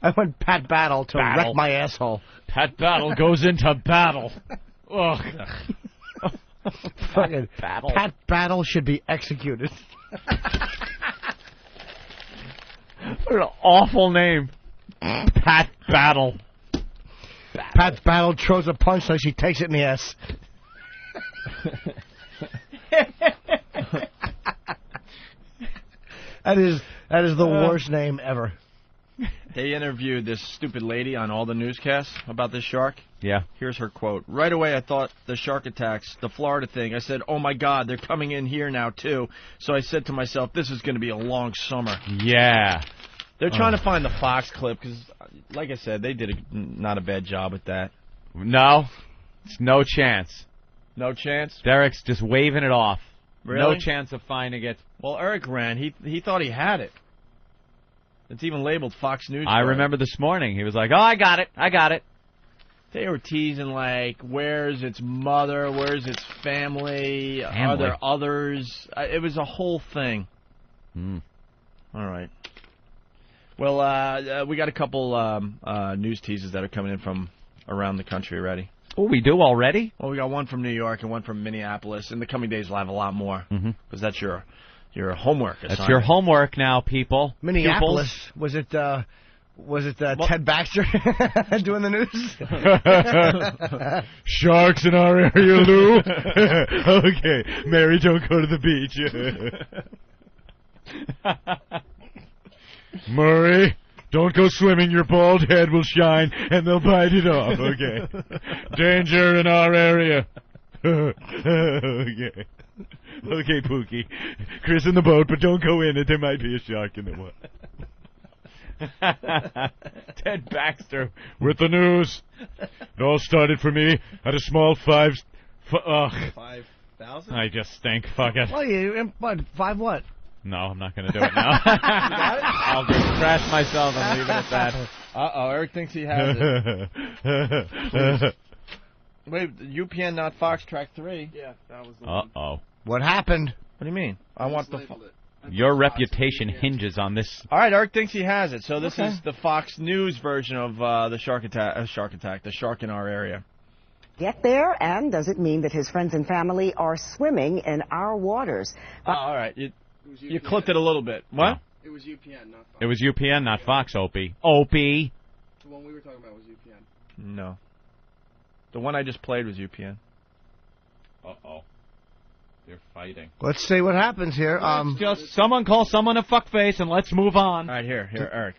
I want Pat Battle to wreck my asshole. Pat Battle goes into battle. Ugh. Fucking Battle. Pat Battle should be executed. What an awful name. Pat Battle. Pat Battle throws a punch like she takes it in the ass. That is the worst name ever. They interviewed this stupid lady on all the newscasts about this shark. Yeah. Here's her quote. Right away, I thought the shark attacks, the Florida thing. I said, oh, my God, they're coming in here now, too. So I said to myself, this is going to be a long summer. Yeah. They're trying to find the Fox clip because, like I said, they did not a bad job with that. No. It's no chance. No chance? Derek's just waving it off. Really? No chance of finding it. Well, Eric ran. He thought he had it. It's even labeled Fox News. I remember this morning. He was like, oh, I got it. They were teasing, like, where's its mother? Where's its family? Are Family? there others? It was a whole thing. All right. Well, we got a couple news teases that are coming in from around the country already. Oh, we do already? Well, we got one from New York and one from Minneapolis. In the coming days, we'll have a lot more because that's your homework assignment. That's your homework now, people. Minneapolis, was it Ted Baxter doing the news? Sharks in our area, Lou. Okay, Mary, don't go to the beach. Murray, don't go swimming. Your bald head will shine, and they'll bite it off. Okay. Danger in our area. Okay. Okay, Pookie. Chris in the boat, but don't go in it. There might be a shark in the water. Ted Baxter with the news. It all started for me at a small 5,000? I just stink. Fuck it. Well, five what? No, I'm not going to do it now. I'll just crash myself and leave it at that. Uh-oh, Eric thinks he has it. Wait, UPN, not Fox, track 3. Yeah, that was the Uh-oh. What happened? What do you mean? I want the... Your reputation hinges on this. All right, Eric thinks he has it. So this is the Fox News version of the shark attack, the shark in our area. Get there, and does it mean that his friends and family are swimming in our waters? All right, you clipped it a little bit. What? It was UPN, not Fox. It was UPN, not Fox, Opie. Opie. The one we were talking about was UPN. No. The one I just played was UPN. Uh-oh. They're fighting. Let's see what happens here. Just someone call someone a fuckface and let's move on. All right, here, Eric.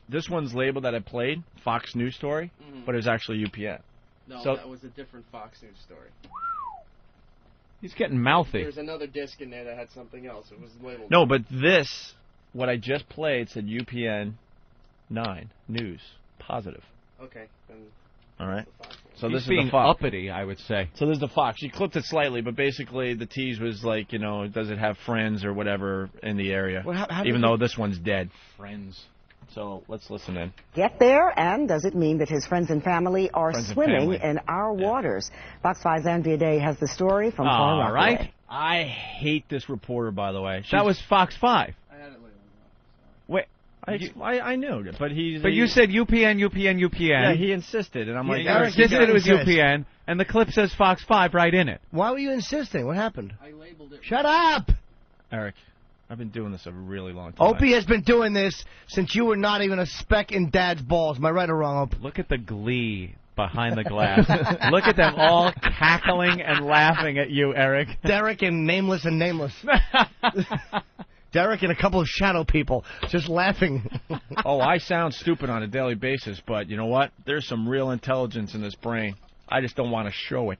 This one's labeled that I played, Fox News Story, but it was actually UPN. No, so, that was a different Fox News story. He's getting mouthy. There's another disc in there that had something else. It was labeled. No, but this, what I just played, said UPN 9 News Positive. Okay, then. All right. So He's this is being the Fox. uppity, I would say. So this is the Fox. She clipped it slightly, but basically the tease was like, does it have friends or whatever in the area? Well, how even though this one's dead. Friends. So let's listen in. Get there, and does it mean that his friends and family are Friends and swimming family. in our waters? Fox 5's Andrea Day has the story from Far All Rockaway. right. I hate this reporter, by the way. That was Fox 5. I had it later. Wait. I knew it, but you said UPN. Yeah, he insisted, and I'm like, Eric insisted it was UPN, and the clip says Fox 5 right in it. Why were you insisting? What happened? I labeled it. Shut up! Eric, I've been doing this a really long time. Opie has been doing this since you were not even a speck in Dad's balls. Am I right or wrong, Opie? Look at the glee behind the glass. Look at them all cackling and laughing at you, Eric. Derek and Nameless and Nameless. Derek and a couple of shadow people just laughing. Oh, I sound stupid on a daily basis, but you know what? There's some real intelligence in this brain. I just don't want to show it.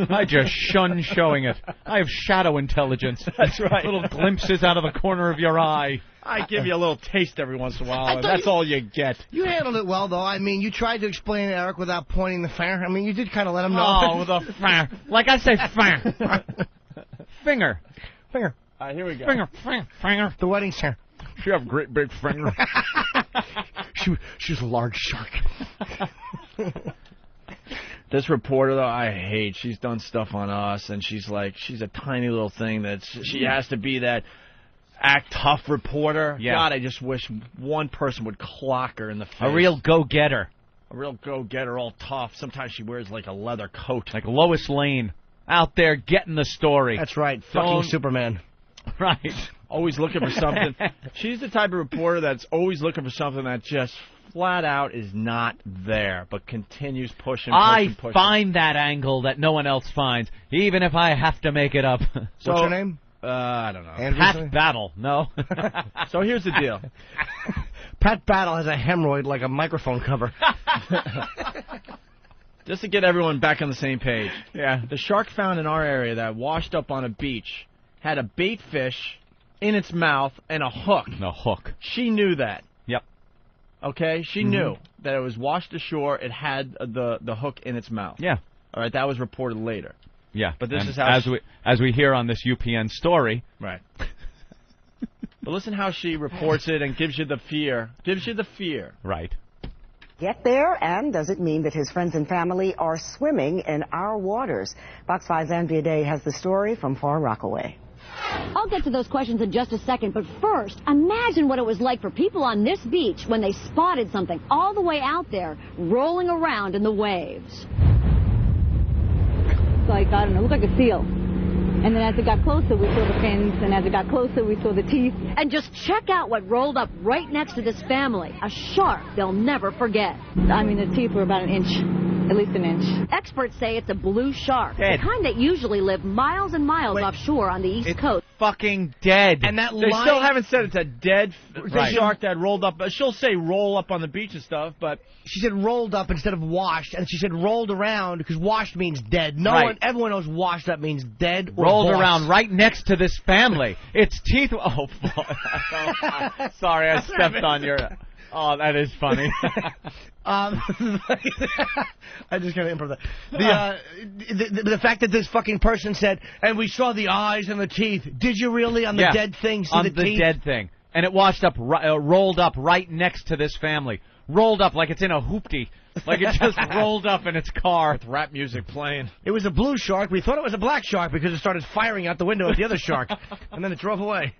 I just shun showing it. I have shadow intelligence. That's right. Little glimpses out of the corner of your eye. I give you a little taste every once in a while, and that's all you get. You handled it well, though. I mean, you tried to explain to Eric without pointing the finger. I mean, you did kind of let him know. Oh, the finger. Like I say, finger. Finger. Finger. Here we go. Finger. The wedding singer. She have great big finger. She was a large shark. This reporter, though, I hate. She's done stuff on us, and she's a tiny little thing she has to be that act tough reporter. Yeah. God, I just wish one person would clock her in the face. A real go-getter. A real go-getter, all tough. Sometimes she wears like a leather coat. Like Lois Lane out there getting the story. That's right. Fucking Superman. Right. Always looking for something. She's the type of reporter that's always looking for something that just flat out is not there, but continues pushing. I find that angle that no one else finds, even if I have to make it up. So, what's her name? I don't know. Pat Battle. No. So here's the deal. Pat Battle has a hemorrhoid like a microphone cover. Just to get everyone back on the same page. Yeah. The shark found in our area that washed up on a beach had a bait fish in its mouth and a hook. No hook. She knew that. Yep. Okay? She knew that it was washed ashore. It had the hook in its mouth. Yeah. All right, that was reported later. Yeah. But this and is how as we hear on this UPN story. Right. But listen how she reports it and gives you the fear. Gives you the fear. Right. Get there, and does it mean that his friends and family are swimming in our waters? Fox 5's Andrea Day has the story from Far Rockaway. I'll get to those questions in just a second, but first, imagine what it was like for people on this beach when they spotted something all the way out there rolling around in the waves. Like, I don't know, it looked like a seal. And then as it got closer, we saw the fins, and as it got closer, we saw the teeth. And just check out what rolled up right next to this family. A shark they'll never forget. I mean, the teeth were about an inch, at least an inch. Experts say it's a blue shark, Dead. the kind that usually live miles and miles offshore on the East Coast. Fucking dead. And that They still haven't said it's a dead shark that rolled up. She'll say roll up on the beach and stuff, but she said rolled up instead of washed, and she said rolled around because washed means dead. Everyone knows washed up means dead. Or rolled bossed. around right next to this family. Its teeth. Oh, fuck. Sorry, I stepped on your. Oh, that is funny. I just gotta improv that. The fact that this fucking person said, and we saw the eyes and the teeth. Did you really on the dead thing see on the teeth? dead thing, and it washed up, rolled up right next to this family. Rolled up like it's in a hoopty. Like it just rolled up in its car. With rap music playing. It was a blue shark. We thought it was a black shark because it started firing out the window at the other shark. And then it drove away.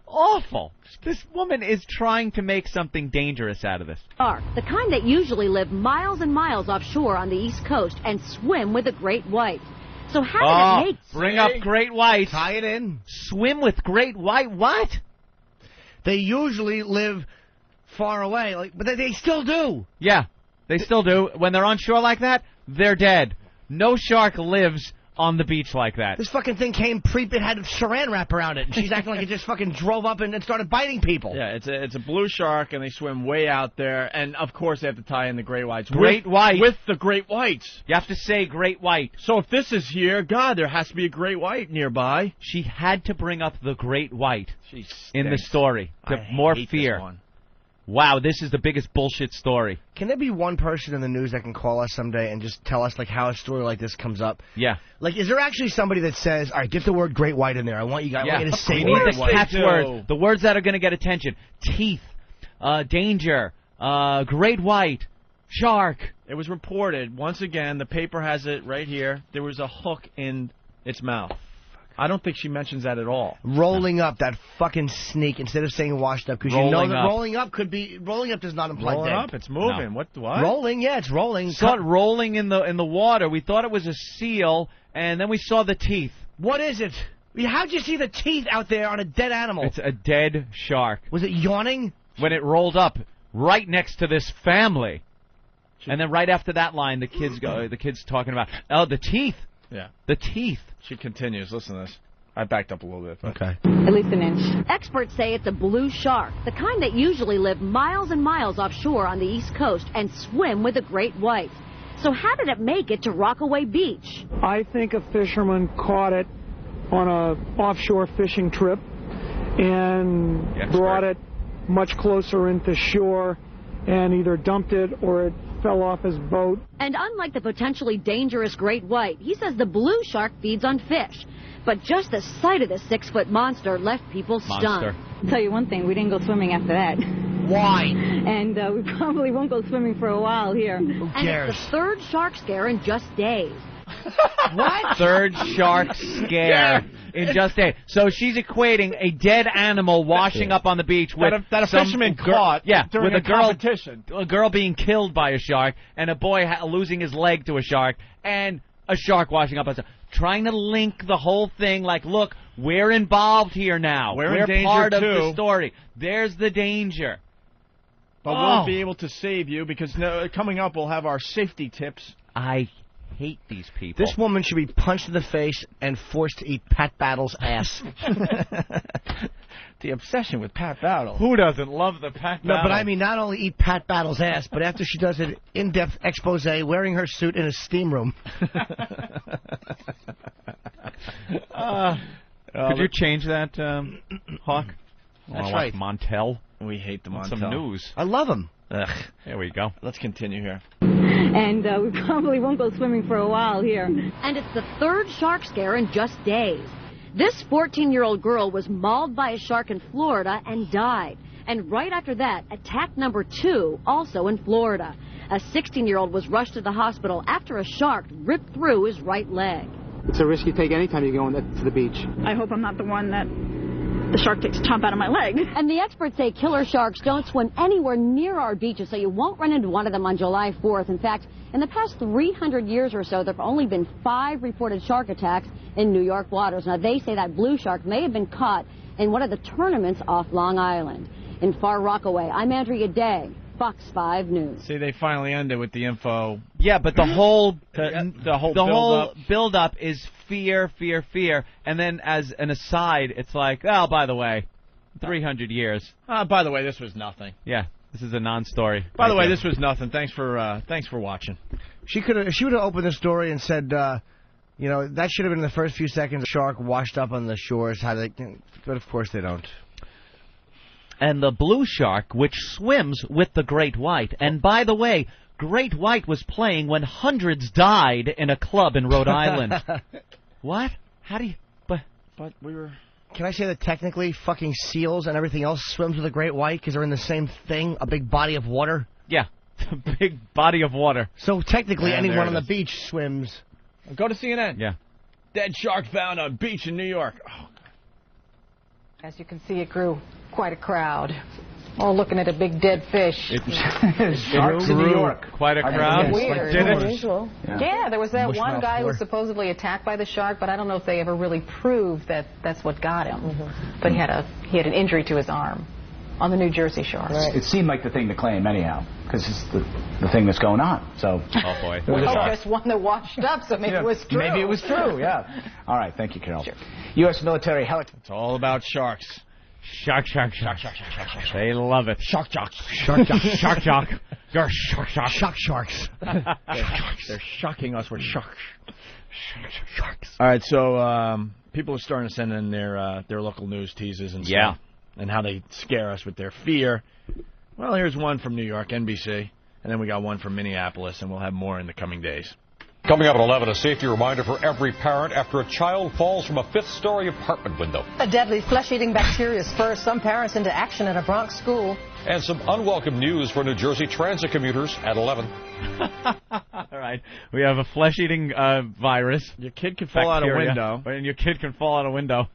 Awful. This woman is trying to make something dangerous out of this. Shark, the kind that usually live miles and miles offshore on the East Coast and swim with a great white. So how did it make... Bring up great white. Tie it in. Swim with great white. What? They usually live far away, but they still do. Yeah, they still do. When they're on shore like that, they're dead. No shark lives on the beach like that. This fucking thing came it had saran wrap around it, and she's acting like it just fucking drove up and started biting people. Yeah, it's a blue shark, and they swim way out there, and of course they have to tie in the great whites. Great white. With the great whites. You have to say great white. So if this is here, God, there has to be a great white nearby. She had to bring up the great white She in the stinks. story to more hate fear. This one. Wow, this is the biggest bullshit story. Can there be one person in the news that can call us someday and just tell us how a story like this comes up? Yeah. Is there actually somebody that says, all right, get the word great white in there. I want you guys to say we need great the white. catchwords, the words that are going to get attention. Teeth, danger, great white, shark. It was reported, once again, the paper has it right here, there was a hook in its mouth. I don't think she mentions that at all. Rolling up, that fucking sneak, instead of saying washed up, because you know that rolling up does not imply rolling dead. Up, it's moving. No. What? Rolling, yeah, it's rolling. Saw it rolling in the water. We thought it was a seal, and then we saw the teeth. What is it? How'd you see the teeth out there on a dead animal? It's a dead shark. Was it yawning? When it rolled up right next to this family. And then right after that line, the kids talking about, the teeth. Yeah. The teeth. She continues. Listen to this. I backed up a little bit. But. Okay. At least an inch. Experts say it's a blue shark, the kind that usually live miles and miles offshore on the East Coast and swim with a great white. So how did it make it to Rockaway Beach? I think a fisherman caught it on a offshore fishing trip and brought it much closer into shore and either dumped it or it fell off his boat. And unlike the potentially dangerous great white, he says the blue shark feeds on fish. But just the sight of the 6-foot monster left people stunned. I'll tell you one thing, we didn't go swimming after that. Why? And we probably won't go swimming for a while here. And it's the third shark scare in just days. What? Third shark scare in just days. So she's equating a dead animal washing up on the beach with that a fisherman caught during with a competition. A girl being killed by a shark, and a boy losing his leg to a shark, and a shark washing up on trying to link the whole thing like, look, we're involved here now. We're in danger part of too. the story. There's the danger. But we'll be able to save you because coming up we'll have our safety tips. I hate these people. This woman should be punched in the face and forced to eat Pat Battle's ass. The obsession with Pat Battle. Who doesn't love the Pat Battle? No, but I mean not only eat Pat Battle's ass, but after she does an in-depth expose wearing her suit in a steam room. Could you change that, Hawk? That's right. Montel. We hate the Montel. Some news. I love him. Ugh. There we go. Let's continue here. And we probably won't go swimming for a while here. And it's the third shark scare in just days. This 14-year-old girl was mauled by a shark in Florida and died. And right after that, attack number 2, also in Florida. A 16-year-old was rushed to the hospital after a shark ripped through his right leg. It's a risk you take anytime you go to the beach. I hope I'm not the one that the shark takes a chomp out of my leg. And the experts say killer sharks don't swim anywhere near our beaches, so you won't run into one of them on July 4th. In fact, in the past 300 years or so, there have only been 5 reported shark attacks in New York waters. Now, they say that blue shark may have been caught in one of the tournaments off Long Island. In Far Rockaway, I'm Andrea Day, Fox 5 News. See, they finally ended with the info. Yeah, but the whole build-up is fear, fear, fear, and then as an aside, it's like, oh, by the way, 300 years. By the way, this was nothing. Yeah, this is a non-story. By the way, this was nothing. Thanks for watching. She would have opened the story and said, you know, that should have been in the first few seconds. A shark washed up on the shores. But of course they don't. And the blue shark, which swims with the great white. And by the way, great white was playing when hundreds died in a club in Rhode Island. What? How do you... But we were... Can I say that technically fucking seals and everything else swims with a great white because they're in the same thing, a big body of water? Yeah, a big body of water. So technically anyone on the beach swims. Go to CNN. Yeah. Dead shark found on beach in New York. Oh. As you can see, it grew quite a crowd. All looking at a big dead fish. Sharks in New York. Quite a crowd. Weird. Did it? Unusual. Yeah, there was that one guy who was supposedly attacked by the shark, but I don't know if they ever really proved that that's what got him. But he had an injury to his arm on the New Jersey shore. Right. It seemed like the thing to claim anyhow, because it's the thing that's going on. So. Oh boy. There's one that washed up, so maybe it was true. Maybe it was true. Yeah. All right. Thank you, Carol. Sure. U.S. military helicopter. It's all about sharks. Shark. They love it. Shark jocks. Shark jock. You're shark jock. Shock sharks. They're shocking us with sharks. Sharks. All right, so people are starting to send in their local news teases and stuff, and how they scare us with their fear. Well, here's one from New York, NBC, and then we got one from Minneapolis, and we'll have more in the coming days. Coming up at 11, a safety reminder for every parent after a child falls from a 5th-story apartment window. A deadly flesh-eating bacteria spurs some parents into action at a Bronx school. And some unwelcome news for New Jersey transit commuters at 11. All right. We have a flesh-eating virus. Your kid can fall out a window. And your kid can fall out a window.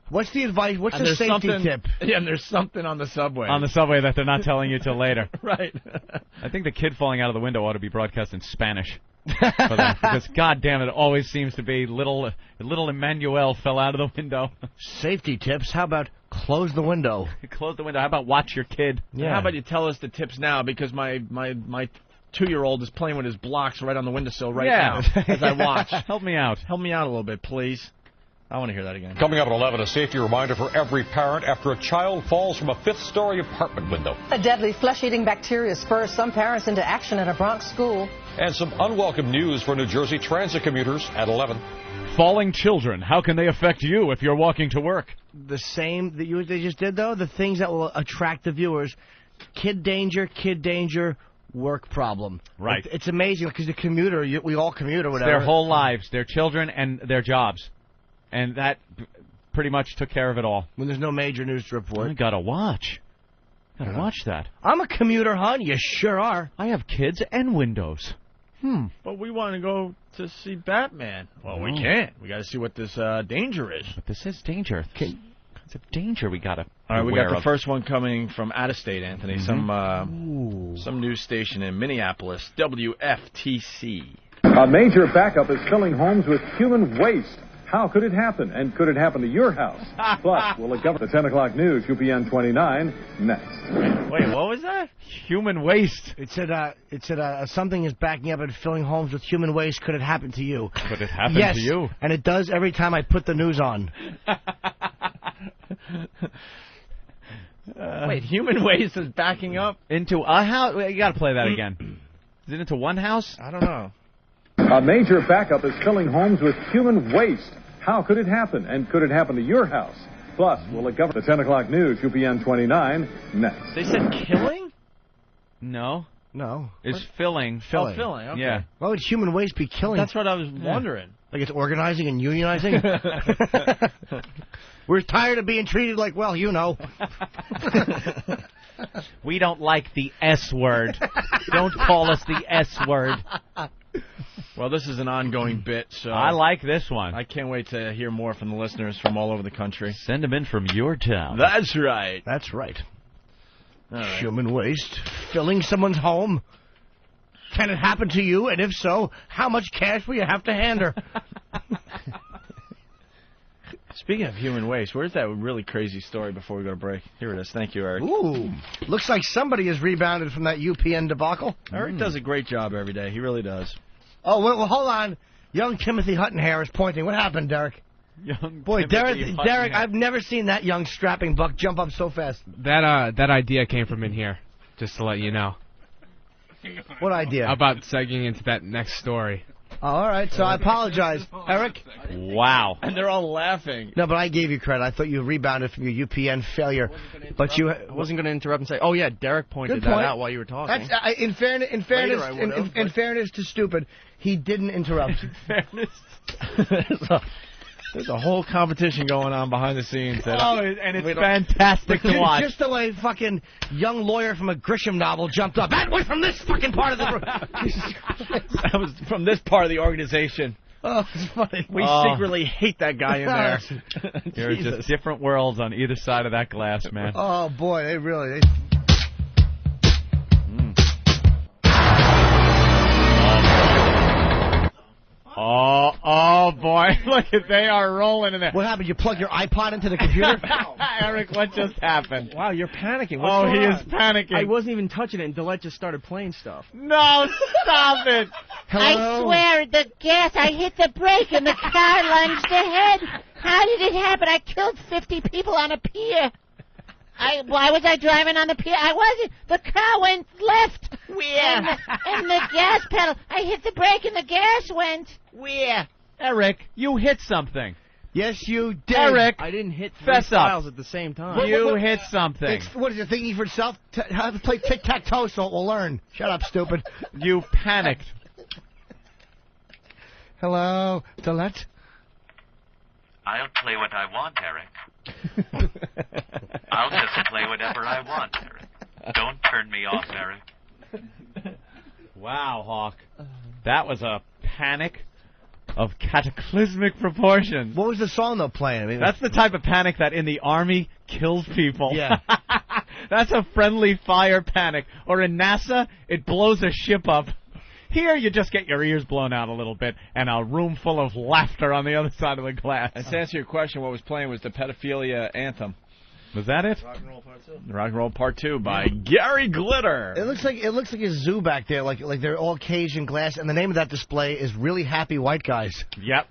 What's the advice? What's the safety tip? Yeah, and there's something on the subway. On the subway that they're not telling you till later. Right. I think the kid falling out of the window ought to be broadcast in Spanish. For that, because God damn it always seems to be little Emmanuel fell out of the window. Safety tips. How about close the window? Close the window. How about watch your kid? Yeah. How about you tell us the tips now, because my 2-year-old is playing with his blocks right on the windowsill now as I watch. Help me out. Help me out a little bit, please. I want to hear that again. Coming up at 11, a safety reminder for every parent after a child falls from a 5th-story apartment window. A deadly flesh-eating bacteria spurs some parents into action at a Bronx school. And some unwelcome news for New Jersey transit commuters at 11. Falling children, how can they affect you if you're walking to work? The same that they just did, though? The things that will attract the viewers. Kid danger, work problem. Right. It's amazing, because the commuter, we all commute or whatever. Their whole lives, their children and their jobs. And that pretty much took care of it all. When there's no major news to report. I gotta watch. Gotta watch that. I'm a commuter, hon. You sure are. I have kids and windows. But we want to go to see Batman. Well, we can't. We got to see what this danger is. But this is danger. Kinds of danger we gotta. All right, we got the first one coming from out of state, Anthony. Mm-hmm. Some news station in Minneapolis, WFTC. A major backup is filling homes with human waste. How could it happen? And could it happen to your house? Plus, will it cover the 10 o'clock news, UPN 29, next. Wait, what was that? Human waste. It said something is backing up and filling homes with human waste. Could it happen to you? Could it happen yes, to you? And it does every time I put the news on. Wait, human waste is backing up? Into a house? You gotta play that again. Is it into one house? I don't know. A major backup is filling homes with human waste. How could it happen? And could it happen to your house? Plus, will it cover the 10 o'clock news, UPN 29, next. They said killing? No. No. It's filling. Oh, filling, okay. Yeah. Why would human waste be killing? That's what I was wondering. Like it's organizing and unionizing? We're tired of being treated like, well, you know. We don't like the S word. Don't call us the S word. Well, this is an ongoing bit, so... I like this one. I can't wait to hear more from the listeners from all over the country. Send them in from your town. That's right. That's right. All right. Human waste filling someone's home. Can it happen to you? And if so, how much cash will you have to hand her? Speaking of human waste, where's that really crazy story before we go to break? Here it is. Thank you, Eric. Ooh. Looks like somebody has rebounded from that UPN debacle. Eric does a great job every day. He really does. Oh, well, hold on. Young Timothy Huttonhair is pointing. What happened, Derek? Boy, Derek, I've never seen that young strapping buck jump up so fast. That idea came from in here, just to let you know. What idea? About segueing into that next story. Oh, all right, so I apologize. Eric? Wow. And they're all laughing. No, but I gave you credit. I thought you rebounded from your UPN failure. But I wasn't going to interrupt and say, oh, yeah, Derek pointed that out while you were talking. That's, in fairness to Stupid, he didn't interrupt. There's a whole competition going on behind the scenes. And it's fantastic to watch. Just the way fucking young lawyer from a Grisham novel jumped up. That was from this fucking part of the room. That was from this part of the organization. Oh, it's funny. We secretly hate that guy in there. There are just different worlds on either side of that glass, man. Oh, boy, they really... Oh, boy. Look, they are rolling in there. What happened? You plug your iPod into the computer? Eric, what just happened? Wow, you're panicking. He is panicking. I wasn't even touching it, and Dillette just started playing stuff. No, stop it. Hello? I swear, the gas, I hit the brake, and the car lunged ahead. How did it happen? I killed 50 people on a pier. Why was I driving on the pier? I wasn't. The car went left. Where? And the gas pedal. I hit the brake and the gas went. Where? Eric, you hit something. Yes, you did. Eric, I didn't hit three files at the same time. You hit something. What is it, thinking for itself? Have to play tic-tac-toe so it will learn. Shut up, stupid. You panicked. Hello, Dillette? I'll play what I want, Eric. I'll just play whatever I want, Eric. Don't turn me off, Eric. Wow, Hawk. That was a panic of cataclysmic proportions. What was the song, though, playing? I mean, that's the type of panic that in the Army kills people. Yeah. That's a friendly fire panic. Or in NASA, it blows a ship up. Here, you just get your ears blown out a little bit and a room full of laughter on the other side of the glass. And to answer your question, what was playing was the pedophilia anthem. Was that it? Rock and Roll Part 2. Rock and Roll Part 2 by Gary Glitter. It looks like a zoo back there, like they're all caged in glass, and the name of that display is Really Happy White Guys. Yep.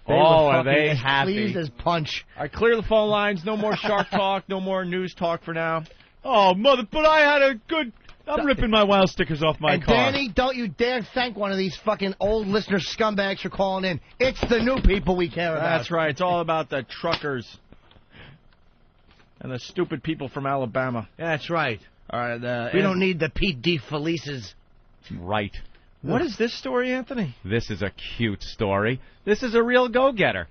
Are they happy? Pleased as punch. All right, clear the phone lines. No more Shark Talk. No more news talk for now. Oh, mother! But I had a good. I'm ripping my wild stickers off my car. And Danny, don't you dare thank one of these fucking old listener scumbags for calling in. It's the new people we care about. That's right. It's all about the truckers and the stupid people from Alabama. That's right. All right. We don't need the Pete D. Felices. Right. What is this story, Anthony? This is a cute story. This is a real go-getter.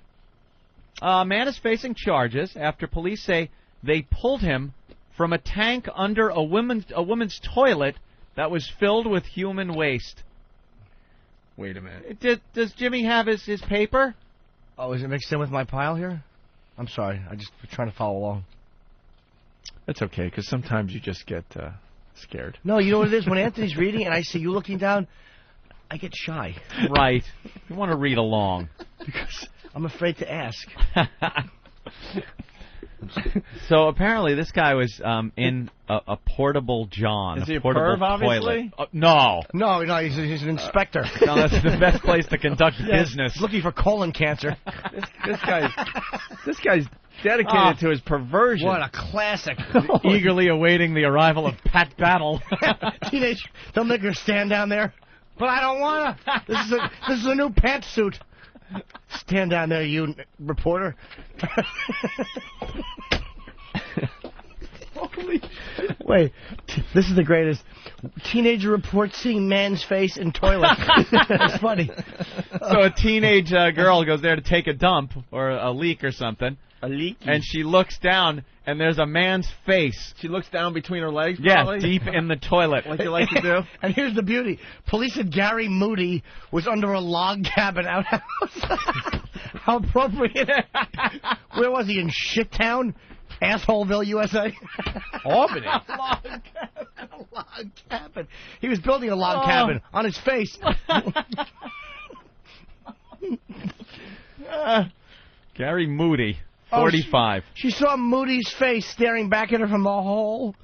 A man is facing charges after police say they pulled him from a tank under a woman's toilet that was filled with human waste. Wait a minute. Does Jimmy have his paper? Oh, is it mixed in with my pile here? I'm sorry. I just trying to follow along. That's okay, because sometimes you just get scared. No, you know what it is? When Anthony's reading and I see you looking down, I get shy. Right. You want to read along. Because I'm afraid to ask. So apparently this guy was in a portable John. Is he a portable perv, obviously? No. No, he's an inspector. No, that's the best place to conduct business. Looking for colon cancer. This guy's dedicated to his perversion. What a classic. Eagerly awaiting the arrival of Pat Battle. Teenage, they'll make her stand down there. But I don't want to. This is a new pantsuit. Stand down there, you reporter. Wait, this is the greatest. Teenager reports seeing man's face in toilet. That's funny. So a teenage girl goes there to take a dump or a leak or something. A leak? And she looks down, and there's a man's face. She looks down between her legs, Yeah, probably? deep in the toilet. Like you like to do? And here's the beauty. Police said Gary Moody was under a log cabin outhouse. How appropriate. Where was he, in Shittown? Assholeville, USA? Albany. Log cabin. He was building a log cabin on his face. Gary Moody, 45. She saw Moody's face staring back at her from the hole.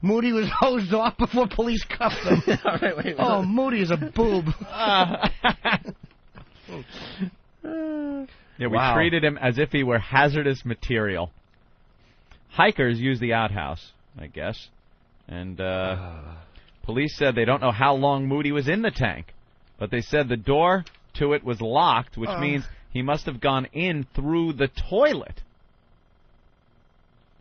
Moody was hosed off before police cuffed him. All right, wait. Oh, Moody is a boob. Yeah, we treated him as if he were hazardous material. Hikers use the outhouse, I guess. And police said they don't know how long Moody was in the tank. But they said the door to it was locked, which means he must have gone in through the toilet.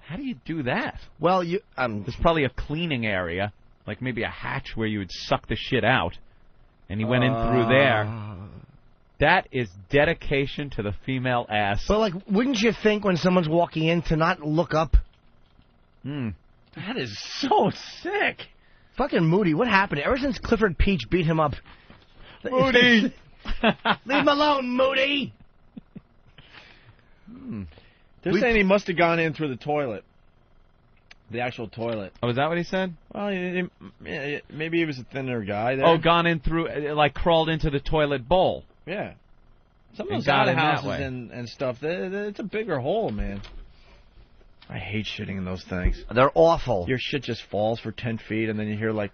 How do you do that? Well, there's probably a cleaning area, like maybe a hatch where you would suck the shit out. And he went in through there. That is dedication to the female ass. But, like, wouldn't you think when someone's walking in to not look up? That is so sick. Fucking Moody, what happened? Ever since Clifford Peach beat him up. Moody! Leave him alone, Moody! They're saying he must have gone in through the toilet. The actual toilet. Oh, is that what he said? Well, maybe he was a thinner guy there. Oh, gone in through, like crawled into the toilet bowl. Yeah. Some of And those got in that outhouses way. and stuff, it's a bigger hole, man. I hate shitting in those things. They're awful. Your shit just falls for 10 feet, and then you hear, like...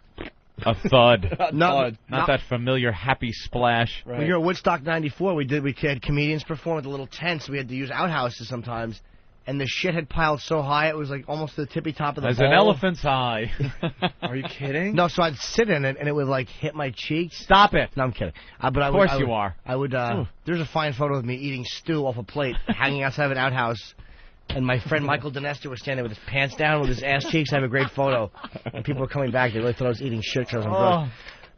A thud. Not that familiar happy splash. Right. When you were at Woodstock 94, we had comedians perform at the little tents. We had to use outhouses sometimes. And the shit had piled so high, it was like almost to the tippy top of the As bowl. an elephant's eye. Are you kidding? No, so I'd sit in it, and it would, like, hit my cheeks. Stop it. No, I'm kidding. Of course you are. I would, there's a fine photo of me eating stew off a plate, hanging outside of an outhouse. And my friend Michael Dinesta was standing with his pants down, with his ass cheeks. I have a great photo. And people were coming back. They really thought I was eating shit because I was on drugs.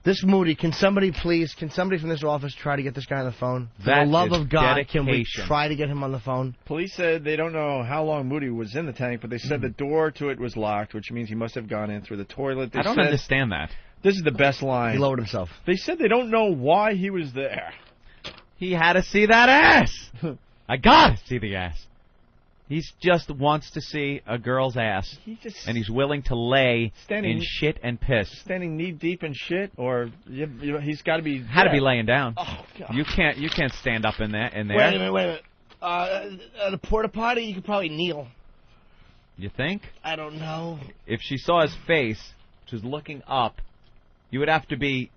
This Moody, can somebody from this office try to get this guy on the phone? For the love of God, can we try to get him on the phone? Police said they don't know how long Moody was in the tank, but they said the door to it was locked, which means he must have gone in through the toilet. I don't understand that. This is the best line. He lowered himself. They said they don't know why he was there. He had to see that ass. I gotta see the ass. He just wants to see a girl's ass, and he's willing to lay in shit and piss. Standing knee deep in shit, or he's got to be had to be laying down. Oh God! You can't stand up in there. Wait a minute. At a porta potty, you could probably kneel. You think? I don't know. If she saw his face, which was looking up, you would have to be.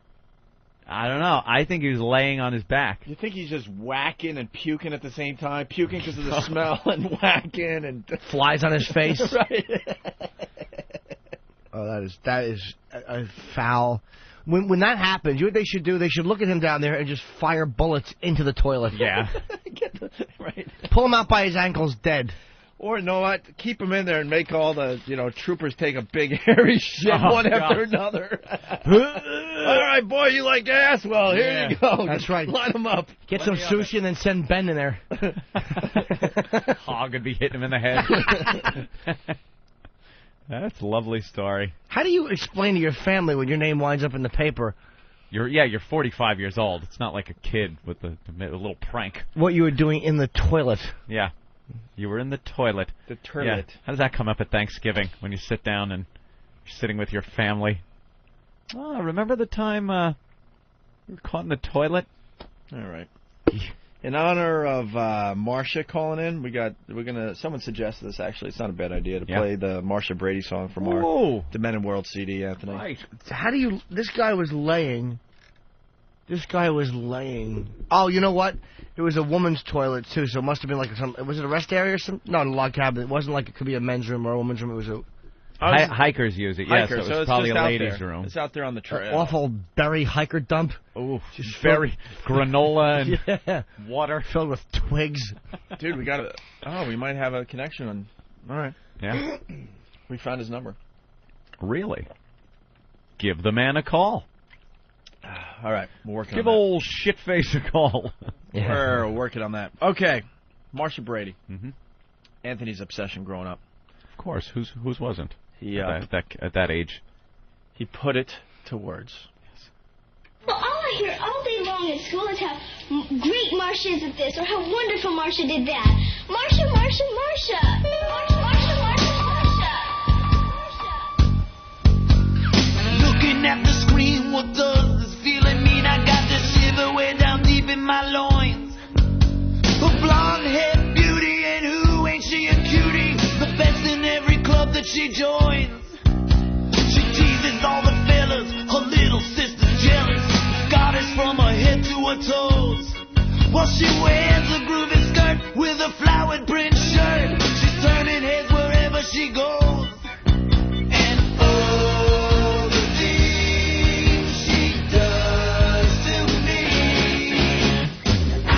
I don't know. I think he was laying on his back. You think he's just whacking and puking at the same time? Puking because of the smell and whacking and... Flies on his face? Right. Oh, that is a foul. When that happens, you know what they should do? They should look at him down there and just fire bullets into the toilet. Yeah. Right. Pull him out by his ankles dead. Or, you know what? Keep him in there and make all the, troopers take a big hairy shit one after another. All right, boy, you like ass? Well, here you go. That's right. Line them up. Get some sushi and then send Ben in there. Hog would be hitting him in the head. That's a lovely story. How do you explain to your family when your name winds up in the paper? You're 45 years old. It's not like a kid with a little prank. What you were doing in the toilet. Yeah. You were in the toilet. The toilet. Yeah. How does that come up at Thanksgiving when you sit down and you're sitting with your family? Oh, remember the time you were caught in the toilet? All right. In honor of Marcia calling in, someone suggested this actually. It's not a bad idea to play the Marcia Brady song from our Demented World CD, Anthony. Right. How do you... This guy was laying... Oh, you know what? It was a woman's toilet, too, so it must have been like some... Was it a rest area or something? No, in a log cabin. It wasn't like it could be a men's room or a woman's room. It was a... Hikers use it, yes. Hikers, so it's probably a ladies' room. It's out there on the trail. Awful berry hiker dump. Ooh, just berry granola and water filled with twigs. Dude, we might have a connection on... All right. Yeah. We found his number. Really? Give the man a call. All right, we're working Give on that. old shitface a call. We're working on that. Okay, Marcia Brady. Mm-hmm. Anthony's obsession growing up. Of course, whose wasn't? He at that age. He put it to words. Well, all I hear all day long in school is how great Marcia is at this, or how wonderful Marcia did that. Marcia, Marcia, Marcia. Marcia, Marcia, Marcia, Marcia. Looking at the screen, what does this feeling mean? I got the shiver way down deep in my loins. A blonde-haired beauty, and who ain't she a cutie? The best in every club that she joins. She teases all the fellas, her little sister's jealous. Goddess from her head to her toes. Well, she wears a groovy skirt with a flowered print shirt. She's turning heads wherever she goes. And oh, the things she does to me. I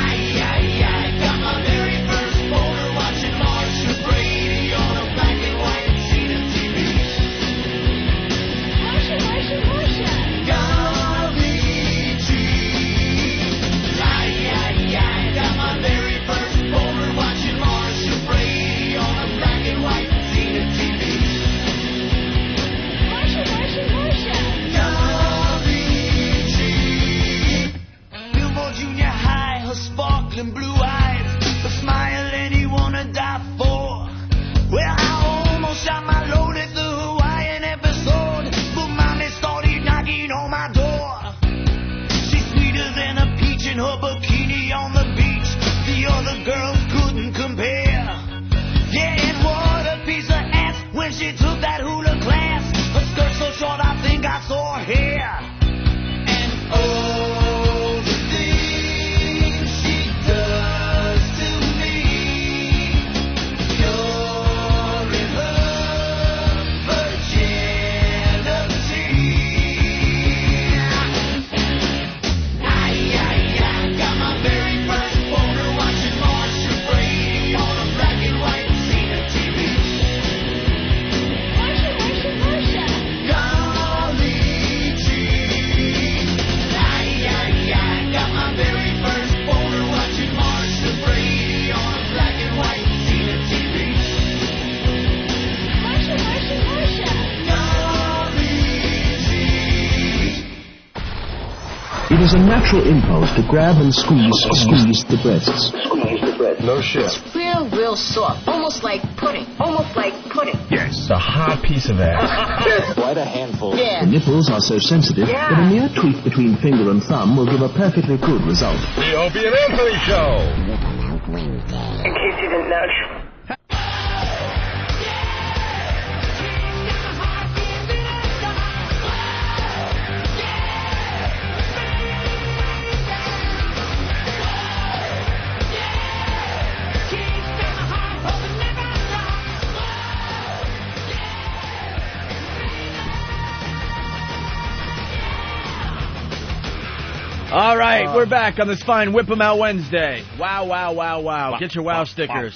got my very first photo watching Marcia Brady on a black and white Cena TV. Marcia, Marcia, Marcia. Golly gee. I got my very first photo watching Marcia Brady on a black and white Cena TV. Marcia, Marcia, Marcia. Golly gee. Billboard Junior High, her sparkling blue eyes, a smile anyone to die for. Well, I almost shot my load at the Hawaiian episode, but mommy started knocking on my door. She's sweeter than a peach in her bikini on the beach. The other girls couldn't compare. Yeah, and what a piece of ass when she took that hula class. Her skirt so short I think I saw her hair. And oh, the things she does to me. You're in her virginity. I got my very first photo watching Marcia Brady on a black and white Cena TV. Marcia, Marcia, Marcia. Golly gee. I got my very first photo watching Marcia Brady on a black and white Cena TV. Marcia, Marcia, Marcia. Golly gee. It is a natural impulse to grab and squeeze the breasts. No shit. Real soft. Almost like pudding. Yes, a hard piece of ass. Quite a handful. Yeah. The nipples are so sensitive that a mere tweak between finger and thumb will give a perfectly good result. The Opie and Anthony Show. In case you didn't know. All right, we're back on this fine Whip 'em Out Wednesday. Wow, wow, wow, wow. Get your wow stickers.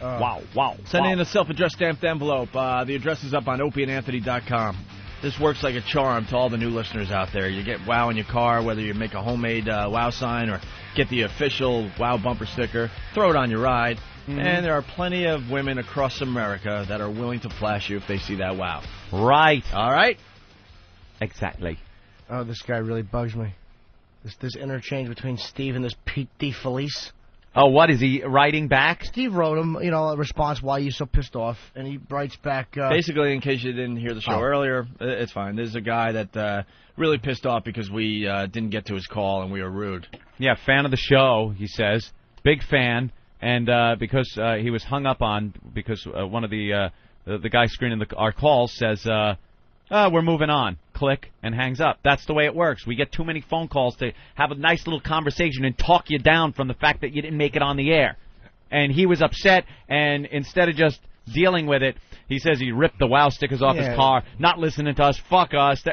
Wow. Send in a self-addressed stamped envelope. The address is up on opieandanthony.com. This works like a charm to all the new listeners out there. You get wow in your car, whether you make a homemade wow sign or get the official Wow bumper sticker, throw it on your ride, and there are plenty of women across America that are willing to flash you if they see that Wow. Right. All right? Exactly. Oh, this guy really bugs me. This interchange between Steve and this Pete DeFelice. Oh, what? Is he writing back? Steve wrote him, a response, why are you so pissed off? And he writes back... Basically, in case you didn't hear the show earlier, it's fine. There's a guy that really pissed off because we didn't get to his call and we were rude. Yeah, fan of the show, he says. Big fan. And because he was hung up on, because one of the guy screening our calls says, we're moving on. Click, and hangs up. That's the way it works. We get too many phone calls to have a nice little conversation and talk you down from the fact that you didn't make it on the air. And he was upset, and instead of just dealing with it, he says he ripped the Wow stickers off his car, not listening to us, fuck us.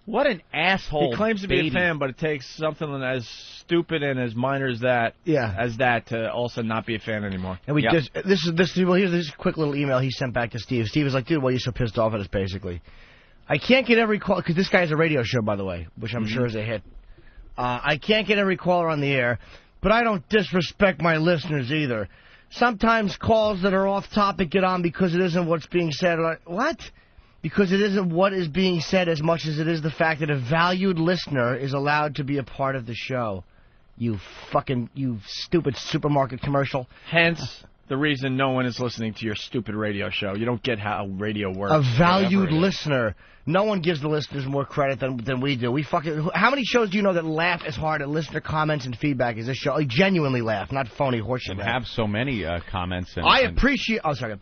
What an asshole. He claims to be a fan, but it takes something as stupid and as minor as that to also not be a fan anymore. And here's this quick little email he sent back to Steve. Steve was like, dude, why are you so pissed off at us, basically? I can't get every call, because this guy has a radio show, by the way, which I'm sure is a hit. I can't get every caller on the air, but I don't disrespect my listeners either. Sometimes calls that are off topic get on because it isn't what's being said. What? Because it isn't what is being said as much as it is the fact that a valued listener is allowed to be a part of the show. You stupid supermarket commercial. Hence the reason no one is listening to your stupid radio show. You don't get how radio works. A valued listener. No one gives the listeners more credit than we do. How many shows do you know that laugh as hard at listener comments and feedback as this show? Like, genuinely laugh, not phony horseshit. And have so many comments. I appreciate... Oh, sorry.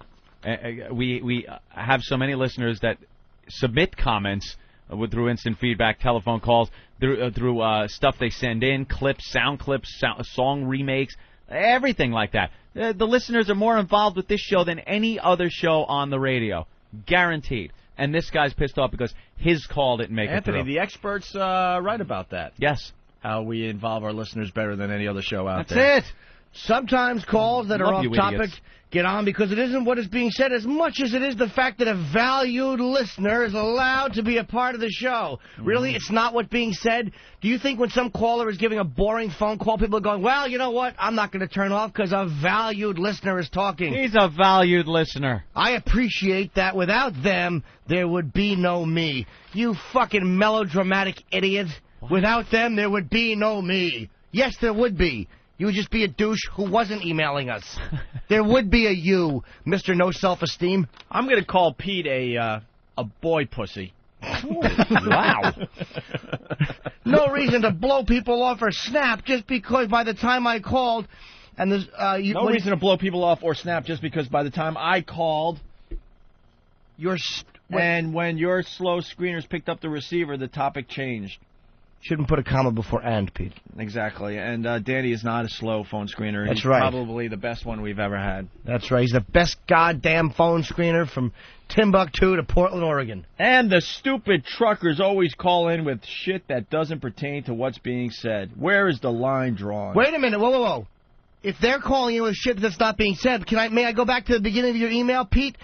We have so many listeners that submit comments through instant feedback, telephone calls, through stuff they send in, clips, sound clips, song remakes, everything like that. The listeners are more involved with this show than any other show on the radio. Guaranteed. And this guy's pissed off because his call didn't make it through. Anthony, the experts write about that. Yes. How we involve our listeners better than any other show out there. That's it. Sometimes calls that are off topic get on because it isn't what is being said as much as it is the fact that a valued listener is allowed to be a part of the show. Really? It's not what's being said? Do you think when some caller is giving a boring phone call, people are going, well, you know what? I'm not going to turn off because a valued listener is talking. He's a valued listener. I appreciate that. Without them, there would be no me. You fucking melodramatic idiot. What? Without them, there would be no me. Yes, there would be. You would just be a douche who wasn't emailing us. There would be a you, Mr. No Self-Esteem. I'm going to call Pete a boy pussy. Wow. No reason to blow people off or snap just because by the time I called... and there's no reason to blow people off or snap just because by the time I called... when your slow screeners picked up the receiver, the topic changed. Shouldn't put a comma before and, Pete. Exactly. And Danny is not a slow phone screener. That's He's right. Probably the best one we've ever had. That's right. He's the best goddamn phone screener from Timbuktu to Portland, Oregon. And the stupid truckers always call in with shit that doesn't pertain to what's being said. Where is the line drawn? Wait a minute. Whoa, whoa, whoa. If they're calling in with shit that's not being said, may I go back to the beginning of your email, Pete?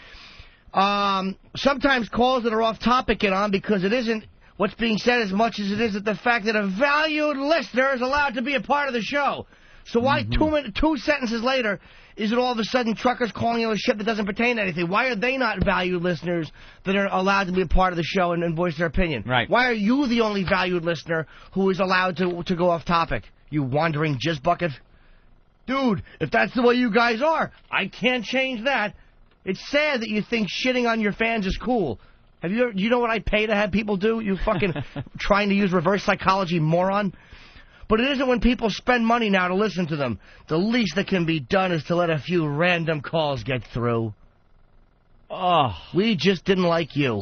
Sometimes calls that are off topic get on because it isn't what's being said as much as it is the fact that a valued listener is allowed to be a part of the show. So why two sentences later is it all of a sudden truckers calling in with shit that doesn't pertain to anything? Why are they not valued listeners that are allowed to be a part of the show and voice their opinion? Right. Why are you the only valued listener who is allowed to go off topic? You wandering jizz bucket? Dude, if that's the way you guys are, I can't change that. It's sad that you think shitting on your fans is cool. You know what I pay to have people do? You fucking trying to use reverse psychology, moron. But it isn't when people spend money now to listen to them. The least that can be done is to let a few random calls get through. Oh, we just didn't like you.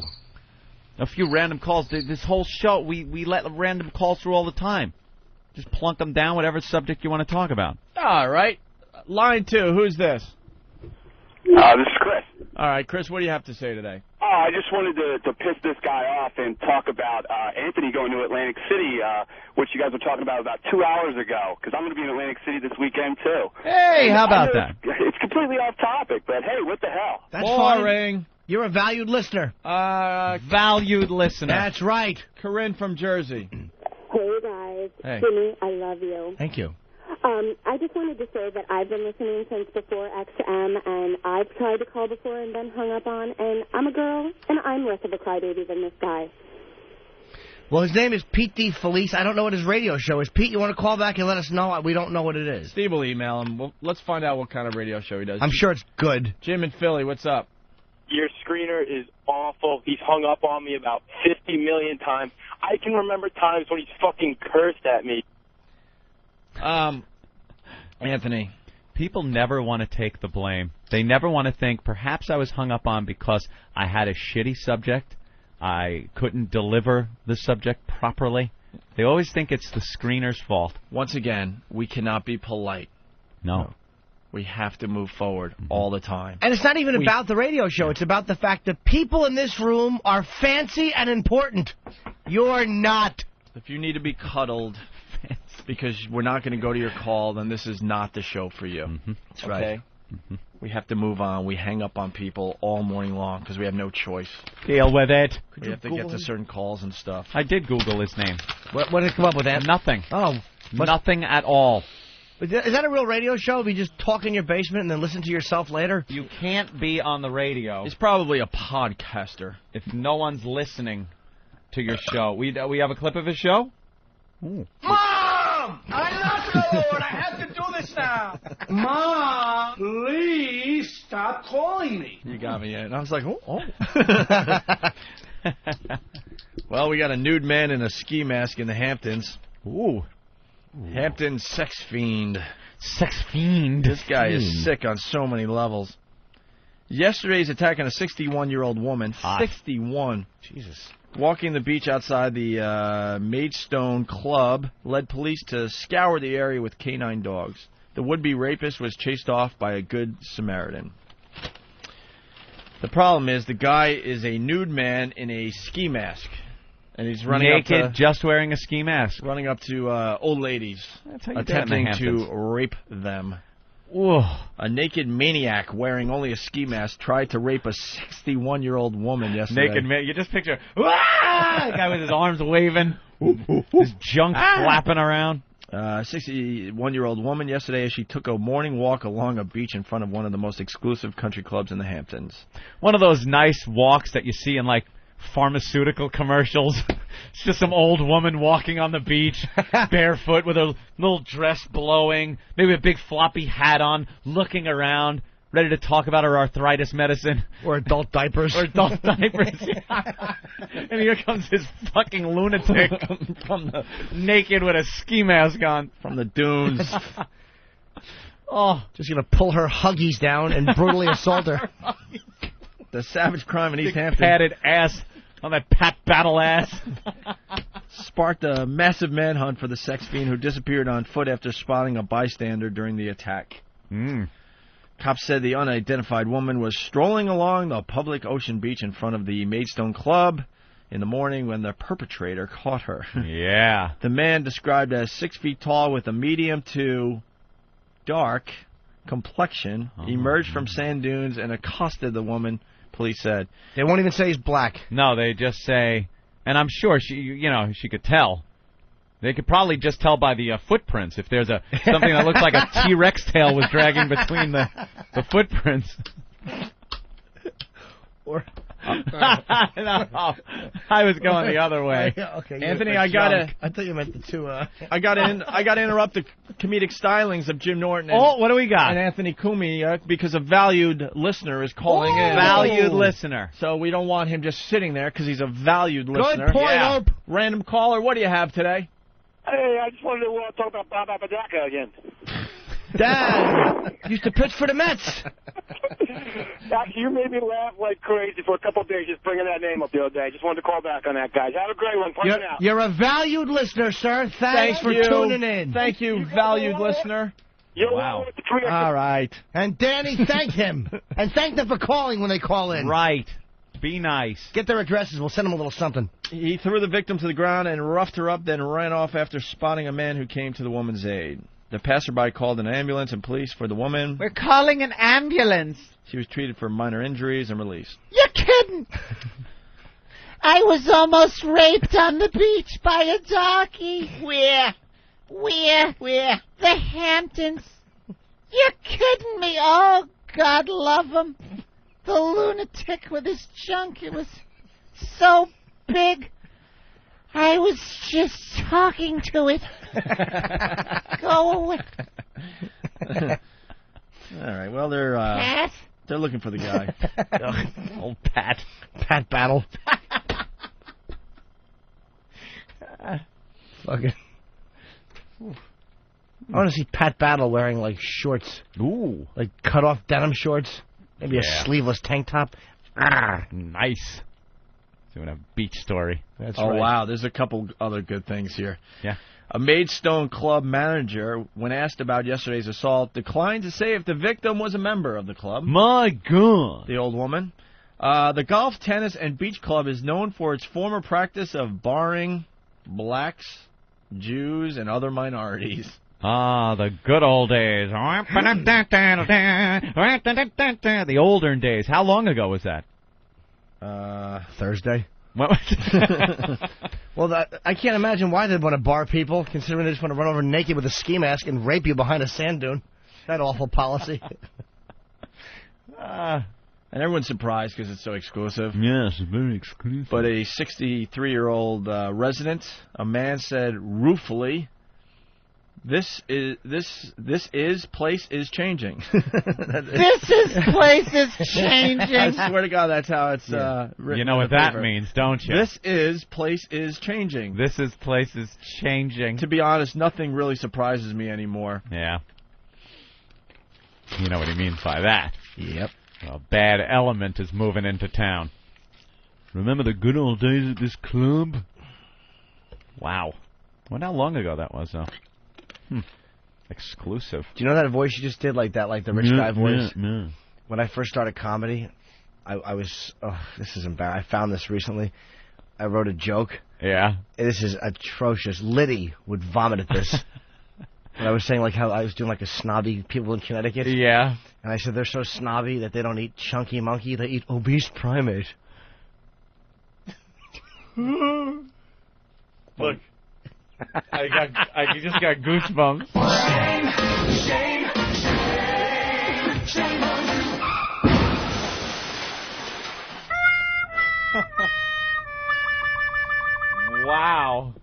A few random calls. This whole show, we let random calls through all the time. Just plunk them down, whatever subject you want to talk about. All right. Line 2, who's this? This is Chris. All right, Chris, what do you have to say today? I just wanted to piss this guy off and talk about Anthony going to Atlantic City, which you guys were talking about 2 hours ago, because I'm going to be in Atlantic City this weekend, too. Hey, how about that? It's completely off topic, but hey, what the hell? That's boring. Fine. You're a valued listener. Valued listener. That's right. Corinne from Jersey. Hey, guys. Hey. Jimmy, I love you. Thank you. I just wanted to say that I've been listening since before XM, and I've tried to call before and been hung up on, and I'm a girl, and I'm less of a crybaby than this guy. Well, his name is Pete DeFelice. I don't know what his radio show is. Pete, you want to call back and let us know? We don't know what it is. Steve will email him. Let's find out what kind of radio show he does. I'm sure it's good. Jim in Philly, what's up? Your screener is awful. He's hung up on me about 50 million times. I can remember times when he's fucking cursed at me. Anthony. People never want to take the blame. They never want to think, perhaps I was hung up on because I had a shitty subject. I couldn't deliver the subject properly. They always think it's the screener's fault. Once again, we cannot be polite. No. We have to move forward all the time. And it's not even about the radio show. It's about the fact that people in this room are fancy and important. You're not. If you need to be cuddled because we're not going to go to your call, then this is not the show for you. That's right. We have to move on. We hang up on people all morning long because we have no choice. Deal with it. We have to get to certain calls and stuff. I did Google his name. What did it come up with, that? Nothing. Oh. Nothing at all. Is that a real radio show? If you just talk in your basement and then listen to yourself later? You can't be on the radio. He's probably a podcaster. If no one's listening to your show. We have a clip of his show? Mom! I love you, and I have to do this now. Mom, please stop calling me. You got me, and I was like, oh. Well, we got a nude man in a ski mask in the Hamptons. Ooh. Hampton sex fiend. Sex fiend? This guy is sick on so many levels. Yesterday's attacking a 61-year-old woman. 61. Jesus. Walking the beach outside the Maidstone Club led police to scour the area with canine dogs. The would-be rapist was chased off by a good Samaritan. The problem is the guy is a nude man in a ski mask. And he's running naked, up to, just wearing a ski mask. Running up to old ladies, attempting to rape them. Whoa. A naked maniac wearing only a ski mask tried to rape a 61-year-old woman yesterday. Naked man. You just picture the guy with his arms waving, his junk flapping around. 61-year-old woman yesterday as she took a morning walk along a beach in front of one of the most exclusive country clubs in the Hamptons. One of those nice walks that you see in, like, pharmaceutical commercials. It's just some old woman walking on the beach, barefoot with her little dress blowing, maybe a big floppy hat on, looking around, ready to talk about her arthritis medicine. Or adult diapers. And here comes this fucking lunatic naked with a ski mask on. From the dunes. Just going to pull her huggies down and brutally assault her. The savage crime in East Hampton. Padded ass on that Pat Battle ass. Sparked a massive manhunt for the sex fiend who disappeared on foot after spotting a bystander during the attack. Cops said the unidentified woman was strolling along the public ocean beach in front of the Maidstone Club in the morning when the perpetrator caught her. Yeah. The man, described as 6 feet tall with a medium to dark complexion, emerged from sand dunes and accosted the woman, police said. They won't even say he's black. No, they just say, and I'm sure she could tell. They could probably just tell by the footprints if there's something that looks like a T-Rex tail was dragging between the footprints. Or no, I was going the other way. Okay, Anthony, I thought you meant the two. I got to interrupt the comedic stylings of Jim Norton. What do we got? And Anthony Cumie, because a valued listener is calling in. Valued listener. So we don't want him just sitting there because he's a valued listener. Good point, Hope. Random caller, what do you have today? Hey, I just wanted to talk about Bob Apodaca again. Dad used to pitch for the Mets. Actually, you made me laugh like crazy for a couple of days just bringing that name up the other day. Just wanted to call back on that, guys. Have a great one. Punch out. You're a valued listener, sir. Thanks for tuning in. Thank you, valued listener. Wow. All right. And Danny, thank him. And thank them for calling when they call in. Right. Be nice. Get their addresses. We'll send them a little something. He threw the victim to the ground and roughed her up, then ran off after spotting a man who came to the woman's aid. The passerby called an ambulance and police for the woman. We're calling an ambulance. She was treated for minor injuries and released. You're kidding. I was almost raped on the beach by a darky. Where? Where? The Hamptons. You're kidding me. Oh, God love him. The lunatic with his junk. It was so big. I was just talking to it. Go away. All right. Well, they're Pat? They're looking for the guy. Old Pat. Pat Battle. Fucking. I want to see Pat Battle wearing, like, shorts. Ooh. Like, cut-off denim shorts. Maybe a sleeveless tank top. Nice. Doing a beach story. That's right. right. Wow. There's a couple other good things here. Yeah. A Maidstone club manager, when asked about yesterday's assault, declined to say if the victim was a member of the club. My God. The old woman. The golf, tennis, and beach club is known for its former practice of barring blacks, Jews, and other minorities. Ah, the good old days. The olden days. How long ago was that? Thursday. Well, I can't imagine why they'd want to bar people, considering they just want to run over naked with a ski mask and rape you behind a sand dune. That awful policy. And everyone's surprised because it's so exclusive. Yes, very exclusive. But a 63-year-old resident, a man said ruefully, This place is changing. Place is changing. I swear to God, that's how it's written. You know what that means, don't you? Place is changing. Place is changing. To be honest, nothing really surprises me anymore. Yeah. You know what he means by that. Yep. A bad element is moving into town. Remember the good old days at this club? Wow. Wonder how long ago that was, though. Exclusive. Do you know that voice you just did, like that, like the rich guy voice? When I first started comedy, I was, this is embarrassing. I found this recently. I wrote a joke. Yeah. This is atrocious. Liddy would vomit at this. And I was saying, like, how I was doing, like, a snobby people in Connecticut. Yeah. And I said they're so snobby that they don't eat chunky monkey, they eat obese primate. Look. I just got goosebumps. Shame on you. Wow.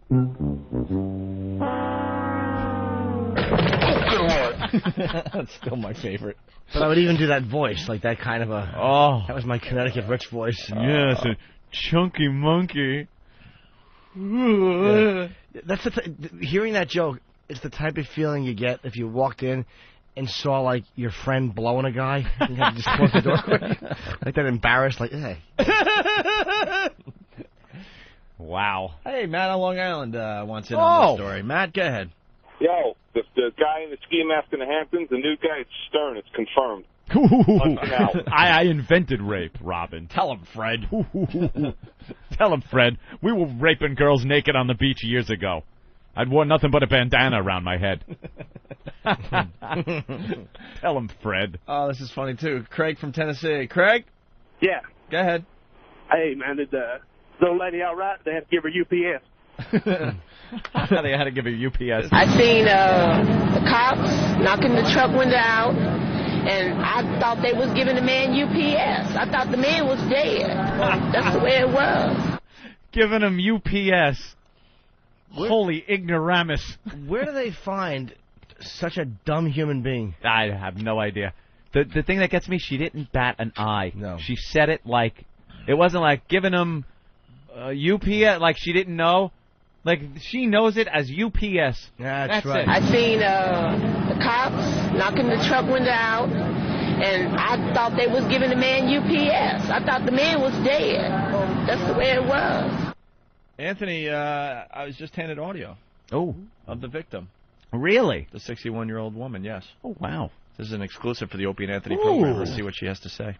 That's still my favorite. But I would even do that voice, like that kind of a... Oh. That was my Connecticut rich voice. Yes, a chunky monkey. Yeah. That's hearing that joke is the type of feeling you get if you walked in and saw, like, your friend blowing a guy. And you had to just close the door quick. Like that embarrassed, like, hey. Wow. Hey, Matt on Long Island wants in on this story. Matt, go ahead. Yo, the guy in the ski mask in the Hamptons, the new guy, it's Stern. It's confirmed. I invented rape, Robin. Tell him, Fred. Tell him, Fred. We were raping girls naked on the beach years ago. I'd worn nothing but a bandana around my head. Tell him, Fred. Oh, this is funny, too. Craig from Tennessee. Craig? Yeah. Go ahead. Hey, man, did the old lady all right? They had to give her UPS. They had to give her UPS. I seen the cops knocking the truck window out, and I thought they was giving the man UPS. I thought the man was dead. That's the way it was. Giving him UPS. Holy ignoramus. Where do they find such a dumb human being? I have no idea. The thing that gets me, she didn't bat an eye. No. She said it like, it wasn't like giving him UPS, like she didn't know. Like, she knows it as UPS. That's right. It. I seen the cops knocking the truck window out, and I thought they was giving the man UPS. I thought the man was dead. That's the way it was. Anthony, I was just handed audio. Of the victim. Really? The 61-year-old woman, yes. Oh, wow. This is an exclusive for the Opie and Anthony program. Let's see what she has to say.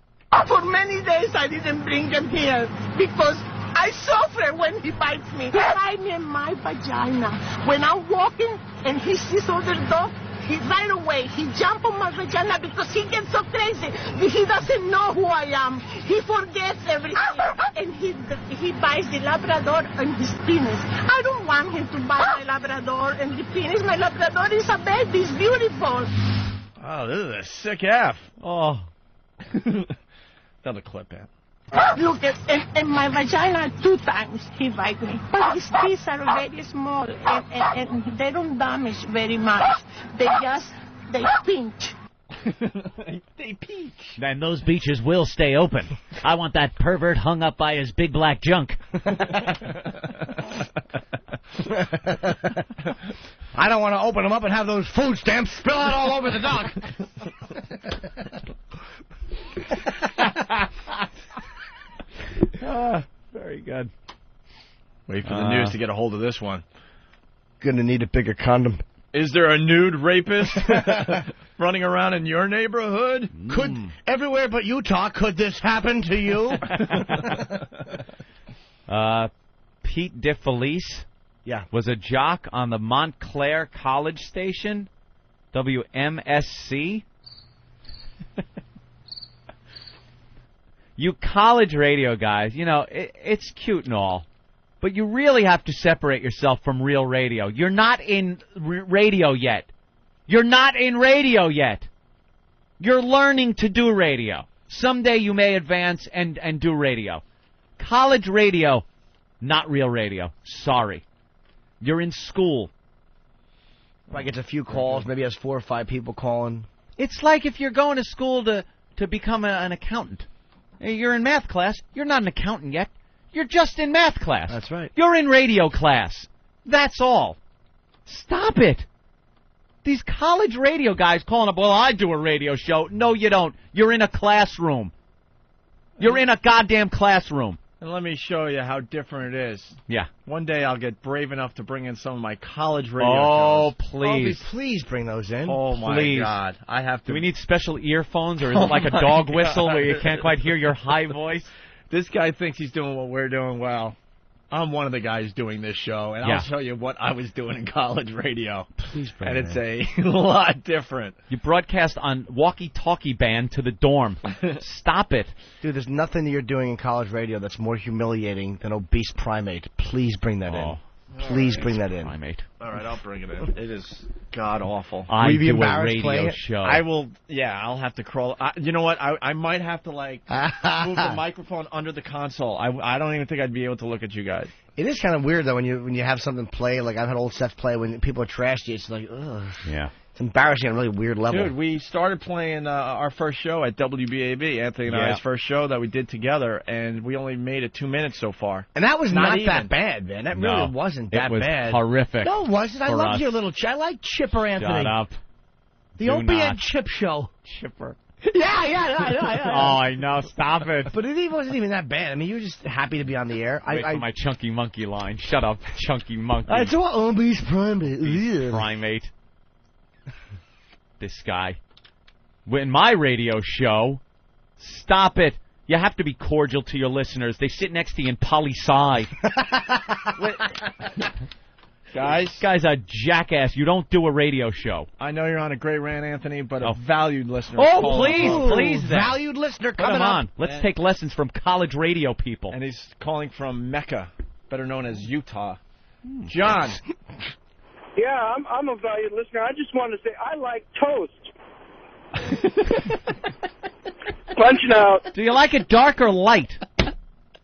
For many days I didn't bring him here because I suffer when he bites me. I'm in my vagina. When I'm walking and he sees other dog, he right away, he jump on my vagina because he gets so crazy. He doesn't know who I am. He forgets everything. And he buys the Labrador and his penis. I don't want him to buy my Labrador and the penis. My Labrador is a baby. It's beautiful. Oh, this is a sick F. Oh. Another clip, man. Look, and my vagina 2 times he bite me. But his teeth are very small, and they don't damage very much. They pinch. They peach. Then those beaches will stay open. I want that pervert hung up by his big black junk. I don't want to open them up and have those food stamps spill out all over the dock. Very good. Wait for the news to get a hold of this one. Gonna need a bigger condom. Is there a nude rapist running around in your neighborhood? Could everywhere but Utah, could this happen to you? Pete DeFelice was a jock on the Montclair College station, WMSC. You college radio guys, you know, it's cute and all, but you really have to separate yourself from real radio. You're not in radio yet. You're not in radio yet. You're learning to do radio. Someday you may advance and do radio. College radio, not real radio. Sorry. You're in school. Like gets a few calls, maybe has 4 or 5 people calling. It's like if you're going to school to become an accountant. You're in math class. You're not an accountant yet. You're just in math class. That's right. You're in radio class. That's all. Stop it. These college radio guys calling up, well, I do a radio show. No, you don't. You're in a classroom. You're in a goddamn classroom. And let me show you how different it is. Yeah. One day I'll get brave enough to bring in some of my college radio shows. Please. Please bring those in. Oh, Please. my God. I have to. Do we need special earphones, or is it like a dog whistle where you can't quite hear your high voice? This guy thinks he's doing what we're doing. Well, I'm one of the guys doing this show, and I'll show you what I was doing in college radio. Please bring And it's a lot different. You broadcast on walkie-talkie band to the dorm. Stop it. Dude, there's nothing that you're doing in college radio that's more humiliating than obese primate. Please bring that in. Please bring that in. Primate. All right, I'll bring it in. It is god-awful. I do a radio show. I will, I'll have to crawl. You know what? I might have to, move the microphone under the console. I don't even think I'd be able to look at you guys. It is kind of weird, though, when you have something play. Like, I've had old stuff play when people are trashed you. It's like, ugh. Yeah. It's embarrassing on a really weird level. Dude, we started playing our first show at WBAB, Anthony and I's first show that we did together, and we only made it 2 minutes so far. And that was not that bad, man. That really wasn't that bad. It was horrific. No, it wasn't. I loved your little... I like Chipper Anthony. Shut up. The Opie and Chip show. Chipper. Yeah, I know. Oh, I know. Stop it. But it wasn't even that bad. I mean, you were just happy to be on the air. Wait for my Chunky Monkey line. Shut up, Chunky Monkey. It's all obese primate. Primate. This guy. In my radio show, stop it. You have to be cordial to your listeners. They sit next to you in poli-sci. Guy's a jackass. You don't do a radio show. I know you're on a great rant, Anthony, but a valued listener. Oh, please. Valued listener coming on. Let's take lessons from college radio people. And he's calling from Mecca, better known as Utah. John. Yeah, I'm a valued listener. I just wanted to say I like toast. Punching out. Do you like it dark or light?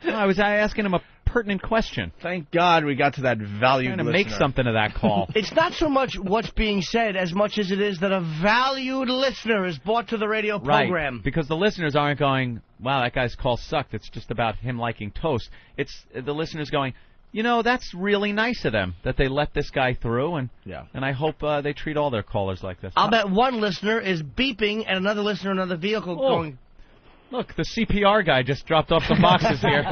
I was asking him a pertinent question. Thank God we got to that valued listener. Trying to make something of that call. It's not so much what's being said as much as it is that a valued listener is brought to the radio program. Right, because the listeners aren't going, wow, that guy's call sucked. It's just about him liking toast. It's the listeners going, you know, that's really nice of them that they let this guy through, and I hope they treat all their callers like this. I'll bet one listener is beeping and another listener in another vehicle going... Look, the CPR guy just dropped off some boxes here.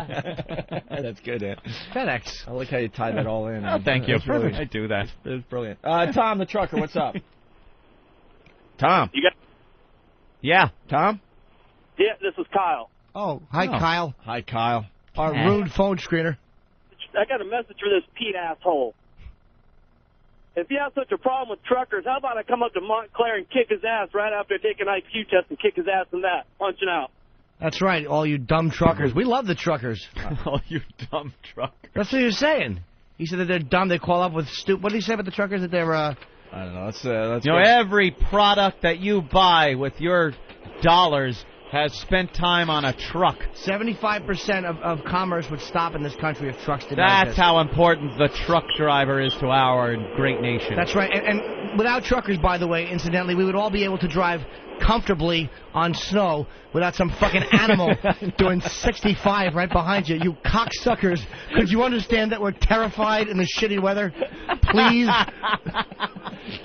That's good, Ant. FedEx. I like how you tied that all in. Oh, thank you. Really, I do that. It's brilliant. Tom, the trucker, what's up? Tom. You got? Yeah. Tom? Yeah, this is Kyle. Oh, hi, Kyle. Hi, Kyle. Our rude phone screener. I got a message for this Pete asshole. If you have such a problem with truckers, how about I come up to Montclair and kick his ass right after taking an IQ test and kick his ass in that, punching out? That's right, all you dumb truckers. We love the truckers. All you dumb truckers. That's what he was saying. He said that they're dumb. They call up with stupid. What did he say about the truckers? That they're. I don't know. That's you know, every product that you buy with your dollars has spent time on a truck. 75% of commerce would stop in this country if trucks did not That's exist. how important the truck driver is to our great nation. That's right. And without truckers, by the way, incidentally, we would all be able to drive comfortably on snow without some fucking animal doing 65 right behind you. You cocksuckers. Could you understand that we're terrified in the shitty weather? Please?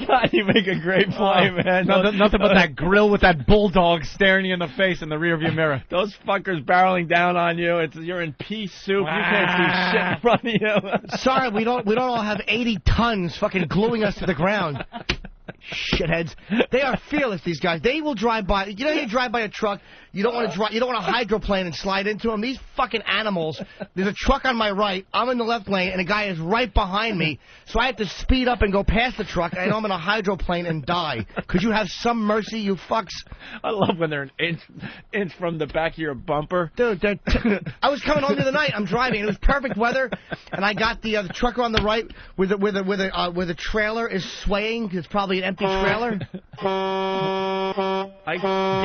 God, you make a great point, man. Nothing but that grill with that bulldog staring you in the face in the rearview mirror. Those fuckers barreling down on you. You're in pea soup. You can't see shit in front of you. Sorry, we don't all have 80 tons fucking gluing us to the ground. Shitheads. They are fearless, these guys. They will drive by. You know, you drive by a truck. You don't want to drive. You don't want to hydroplane and slide into them. These fucking animals. There's a truck on my right. I'm in the left lane, and a guy is right behind me. So I have to speed up and go past the truck. I know I'm in a hydroplane and die. Could you have some mercy, you fucks? I love when they're an inch from the back of your bumper. Dude, I was coming home the other night. I'm driving. It was perfect weather, and I got the trucker on the right where the trailer is swaying. It's probably an empty trailer. I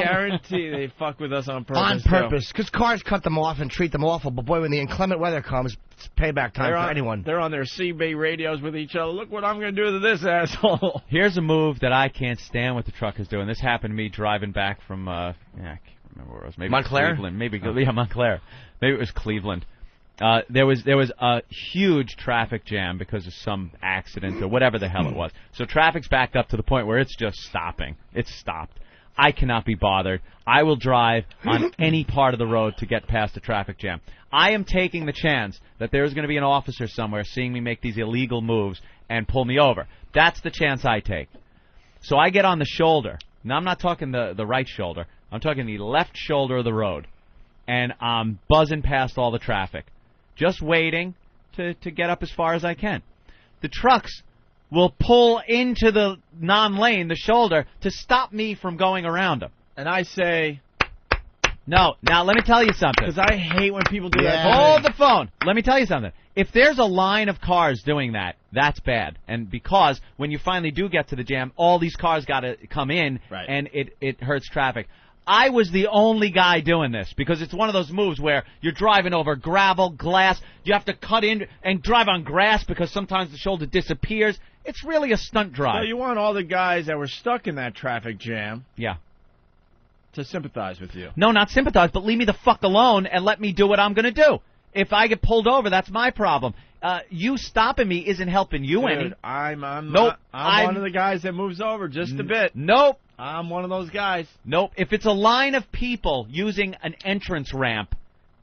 guarantee they fuck with us on purpose. On purpose, because cars cut them off and treat them awful. But boy, when the inclement weather comes, it's payback time for anyone. They're on their CB radios with each other. Look what I'm going to do to this asshole. Here's a move that I can't stand what the truckers do, and this happened to me driving back from, I can't remember where it was. Maybe Montclair? Cleveland. Yeah, Montclair. Maybe it was Cleveland. There was a huge traffic jam because of some accident or whatever the hell it was. So traffic's backed up to the point where it's just stopping. It's stopped. I cannot be bothered. I will drive on any part of the road to get past the traffic jam. I am taking the chance that there's going to be an officer somewhere seeing me make these illegal moves and pull me over. That's the chance I take. So I get on the shoulder. Now, I'm not talking the right shoulder. I'm talking the left shoulder of the road. And I'm buzzing past all the traffic, just waiting to get up as far as I can. The trucks will pull into the non-lane, the shoulder, to stop me from going around them. And I say... No. Now, let me tell you something. Because I hate when people do that. Hold the phone. Let me tell you something. If there's a line of cars doing that, that's bad. And because when you finally do get to the jam, all these cars got to come in, and it hurts traffic. I was the only guy doing this because it's one of those moves where you're driving over gravel, glass. You have to cut in and drive on grass because sometimes the shoulder disappears. It's really a stunt drive. So you want all the guys that were stuck in that traffic jam to sympathize with you. No, not sympathize, but leave me the fuck alone and let me do what I'm going to do. If I get pulled over, that's my problem. You stopping me isn't helping you any. I'm one of the guys that moves over just a bit. Nope. I'm one of those guys. Nope. If it's a line of people using an entrance ramp,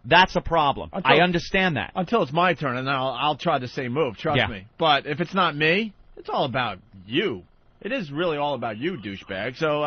that's a problem. I understand that. Until it's my turn, and then I'll try the same move. Trust me. But if it's not me, it's all about you. It is really all about you, douchebag. So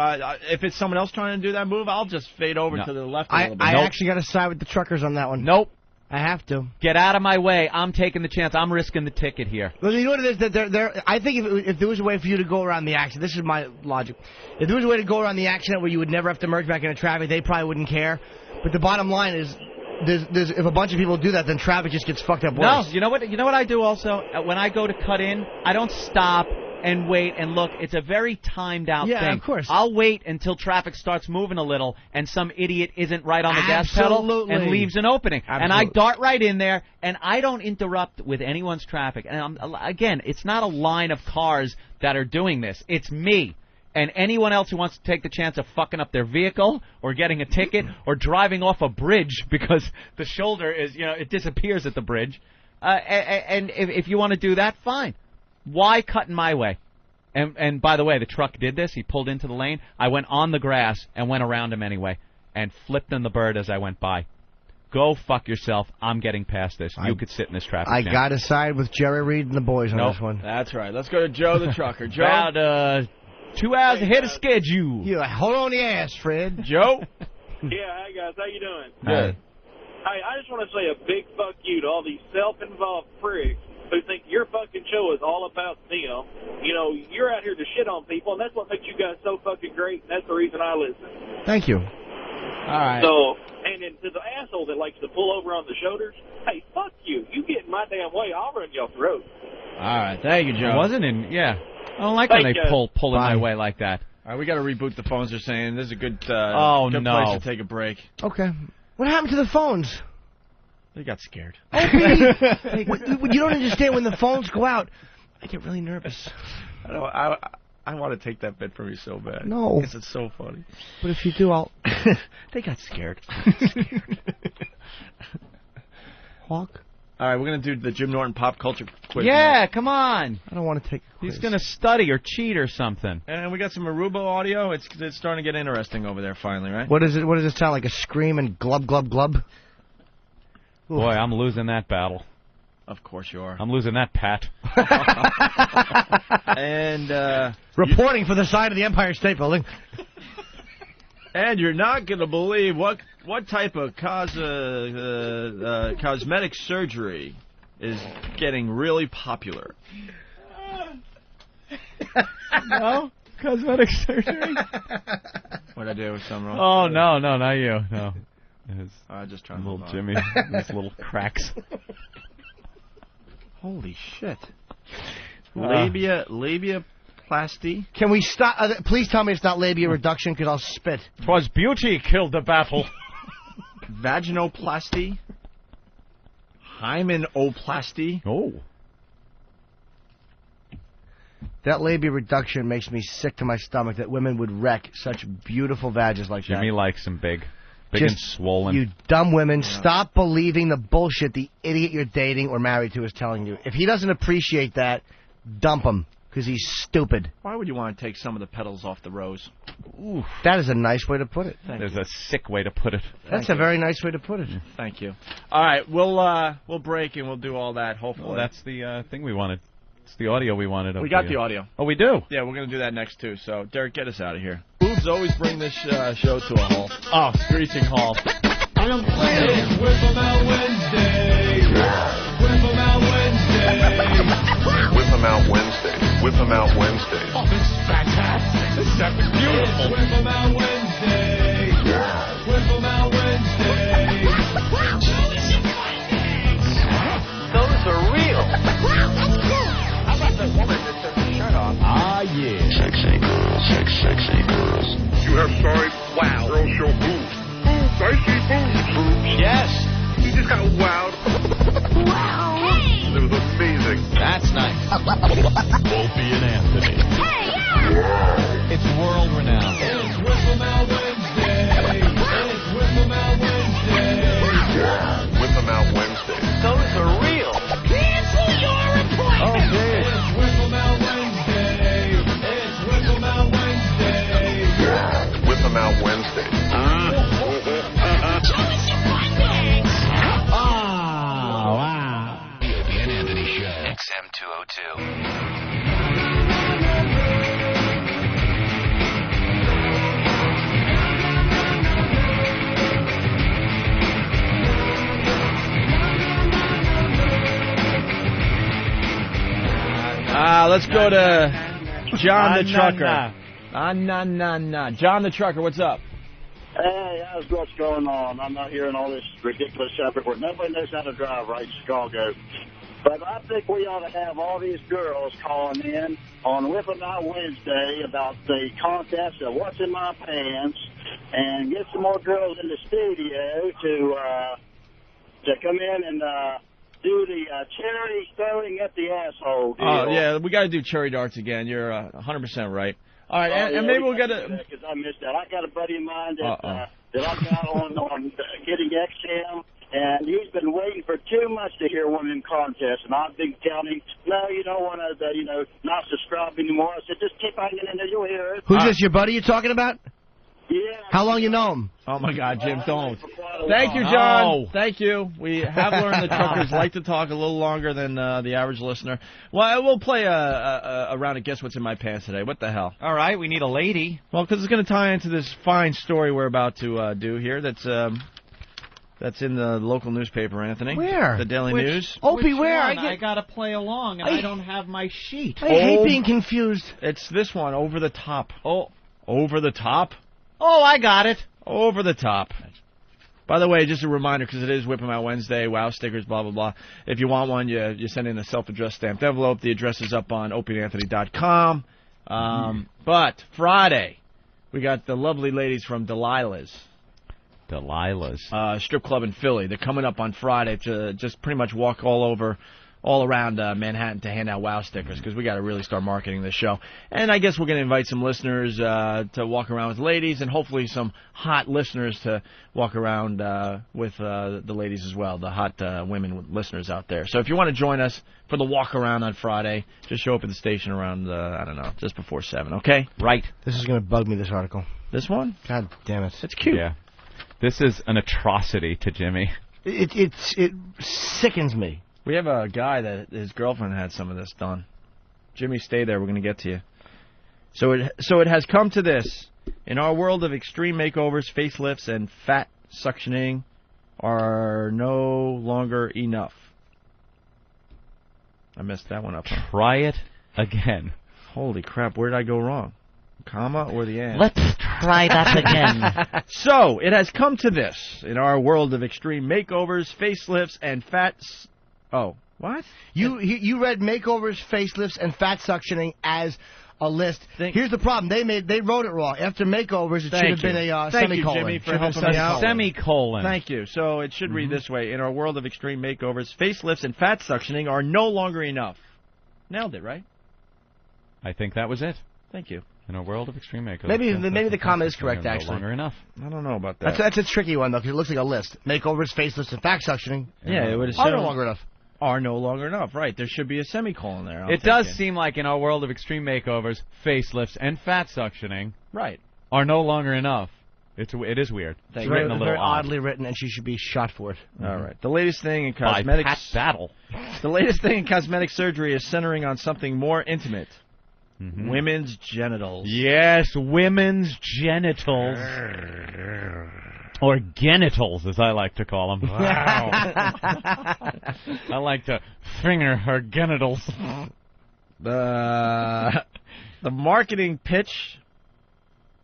if it's someone else trying to do that move, I'll just fade over to the left a little bit. I actually got to side with the truckers on that one. Nope. I have to. Get out of my way. I'm taking the chance. I'm risking the ticket here. Well, you know what it is? That I think if there was a way for you to go around the accident, this is my logic. If there was a way to go around the accident where you would never have to merge back into traffic, they probably wouldn't care. But the bottom line is, if a bunch of people do that, then traffic just gets fucked up worse. No, you know what I do also? When I go to cut in, I don't stop and wait and look. It's a very timed out thing. Yeah, of course. I'll wait until traffic starts moving a little and some idiot isn't right on the gas pedal and leaves an opening. And I dart right in there, and I don't interrupt with anyone's traffic. And again, it's not a line of cars that are doing this. It's me. And anyone else who wants to take the chance of fucking up their vehicle or getting a ticket or driving off a bridge because the shoulder is, it disappears at the bridge. And if you want to do that, fine. Why cut in my way? And by the way, the truck did this. He pulled into the lane. I went on the grass and went around him anyway and flipped him the bird as I went by. Go fuck yourself. I'm getting past this. You could sit in this traffic jam. I got to side with Jerry Reed and the boys on this one. That's right. Let's go to Joe the trucker. Joe. About 2 hours ahead of schedule. Yeah, hold on the ass, Fred. Joe. Yeah, hi guys. How you doing? Good. Hey, I just want to say a big fuck you to all these self-involved pricks who think your fucking show is all about them. You're out here to shit on people, and that's what makes you guys so fucking great, and that's the reason I listen. Thank you. All right. So, and And then to the asshole that likes to pull over on the shoulders, hey, fuck you. You get in my damn way, I'll run your throat. All right, thank you, Joe. I wasn't in. Yeah, I don't like when they pull in my way like that. All right, we got to reboot the phones. They're saying this is a good, good no. place to take a break. Okay. What happened to the phones? They got scared. You don't understand when the phones go out. I get really nervous. I want to take that bit from you so bad. No. Because it's so funny. But if you do, I'll... They got scared. Hawk? All right, we're going to do the Jim Norton pop culture quiz. Yeah, come on. I don't want to take a quiz. He's going to study or cheat or something. And we got some Aruba audio. It's starting to get interesting over there finally, right? What is it? What does it sound like? A scream and glub, glub, glub? Boy, I'm losing that battle. Of course you are. I'm losing that, Pat. And reporting for the side of the Empire State Building. And you're not going to believe what type of cosmetic surgery is getting really popular. No? Cosmetic surgery? What'd I do with something wrong? Oh, no, not you. No. I just trying little to Jimmy. These little cracks. Holy shit. Labiaplasty. Can we stop? Please tell me it's not labia reduction, because I'll spit. 'Twas beauty killed the battle. Vaginoplasty. Hymenoplasty. Oh. That labia reduction makes me sick to my stomach that women would wreck such beautiful vaginas like that. Jimmy likes them big. Big and swollen. You dumb women, stop believing the bullshit the idiot you're dating or married to is telling you. If he doesn't appreciate that, dump him, because he's stupid. Why would you want to take some of the petals off the rose? Ooh, that is a nice way to put it. There's a sick way to put it. That's a very nice way to put it. Thank you. All right, we'll break and we'll do all that, hopefully. Well, that's the thing we wanted. It's the audio we wanted. We got the audio. Oh, we do? Yeah, we're going to do that next, too. So, Derek, get us out of here. Boobs always bring this show to a halt. Oh, screeching halt. I don't play it. It's Whip 'em Out Wednesday. Whip 'em Out Wednesday. Whip 'em Out Wednesday. Whip 'em Out Wednesday. Oh, this is fantastic. This is beautiful. Whip 'em Out Wednesday. Whip 'em Out Wednesday. Those are real. How about the woman that took her shirt off? Ah, yeah. Sexy girls. Sexy girls. You have sorry girls show boobs. Boobs. I see boobs. Yes. You just got wowed. Wow. It was amazing. That's nice. Opie and Anthony. Hey, yeah. It's world renowned. It's Whip 'em Out Wednesday. It's Whip 'em Out Wednesday. Whip 'em Out Wednesday. Those are real. Cancel your appointment. Oh, geez. It's Whip 'em Out Wednesday. It's Whip 'em Out Wednesday. Whip 'em Out Wednesday. Show us your findings. Oh, wow. The Opie and Anthony Show. XM 202. Let's go to John the Trucker. John the Trucker, what's up? Hey, how's what's going on? I'm not hearing all this ridiculous stuff where nobody knows how to drive right in Chicago. But I think we ought to have all these girls calling in on Whip 'em Out Wednesday about the contest of What's in My Pants, and get some more girls in the studio to come in and do the cherry throwing at the asshole deal. Oh, yeah, we got to do cherry darts again. You're 100% right. All right, and maybe we'll get a... Because I missed that. I got a buddy of mine that I got on getting XM, and he's been waiting for 2 months to hear one of them contests, and I've been telling him, no, you don't want to, not subscribe anymore. I said, just keep hanging in there, you'll hear it. Who's this, your buddy you're talking about? Yeah. How long you know him? Oh, my God, Jim, don't. Thank you, John. Oh. Thank you. We have learned that truckers like to talk a little longer than the average listener. Well, we'll play a round of Guess What's in My Pants today. What the hell? All right, we need a lady. Well, because it's going to tie into this fine story we're about to do here that's in the local newspaper, Anthony. Where? The Daily News. Opie, where? I got to play along, and I don't have my sheet. I hate being confused. It's this one, Over the Top. Oh, Over the Top? Oh, I got it. Over the Top. By the way, just a reminder, because it is Whip 'em Out Wednesday, wow stickers, blah, blah, blah. If you want one, you send in a self-addressed stamped envelope. The address is up on opieandanthony.com. But Friday, we got the lovely ladies from Delilah's. Strip club in Philly. They're coming up on Friday to just pretty much walk all around Manhattan to hand out wow stickers, because we got to really start marketing this show. And I guess we're going to invite some listeners to walk around with ladies, and hopefully some hot listeners to walk around with the ladies as well, the hot women listeners out there. So if you want to join us for the walk around on Friday, just show up at the station around, I don't know, just before 7, okay? Right. This is going to bug me, this article. This one? God damn it. It's cute. Yeah. This is an atrocity to Jimmy. It sickens me. We have a guy that his girlfriend had some of this done. Jimmy, stay there. We're going to get to you. So it has come to this. In our world of extreme makeovers, facelifts, and fat suctioning are no longer enough. I messed that one up. Huh? Try it again. Holy crap, where did I go wrong? Comma or the end? Let's try that again. So, it has come to this. In our world of extreme makeovers, facelifts, and fat... Oh, what? You read makeovers, facelifts, and fat suctioning as a list. Here's the problem. They wrote it wrong. After makeovers, it should have been a Thank semicolon. You, Jimmy, for helping me out. Semicolon. Thank you. So it should read this way. In our world of extreme makeovers, facelifts and fat suctioning are no longer enough. Nailed it, right? I think that was it. Thank you. In a world of extreme makeovers. Maybe the comma is correct, no actually. Longer enough. I don't know about that. That's a tricky one, though, because it looks like a list. Makeovers, facelifts, and fat suctioning. Yeah, it would have are no longer enough. Are no longer enough, right. There should be a semicolon there. It does seem like in our world of extreme makeovers, facelifts, and fat suctioning are no longer enough. It is weird. It's written a little oddly written, and she should be shot for it. All right. The latest thing in cosmetics... By Pat Battle. The latest thing in cosmetic surgery is centering on something more intimate. Women's genitals. Yes, women's genitals. Or genitals, as I like to call them. Wow. I like to finger her genitals. The marketing pitch,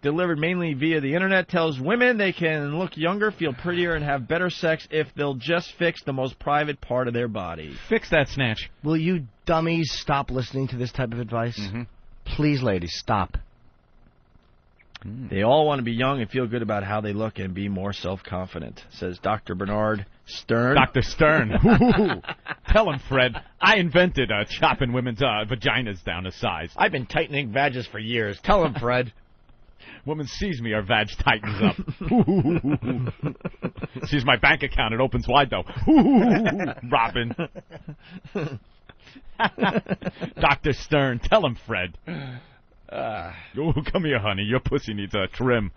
delivered mainly via the internet, tells women they can look younger, feel prettier, and have better sex if they'll just fix the most private part of their body. Fix that snatch. Will you dummies stop listening to this type of advice? Please, ladies, stop. They all want to be young and feel good about how they look and be more self-confident, says Dr. Bernard Stern. Dr. Stern. Tell him, Fred. I invented chopping women's vaginas down to size. I've been tightening vages for years. Tell him, Fred. Woman sees me, her vag tightens up. Sees my bank account, it opens wide, though. Robin. Dr. Stern. Tell him, Fred. Oh, come here, honey. Your pussy needs a trim.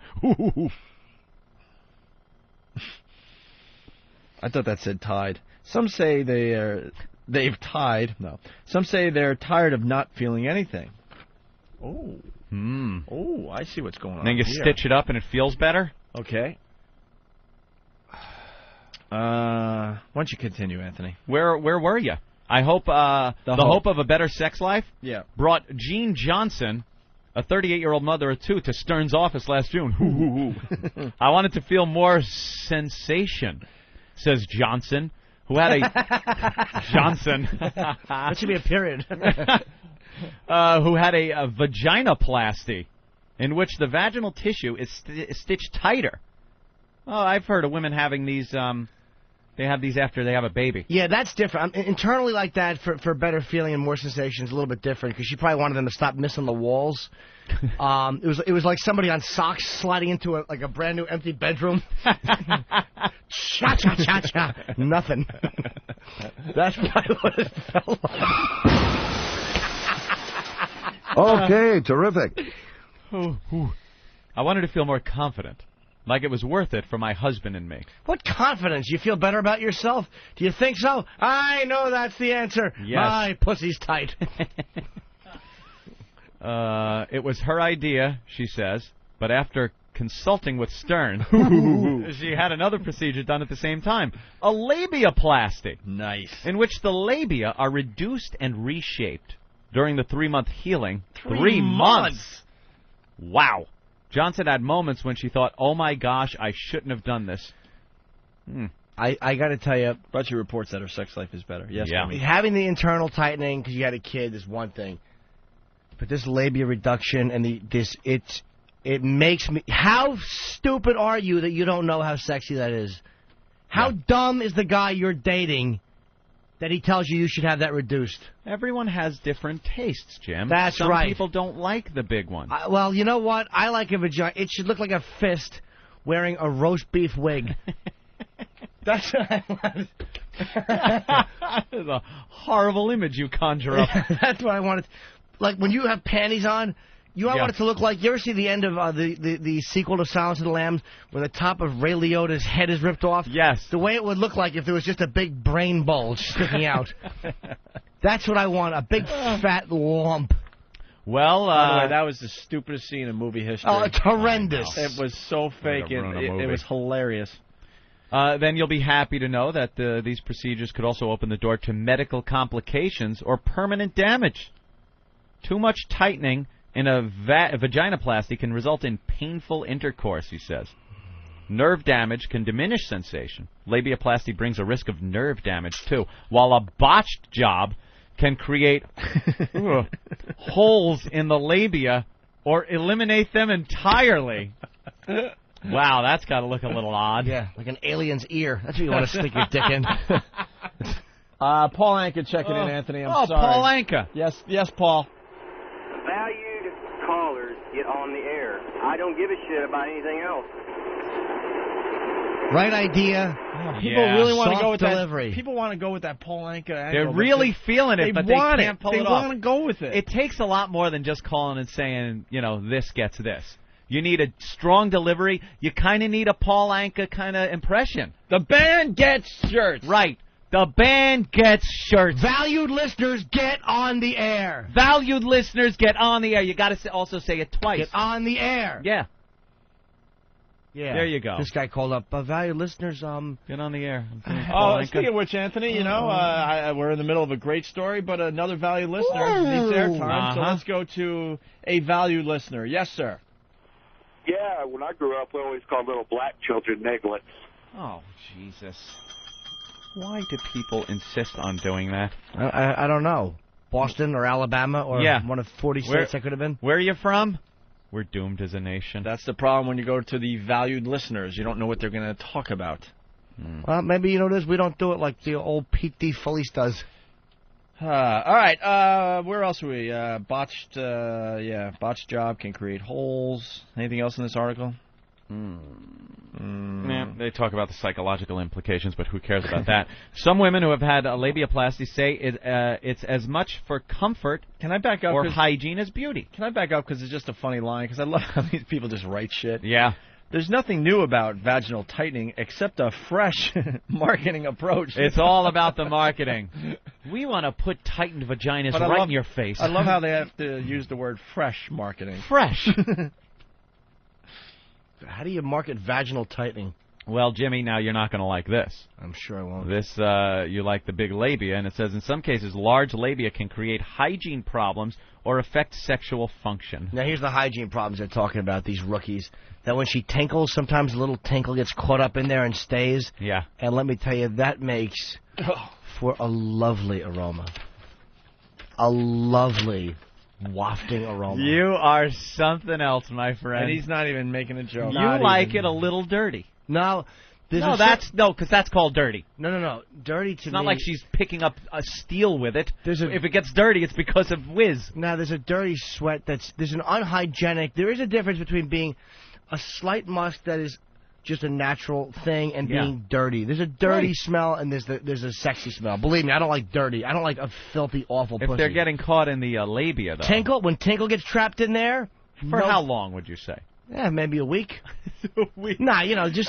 I thought that said tied. Some say they've tied. No. Some say they're tired of not feeling anything. Oh. Oh, I see what's going on. And then you stitch it up and it feels better? Okay. Why don't you continue, Anthony? Where were you? I hope the hope of a better sex life brought Jean Johnson, a 38-year-old mother of two, to Stern's office last June. I wanted to feel more sensation, says Johnson, who had a Johnson. That should be a period. Who had a vaginoplasty, in which the vaginal tissue is stitched tighter. Oh, I've heard of women having these. They have these after they have a baby. Yeah, that's different. Internally like that, for better feeling and more sensation, is a little bit different, because she probably wanted them to stop missing the walls. It was like somebody on socks sliding into a brand new empty bedroom. Cha cha cha cha. Nothing. That's probably what it felt like. Okay, terrific. I wanted to feel more confident. Like it was worth it for my husband and me. What confidence? You feel better about yourself? Do you think so? I know that's the answer. Yes. My pussy's tight. It was her idea, she says, but after consulting with Stern, she had another procedure done at the same time. A labiaplasty. Nice. In which the labia are reduced and reshaped during the 3-month healing. 3 months? Wow. Johnson had moments when she thought, oh my gosh, I shouldn't have done this. I got to tell you, Butchie reports that her sex life is better. Yes, Yeah. Jimmy. having the internal tightening because you had a kid is one thing, but this labia reduction and it makes me. How stupid are you that you don't know how sexy that is? How dumb is the guy you're dating that he tells you should have that reduced? Everyone has different tastes, Jim. That's Some right. people don't like the big one. Well, you know what? I like a vagina. It should look like a fist wearing a roast beef wig. That's what I want. That's a horrible image you conjure up. That's what I wanted. Like when you have panties on, I want it to look like. You ever see the end of the sequel to Silence of the Lambs, where the top of Ray Liotta's head is ripped off? Yes. The way it would look like if there was just a big brain bulge sticking out. That's what I want. A big fat lump. Well, By the way, that was the stupidest scene in movie history. Oh, it's horrendous. It was so fake. It was hilarious. Then you'll be happy to know that these procedures could also open the door to medical complications or permanent damage. Too much tightening in a vaginoplasty can result in painful intercourse, he says. Nerve damage can diminish sensation. Labiaplasty brings a risk of nerve damage, too, while a botched job can create holes in the labia or eliminate them entirely. Wow, that's got to look a little odd. Yeah, like an alien's ear. That's what you want to stick your dick in. Paul Anka checking in, Anthony. I'm sorry. Paul Anka. Yes, Paul. Valued callers get on the air. I don't give a shit about anything else. Right idea. People really want to go with delivery. that. People want to go with that Paul Anka angle. They're really feeling it, but they can't pull it off. They want to go with it. It takes a lot more than just calling and saying, this gets this. You need a strong delivery. You kind of need a Paul Anka kind of impression. The band gets shirts. Right. The band gets shirts. Valued listeners, get on the air. Valued listeners, get on the air. You got to also say it twice. Get on the air. Yeah. Yeah. There you go. This guy called up, valued listeners, Get on the air. Speaking of which, Anthony, we're in the middle of a great story, but another valued listener needs airtime, so let's go to a valued listener. Yes, sir. Yeah, when I grew up, we always called little black children nigglets. Oh, Jesus. Why do people insist on doing that? I don't know. Boston or Alabama or one of 40 states that could have been. Where are you from? We're doomed as a nation. That's the problem when you go to the valued listeners. You don't know what they're going to talk about. Well, maybe this. We don't do it like the old Pete D. Felice does. All right. Where else are we? Botched job can create holes. Anything else in this article? Yeah, they talk about the psychological implications, but who cares about that? Some women who have had a labiaplasty say it's as much for comfort Can I back up or hygiene as beauty. Can I back up because it's just a funny line? Because I love how these people just write shit. Yeah. There's nothing new about vaginal tightening except a fresh marketing approach. It's all about the marketing. We want to put tightened vaginas in your face. I love how they have to use the word fresh marketing. Fresh. How do you market vaginal tightening? Well, Jimmy, now you're not going to like this. I'm sure I won't. This, you like the big labia, and it says, in some cases, large labia can create hygiene problems or affect sexual function. Now, here's the hygiene problems they're talking about, these rookies. That when she tinkles, sometimes a little tinkle gets caught up in there and stays. Yeah. And let me tell you, that makes for a lovely aroma. A lovely wafting aroma. You are something else, my friend. And he's not even making a joke. You like it a little dirty. No. Because that's called dirty. No. Dirty to me. It's not like she's picking up a steel with it. If it gets dirty, it's because of whiz. Now, there's a dirty sweat there's an unhygienic. There is a difference between being a slight musk that is just a natural thing and being dirty. There's a dirty smell and there's a sexy smell. Believe me, I don't like dirty. I don't like a filthy, awful pussy. If they're getting caught in the labia, though. When tinkle gets trapped in there. For how long would you say? Yeah, maybe a week. Nah, just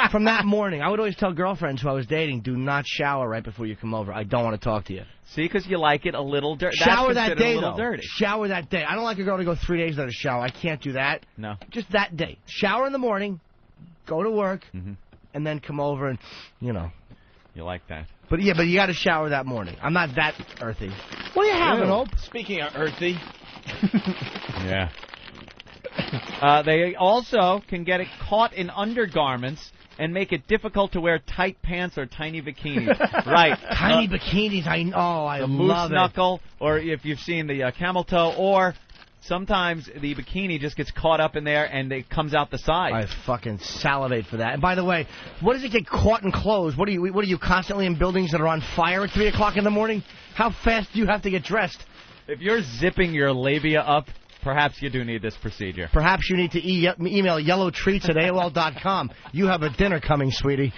from that morning. I would always tell girlfriends who I was dating, do not shower right before you come over. I don't want to talk to you. See, because you like it a little dirty. Shower that day, though. Dirty. Shower that day. I don't like a girl to go 3 days without a shower. I can't do that. No. Just that day. Shower in the morning, go to work, and then come over and, You like that. But you got to shower that morning. I'm not that earthy. What are you having, Hope? Speaking of earthy. Yeah. They also can get it caught in undergarments and make it difficult to wear tight pants or tiny bikinis. Right. Tiny bikinis, I the moose love knuckle, or if you've seen the camel toe, or sometimes the bikini just gets caught up in there and it comes out the side. I fucking salivate for that. And by the way, what does it get caught in clothes? What are you constantly in buildings that are on fire at 3 o'clock in the morning? How fast do you have to get dressed? If you're zipping your labia up, perhaps you do need this procedure. Perhaps you need to email yellowtreats@AOL.com. You have a dinner coming, sweetie.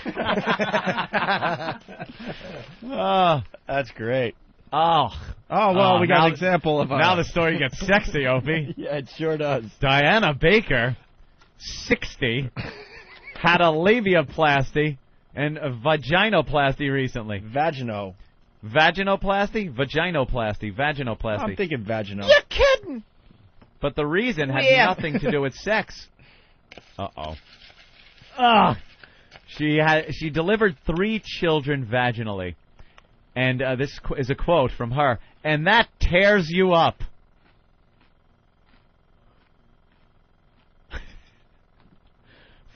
That's great. Oh, well, we got now, an example of... now the story gets sexy, Opie. Yeah, it sure does. Diana Baker, 60, had a labiaplasty and a vaginoplasty recently. Vaginoplasty? Vaginoplasty. I'm thinking vaginal. You're kidding. But the reason had nothing to do with sex. Uh-oh. She delivered 3 children vaginally. And this is a quote from her. And that tears you up.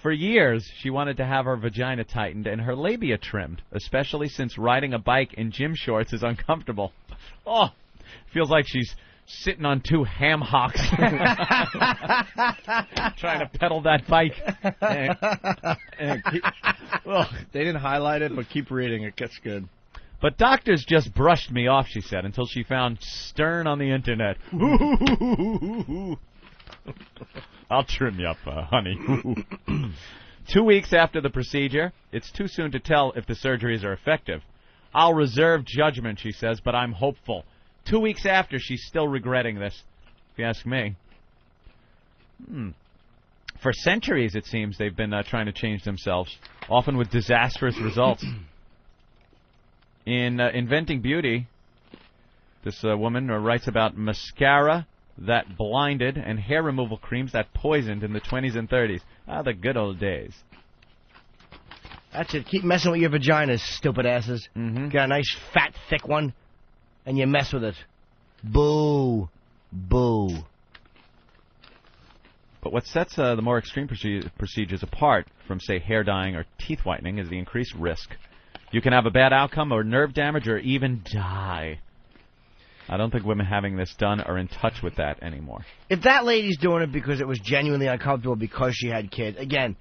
For years, she wanted to have her vagina tightened and her labia trimmed, especially since riding a bike in gym shorts is uncomfortable. Oh, feels like she's sitting on 2 ham hocks trying to pedal that bike. They didn't highlight it, but keep reading. It gets good. But doctors just brushed me off, she said, until she found Stern on the internet. I'll trim you up, honey. 2 weeks after the procedure, it's too soon to tell if the surgeries are effective. I'll reserve judgment, she says, but I'm hopeful. 2 weeks after, she's still regretting this, if you ask me. For centuries, it seems, they've been trying to change themselves, often with disastrous results. In Inventing Beauty, this woman writes about mascara that blinded and hair removal creams that poisoned in the 20s and 30s. The good old days. That's it. Keep messing with your vaginas, stupid asses. Got a nice, fat, thick one, and you mess with it. Boo. Boo. But what sets the more extreme procedures apart from, say, hair dyeing or teeth whitening is the increased risk. You can have a bad outcome or nerve damage or even die. I don't think women having this done are in touch with that anymore. If that lady's doing it because it was genuinely uncomfortable because she had kids, again,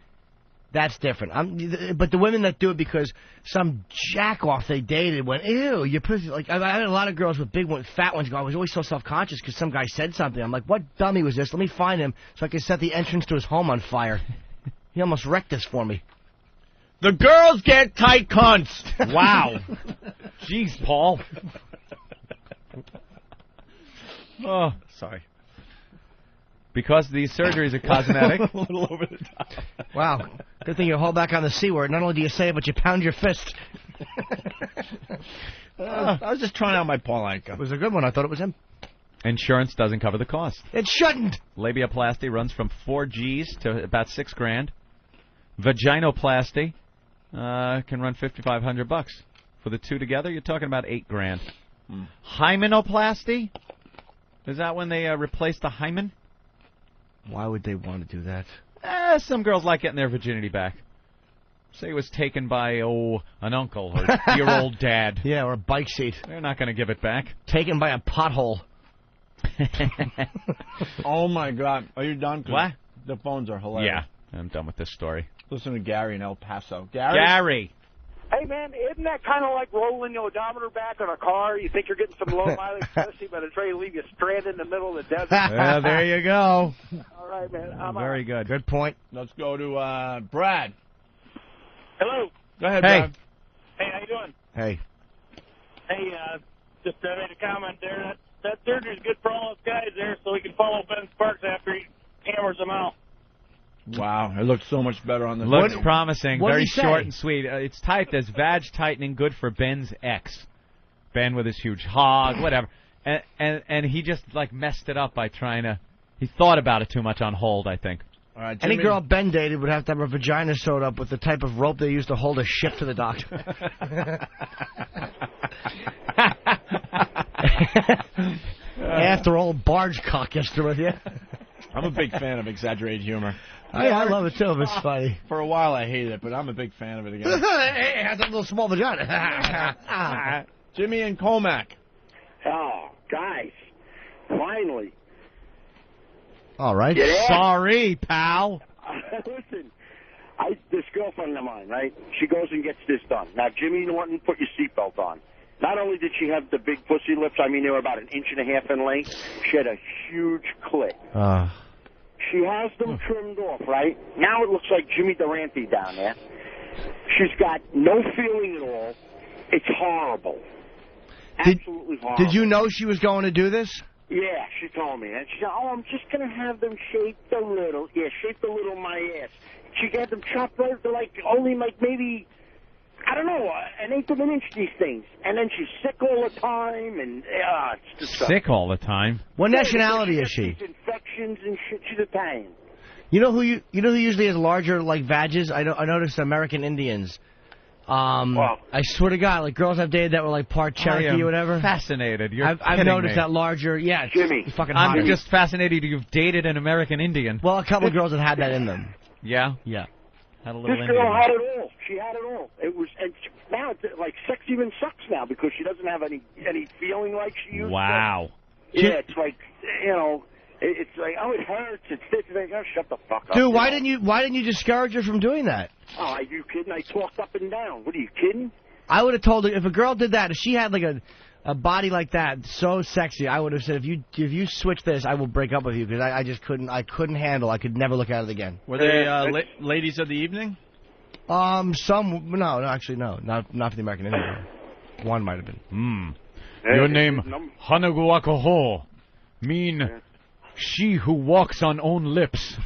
that's different. But the women that do it because some jack-off they dated went, ew, you're pussy. Like, I had a lot of girls with big ones, fat ones go, I was always so self-conscious because some guy said something. I'm like, what dummy was this? Let me find him so I can set the entrance to his home on fire. He almost wrecked this for me. The girls get tight cunts. Wow. Jeez, Paul. Oh, sorry. Because these surgeries are cosmetic. A little over the top. Wow. Good thing you hold back on the C word. Not only do you say it, but you pound your fist. I was just trying out my Paul Anka. It was a good one. I thought it was him. Insurance doesn't cover the cost. It shouldn't. Labiaplasty runs from $4,000 to about $6,000. Vaginoplasty can run $5,500. For the two together, you're talking about $8,000. Hymenoplasty? Is that when they replace the hymen? Why would they want to do that? Some girls like getting their virginity back. Say it was taken by, an uncle or your old dad. Yeah, or a bike seat. They're not going to give it back. Taken by a pothole. Oh, my God. Are you done? What? The phones are hilarious. Yeah, I'm done with this story. Listen to Gary in El Paso. Gary? Gary. Hey, man, isn't that kind of like rolling the odometer back on a car? You think you're getting some low mileage pussy, but it's ready to leave you stranded in the middle of the desert. Well, there you go. All right, man. Very good. Good point. Let's go to Brad. Hello. Go ahead, Hey. Brad. Hey, how you doing? Hey. Hey, just made a comment there. That surgery's good for all us guys there, so we can follow Ben Sparks after he hammers them out. Wow, it looks so much better on the Looks video. promising. What did Very he say? short and sweet. It's typed as vag tightening, good for Ben's ex. Ben with his huge hog, whatever. And he just like messed it up by trying to. He thought about it too much on hold, I think. All right, Any Jimmy. girl Ben dated would have to have her vagina sewed up with the type of rope they used to hold a ship to the doctor. After old barge cock gets through with you. I'm a big fan of exaggerated humor. I love it too. It's funny. For a while, I hated it, but I'm a big fan of it again. It has a little small vagina. Jimmy and Comac. Oh, guys, finally. All right. Yeah. Sorry, pal. Listen, this girlfriend of mine, right? She goes and gets this done. Now, Jimmy Norton, put your seatbelt on. Not only did she have the big pussy lips, I mean, they were about 1.5 inches in length. She had a huge clit. She has them trimmed off, right? Now it looks like Jimmy Durante down there. She's got no feeling at all. It's horrible. Absolutely horrible. Did you know she was going to do this? Yeah, she told me. And she said, I'm just going to have them shaped a little. Yeah, shaped a little my ass. She got them chopped right to only maybe, I don't know, 1/8 of an inch, these things. And then she's sick all the time, and it's just Sick all the time. What nationality is she? Infections and shit. She's Italian. You know who usually has larger vages? I noticed American Indians. I swear to God, girls I've dated that were part Cherokee or whatever. Fascinated. I've noticed that larger. Yeah, Jimmy. It's fucking I'm hot. just fascinated you've dated an American Indian. Well, a couple of girls that had that in them. Yeah? Yeah. Had a This little girl Indian. had it all. She had it all. It was, and now it's sex even sucks now because she doesn't have any feeling like she used to. Wow. Yeah, it's it's like, oh, it hurts. It's this. Oh, shut the fuck up. Dude, why didn't you discourage her from doing that? Oh, are you kidding? I talked up and down. What are you kidding? I would have told her if a girl did that, if she had a body like that, so sexy, I would have said, if you switch this, I will break up with you because I just couldn't handle. I could never look at it again. Were they ladies of the evening? Some no, actually no, not for the American Indian. One might have been. Your name Hanaguakoho mean she who walks on own lips.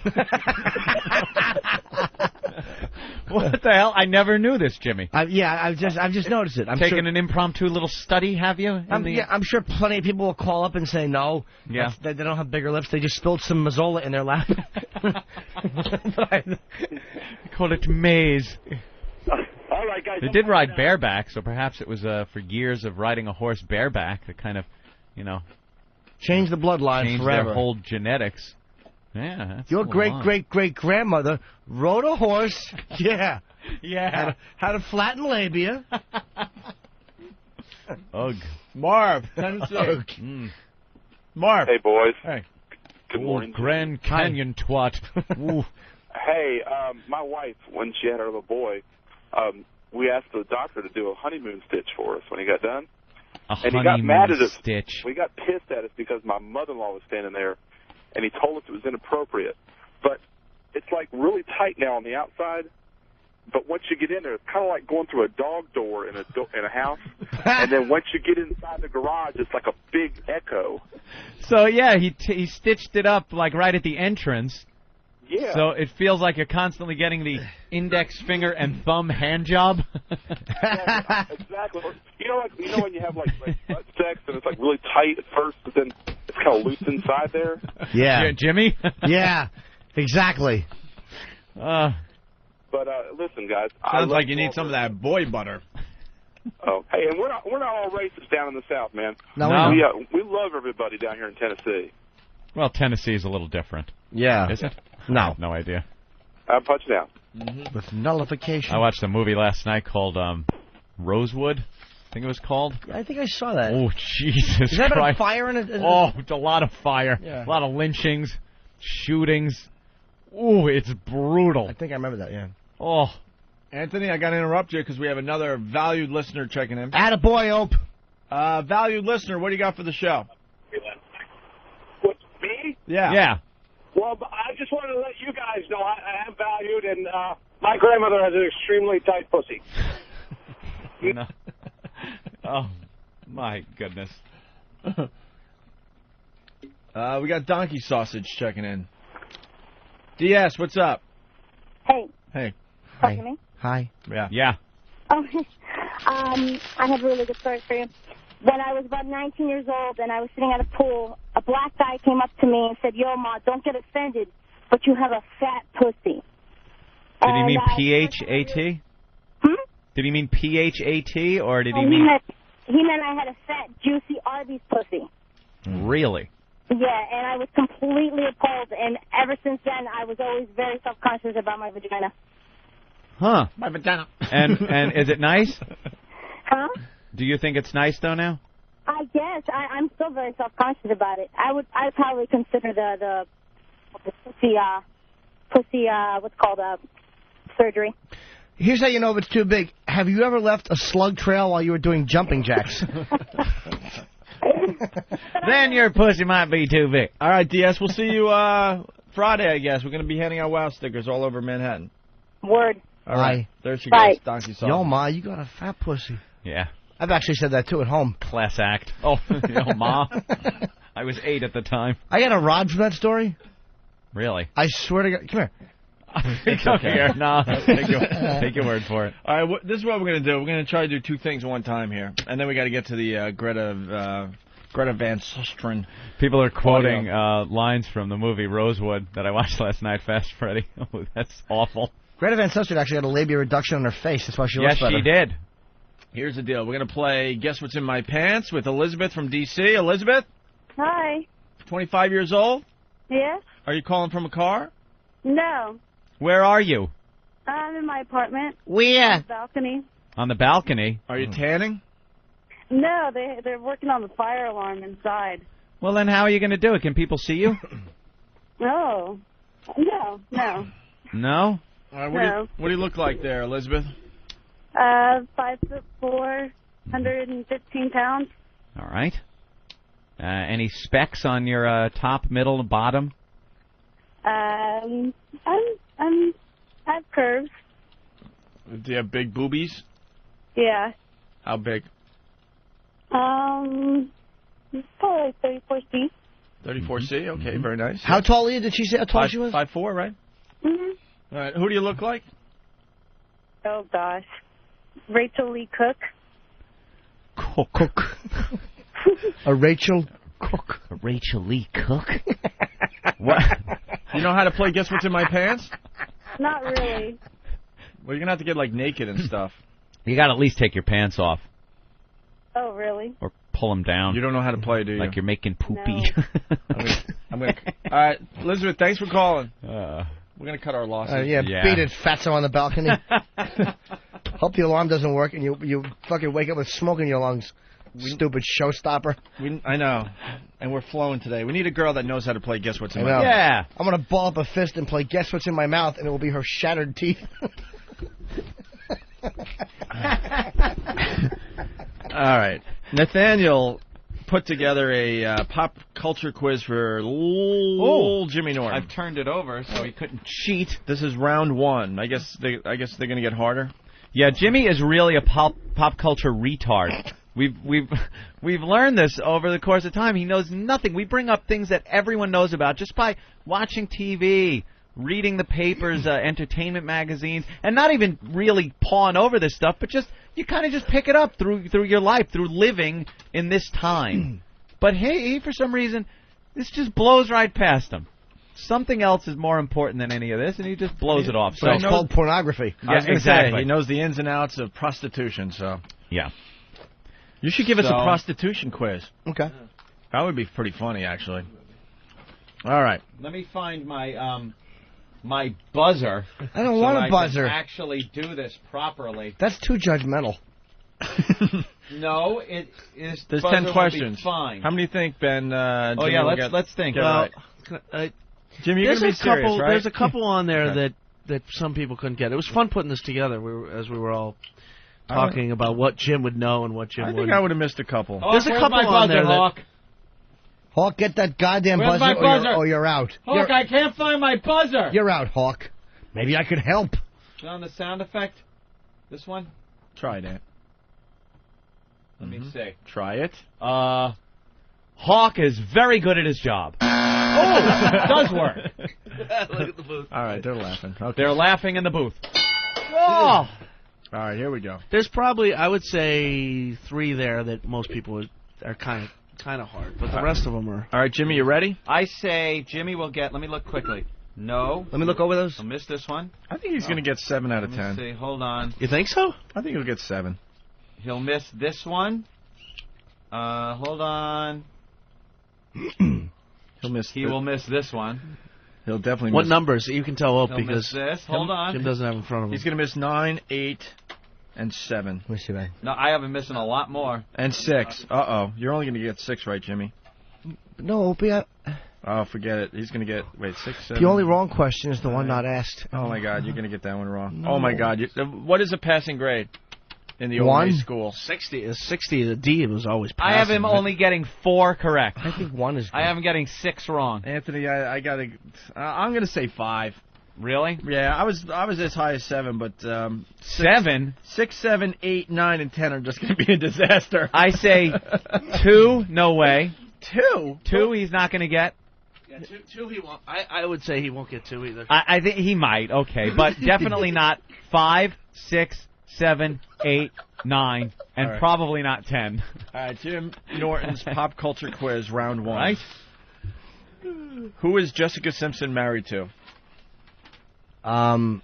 What the hell? I never knew this, Jimmy. I've just noticed it. I'm taking an impromptu little study, have you? I'm sure plenty of people will call up and say no. Yeah. They don't have bigger lips. They just spilled some Mazzola in their lap. Call it maize. All right, guys. They did ride bareback, so perhaps it was for years of riding a horse bareback that kind of, change the bloodline changed forever. their whole genetics. Yeah, that's Your a little odd. great grandmother rode a horse. Yeah. Yeah. Had a flattened labia. Ugh. Marv, Tennessee. Marv. Hey, boys. Hey. Good morning. Grand Canyon twat. Ooh. Hey, my wife, when she had our little boy, we asked the doctor to do a honeymoon stitch for us when he got done. And he got mad at us. Stitch. We got pissed at us because my mother-in-law was standing there, and he told us it was inappropriate. But it's really tight now on the outside. But once you get in there, it's kind of like going through a dog door in a house. And then once you get inside the garage, it's like a big echo. So yeah, he stitched it up right at the entrance. Yeah. So it feels like you're constantly getting the index finger and thumb hand job. Yeah, exactly. You know when you have like butt sex and it's really tight at first, but then it's kind of loose inside there. Yeah. Jimmy. Yeah. Exactly. But listen, guys. Sounds like you need some of that boy butter. Oh, hey, and we're not all racist down in the South, man. No. We love everybody down here in Tennessee. Well, Tennessee is a little different. Yeah. Is it? No. No idea. Punch down. Mm-hmm. With nullification. I watched a movie last night called Rosewood. I think it was called. I think I saw that. Oh, Jesus Is that about Christ. a fire in it? Oh, it's a lot of fire. Yeah. A lot of lynchings, shootings. Ooh, it's brutal. I think I remember that, yeah. Oh. Anthony, I got to interrupt you because we have another valued listener checking in. Attaboy, Ope. Valued listener, what do you got for the show? What, me? Yeah. Yeah. Well, I just wanted to let you guys know I am valued, and my grandmother has an extremely tight pussy. No. Oh, my goodness. We got Donkey Sausage checking in. DS, what's up? Hey. Hey. Talking to me? Hi. Yeah. Yeah. Oh, I have a really good story for you. When I was about 19 years old and I was sitting at a pool, a black guy came up to me and said, "Yo, Ma, don't get offended, but you have a fat pussy." Did he mean P-H-A-T? Did he mean P-H-A-T, or did he mean... He meant I had a fat, juicy Arby's pussy. Really? Yeah, and I was completely appalled, and ever since then, I was always very self-conscious about my vagina. Huh. My vagina. And is it nice? Huh? Do you think it's nice, though, now? I guess. I'm still very self-conscious about it. I'd probably consider the pussy, what's called, surgery. Here's how you know if it's too big. Have you ever left a slug trail while you were doing jumping jacks? Then your pussy might be too big. All right, DS, we'll see you Friday, I guess. We're going to be handing out WOW stickers all over Manhattan. Word. All right. Bye. There she Bye. goes, Donkey Song. Yo, Ma, you got a fat pussy. Yeah. I've actually said that, too, at home. Class act. Oh, Ma. I was 8 at the time. I got a rod from that story. Really? I swear to God. Come here. It's okay. No, take your word for it. All right, this is what we're going to do. We're going to try to do two things at one time here. And then we got to get to the Greta Van Susteren. People are quoting lines from the movie Rosewood that I watched last night, Fast Freddy. Oh, that's awful. Greta Van Susteren actually had a labia reduction on her face. That's why she looks better. Yes, she did. Here's the deal. We're going to play Guess What's in My Pants with Elizabeth from D.C. Elizabeth? Hi. 25 years old? Yes? Are you calling from a car? No. Where are you? I'm in my apartment. Where? On the balcony. On the balcony. Are you tanning? No, they're working on the fire alarm inside. Well, then how are you going to do it? Can people see you? No. No. No? All right, what do you look like there, Elizabeth? 5'4", 115 pounds. All right. Any specs on your top, middle, and bottom? I have curves. Do you have big boobies? Yeah. How big? Probably 34C. 34C? Okay, very nice. How tall are you? Did she say how tall she was? 5'4", right? Mhm. All right, who do you look like? Oh gosh, Rachel Lee Cook. Cook. A Rachel Cook. A Rachel Lee Cook? What? You know how to play Guess What's in My Pants? Not really. Well, you're going to have to get, like, naked and stuff. You got to at least take your pants off. Oh, really? Or pull them down. You don't know how to play, do you? Like you're making poopy. No. I'm gonna. All right, Elizabeth, thanks for calling. We're going to cut our losses. Yeah, beat it, fatso on the balcony. Hope the alarm doesn't work and you fucking wake up with smoke in your lungs. Stupid showstopper. I know. And we're flowing today. We need a girl that knows how to play Guess What's in My Mouth. Yeah. I'm going to ball up a fist and play Guess What's in My Mouth, and it will be her shattered teeth. All right. Nathaniel put together a pop culture quiz for old Jimmy Norton. I've turned it over so he couldn't cheat. This is round one. I guess they're going to get harder. Yeah, Jimmy is really a pop culture retard. We've learned this over the course of time. He knows nothing. We bring up things that everyone knows about just by watching TV, reading the papers, entertainment magazines, and not even really pawing over this stuff, but just you kind of just pick it up through your life, through living in this time. But hey, for some reason, this just blows right past him. Something else is more important than any of this, and he just blows it off. So it's called pornography. I was gonna say, he knows the ins and outs of prostitution, so. Yeah. You should give us a prostitution quiz. Okay. That would be pretty funny, actually. All right. Let me find my my buzzer. I don't want a buzzer. I can actually do this properly. That's too judgmental. No, it is. There's buzzer 10 will questions. Be fine. How many do you think, Ben? Jimmy let's think. Right. Jimmy, you're there's gonna be serious, right? There's a couple on there Okay. that some people couldn't get. It was fun putting this together as we were all talking about what Jim would know and what Jim wouldn't. I think I would have missed a couple. There's a couple on there that. Hawk, get that goddamn Where's buzzer, my buzzer? or you're out. Hawk, I can't find my buzzer. You're out, Hawk. Maybe I could help. Is it on the sound effect? This one? Try it, Ant. Let me see. Try it. Hawk is very good at his job. Oh, it does work. Look at the booth. All right, they're laughing. Okay. They're laughing in the booth. Oh. All right, here we go. There's probably, I would say, 3 there that most people are kind of hard, but the rest of them are. All right, Jimmy, you ready? I say Jimmy will get. Let me look quickly. No. Let me look over those. I'll miss this one. I think he's going to get 7 out of 10. Let me see. Hold on. You think so? I think he'll get 7. He'll miss this one. Hold on. He'll miss. He will miss this one. He'll definitely. What miss. numbers? You can tell He'll because miss this. Hold on. Jim doesn't have it in front of him. He's going to miss 9, 8, and 7. Let me see, man. No, I have him missing a lot more. And 6. Uh-oh. You're only going to get 6 right, Jimmy. No, but Oh, forget it. He's going to get, 6, 7. the only wrong question is the one not asked. Oh, my God. You're going to get that one wrong. No. Oh, my God. What is a passing grade in the old 1? May school? 60. The D was always passing. I have him only getting 4 correct. I think 1 is good. I have him getting 6 wrong. Anthony, I got to... I'm going to say 5. Really? Yeah, I was as high as 7, but 7? 6, 7, 8, 9, and 10 are just going to be a disaster. I say 2, no way. 2? 2 he's not going to get. Yeah, two he won't. I would say he won't get 2 either. I think he might, okay, but definitely not 5, 6, 7, 8, 9, and All right. probably not 10. All right, Jim Norton's pop culture quiz, round 1. Right? Who is Jessica Simpson married to? And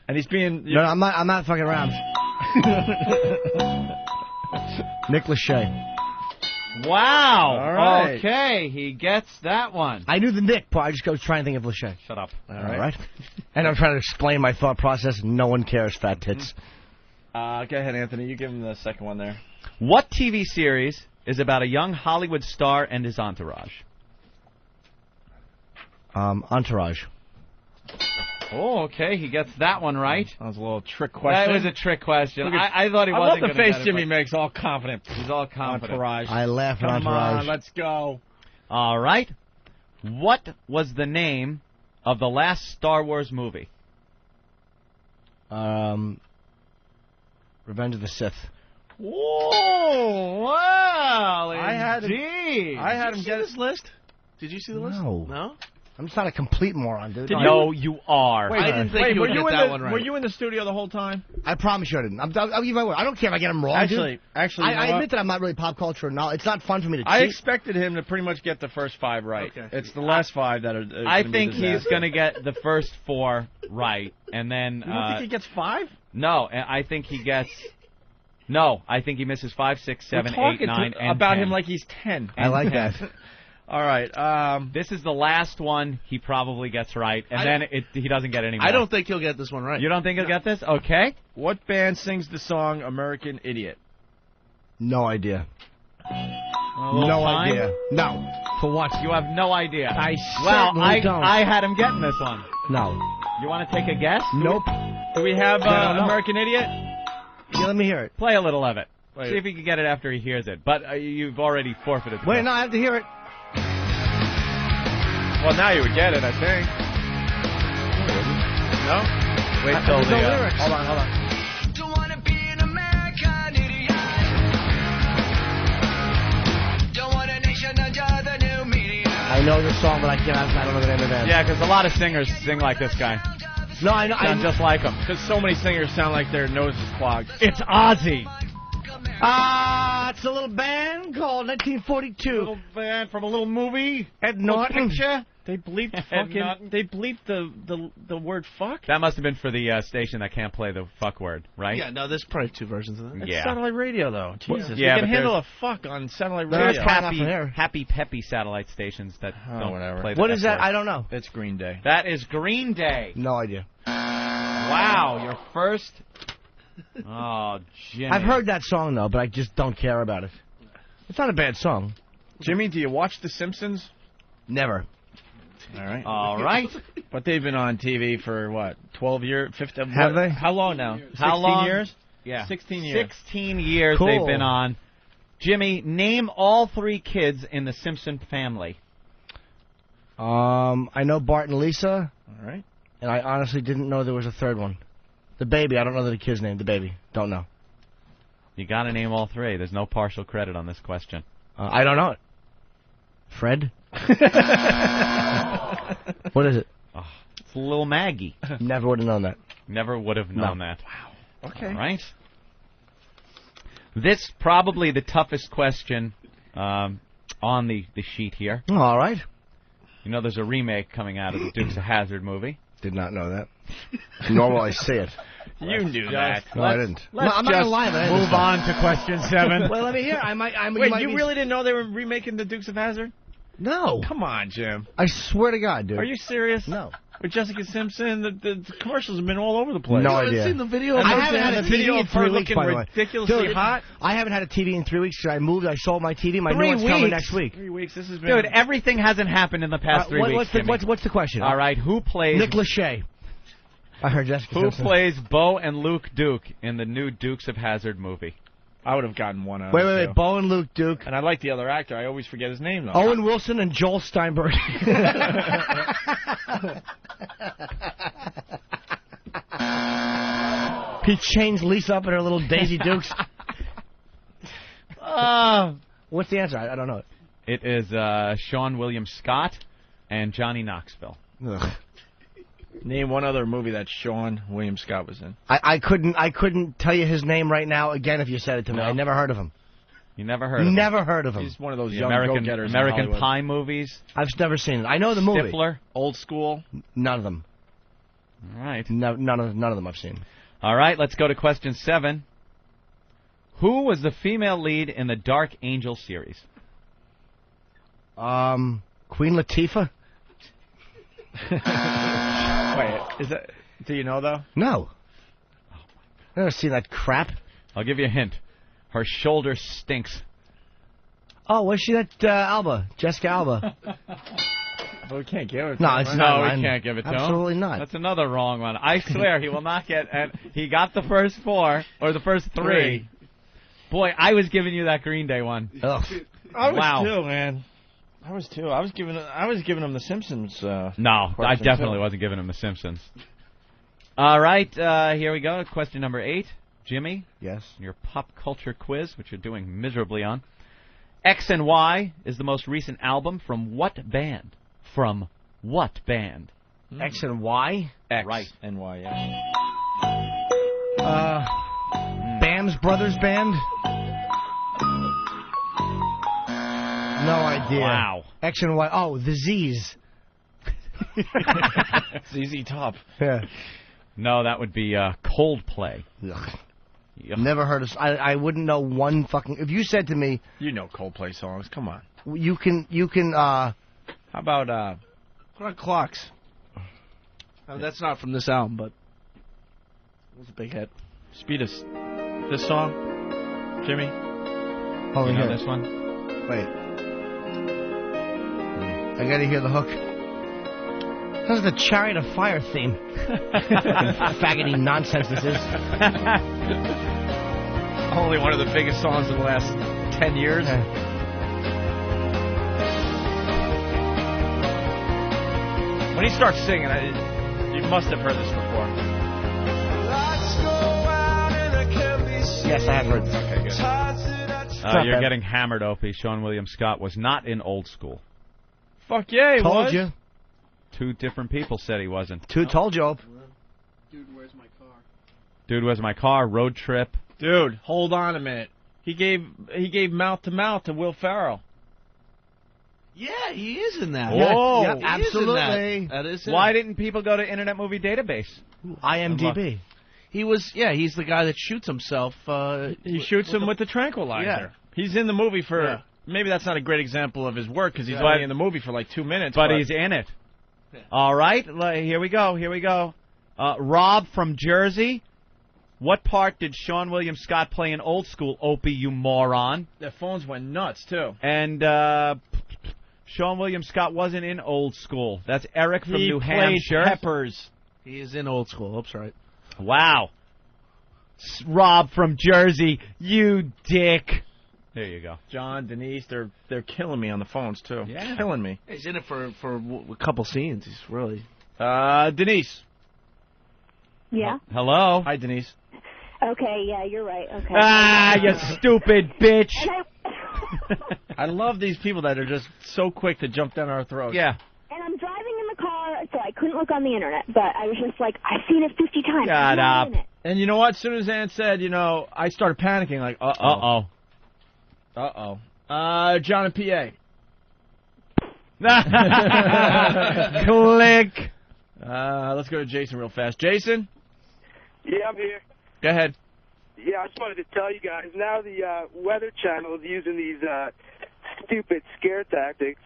he's being... No, I'm not fucking around. Nick Lachey. Wow. All right. Okay, he gets that one. I knew the Nick part. I just was trying to think of Lachey. Shut up. All right. And I'm trying to explain my thought process. No one cares, fat tits. Go ahead, Anthony. You give him the second one there. What TV series is about a young Hollywood star and his entourage? Entourage. Oh, okay, he gets that one right. That was a little trick question. That was a trick question. Look at- I thought he I wasn't love the gonna face get it, Jimmy but makes, all confident. He's all confident. Entourage. I laugh at Come Entourage. on, let's go. All right. What was the name of the last Star Wars movie? Revenge of the Sith. Whoa! Wow! I had him get this list. Did you see the list? No. No? I'm just not a complete moron, dude. No, you are. I didn't think you would get that one right. Were you in the studio the whole time? I promise you I didn't. I'll give you my word. I don't care if I get them wrong, Actually, dude. you know I what? admit that I'm not really pop culture. No, it's not fun for me to cheat. I expected him to pretty much get the first 5 right. Okay. It's the last 5 that are. I think he's going to get the first 4 right, and then. You don't think he gets 5? No, I think he gets. No, I think he misses 5, 6, 7, 8, 9, and about 10. him like he's 10. I like that. All right. This is the last one he probably gets right, and then he doesn't get any more. I don't think he'll get this one right. You don't think he'll get this? Okay. What band sings the song "American Idiot"? No idea. No idea. No. For what? You have no idea. I well, certainly don't. I had him getting this one. No. You want to take a guess? Nope. Do we have I don't know. "American Idiot"? Yeah, let me hear it. Play a little of it. Wait. See if he can get it after he hears it. But you've already forfeited. the Wait, question. no, I have to hear it. Well, now you would get it, I think. No? Wait till There's no the. lyrics. Hold on. I know this song, but I don't know the name of the band. Yeah, because a lot of singers sing like this guy. No, I know. Sound just like him. Because so many singers sound like their nose is clogged. It's Ozzy. It's a little band called 1942. Little band from a little movie. Ed Norton. Picture. They bleeped Ed fucking. Norton. They bleeped the word fuck. That must have been for the station that can't play the fuck word, right? Yeah, no, there's probably 2 versions of that. It's Yeah. satellite radio, though. Jesus, Yeah, you but can handle there's- a fuck on satellite No, radio. that's probably not from there. happy peppy satellite stations that don't whatever. play the What F is that? word. I don't know. It's Green Day. That is Green Day. No idea. Wow, your first. Oh, Jimmy. I've heard that song, though, but I just don't care about it. It's not a bad song. Jimmy, do you watch The Simpsons? Never. All right. All right. But they've been on TV for what? 12 years? 15? Have they? How long now? How 16 long? years? Yeah. 16 years. 16 years Cool. they've been on. Jimmy, name all 3 kids in the Simpson family. I know Bart and Lisa, All right. and I honestly didn't know there was a third one. The baby. I don't know the kid's name. The baby. Don't know. You got to name all 3. There's no partial credit on this question. I don't know it. Fred? What is it? Oh, it's little Maggie. Never would have known that. Never would have known No. that. Wow. Okay. All right. This probably the toughest question on the sheet here. All right. You know there's a remake coming out of the Dukes of Hazzard movie. Did not know that. Nor will I see it. You knew that. No, I didn't. No, Let's I'm not going just to lie, but I didn't. move on to question 7. Well, let me hear. Wait, you really didn't know they were remaking the Dukes of Hazzard? No. Come on, Jim. I swear to God, dude. Are you serious? No. With Jessica Simpson, the commercials have been all over the place. No You idea. haven't seen the video? I haven't had a video TV in of her 3 weeks, looking by the way. ridiculously Dude, hot. I haven't had a TV in 3 weeks because I moved. I sold my TV. My 3 new one's coming weeks? next week. 3 weeks. This has been. Dude, everything hasn't happened in the past 3 weeks. What's the question? All right, who plays Nick Lachey. I heard Jessica Who Simpson. plays Bo and Luke Duke in the new Dukes of Hazzard movie? I would have gotten one out of Wait. Bo and Luke Duke. And I like the other actor. I always forget his name, though. Owen Wilson and Joel Steinberg. He changed Lisa up in her little Daisy Dukes. What's the answer? I don't know. It is Sean William Scott and Johnny Knoxville. Ugh. Name one other movie that Sean William Scott was in. I couldn't tell you his name right now again if you said it to me. I never heard of him. You never heard of him? Never heard of him. He's one of those The young American go-getters in American Hollywood. Pie movies. I've never seen it. I know the movie. Stifler. Old School. None of them. All right. No, none of them I've seen. All right, let's go to question 7. Who was the female lead in the Dark Angel series? Queen Latifah? Wait, is that? Do you know though? No. Never seen that crap. I'll give you a hint. Her shoulder stinks. Oh, was she that Alba? Jessica Alba? Well, we can't give it. No, to it's him, not right? mine. We can't give it to him. Absolutely not. That's another wrong one. I swear he will not get. And he got the first 4 or the first 3. Boy, I was giving you that Green Day one. Ugh. I was Wow. too, man. I was too. I was giving him the Simpsons. No, I question, definitely too. wasn't giving him The Simpsons. All right, here we go. Question number 8. Jimmy? Yes? Your pop culture quiz, which you're doing miserably on. X and Y is the most recent album from what band? From what band? X and Y? X Right. and Y, yeah. Bam's Brothers Band? No idea. Wow. X and Y. Oh, the Z's. ZZ Top. Yeah. No, that would be Coldplay. Ugh. Yuck. Never heard of. I wouldn't know one fucking. If you said to me, You know Coldplay songs. Come on. you can. How about Put on Clocks. That's not from this album, but it was a big hit. Speed of this song, Jimmy? Hold You on know here. this one? Wait. I gotta hear the hook. This is the Chariot of Fire theme. Fucking faggoty nonsense this is. Only one of the biggest songs of the last 10 years. When he starts singing, you must have heard this before. Yes, I have heard this. Okay, good. You're getting hammered, Opie. Sean William Scott was not in Old School. Fuck yeah, he Told was. you. 2 different people said he wasn't. Told you. Dude, where's my car? Dude, Where's My Car? Road Trip. Dude, hold on a minute. He gave mouth to mouth to Will Ferrell. Yeah, he is in that. Oh, Yeah, He is in absolutely. That is Why him. didn't people go to Internet Movie Database? IMDb. He was, he's the guy that shoots himself. He shoots him with the tranquilizer. Yeah. He's in the movie for. Yeah. Maybe that's not a great example of his work because he's Yeah. only in the movie for like 2 minutes. But he's in it. All right, here we go. Rob from Jersey. What part did Sean William Scott play in Old School, Opie, you moron? Their phones went nuts too. And Sean William Scott wasn't in Old School. That's Eric from He New played Hampshire. Peppers. He is in Old School. Oops, right. Wow. Rob from Jersey, you dick. There you go. John, Denise, they're killing me on the phones too. Yeah. Killing me. He's in it for a couple scenes. He's really. Denise. Yeah. Hello. Hi, Denise. Okay. Yeah, you're right. Okay. Ah, you stupid bitch. And I love these people that are just so quick to jump down our throats. Yeah. I'm driving in the car, so I couldn't look on the internet. But I was just like, I've seen it 50 times. Shut I'm not up. in it. And you know what? As soon as Ann said, I started panicking. Like, uh-oh. Uh-oh. John and PA. Click. Let's go to Jason real fast. Jason? Yeah, I'm here. Go ahead. Yeah, I just wanted to tell you guys, now the Weather Channel is using these stupid scare tactics,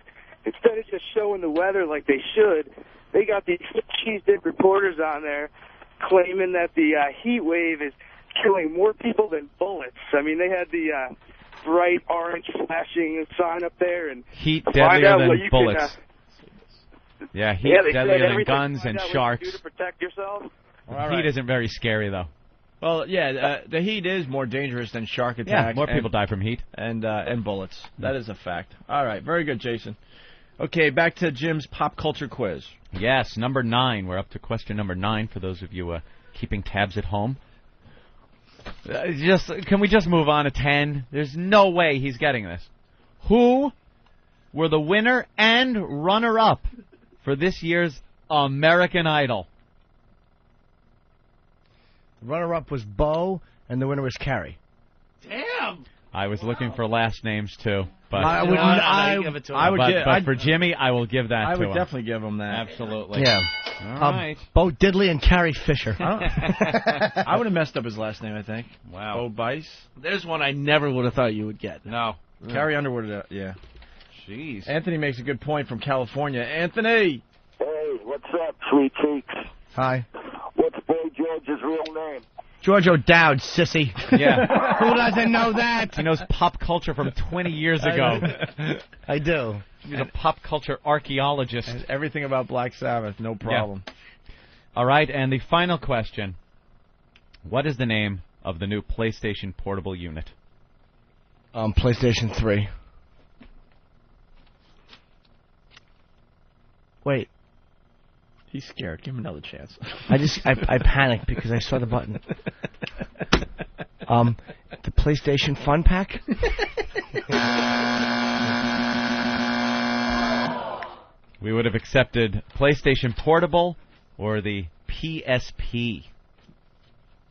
instead of just showing the weather like they should, they got these cheese dip reporters on there claiming that the heat wave is killing more people than bullets. I mean, they had the bright orange flashing sign up there, and heat find deadlier out than what you bullets. Can, yeah, heat they deadlier said than guns and out sharks. what you do to protect yourself. All Heat right. isn't very scary, though. Well, yeah, the heat is more dangerous than shark attacks. Yeah, more people die from heat. And bullets. That is a fact. All right, very good, Jason. Okay, back to Jim's pop culture quiz. Yes, number 9. We're up to question number 9 for those of you keeping tabs at home. Can we just move on to 10? There's no way he's getting this. Who were the winner and runner-up for this year's American Idol? The runner-up was Bo, and the winner was Carrie. Damn! I was looking for last names, too. But But for Jimmy, I will give that to him. I would definitely give him that. Absolutely. Yeah. All right. Bo Diddley and Carrie Fisher. I would have messed up his last name, I think. Wow. Bo Bice. There's one I never would have thought you would get. No. Carrie Underwood, yeah. Jeez. Anthony makes a good point from California. Anthony! Hey, what's up, sweet cheeks? Hi. What's Boy George's real name? George O'Dowd, sissy. Yeah. Who doesn't know that? He knows pop culture from 20 years ago. I do. He's a pop culture archaeologist. And everything about Black Sabbath, no problem. Yeah. All right, and the final question. What is the name of the new PlayStation Portable unit? PlayStation 3. Wait. He's scared. Give him another chance. I panicked because I saw the button. The PlayStation Fun Pack? We would have accepted PlayStation Portable or the PSP.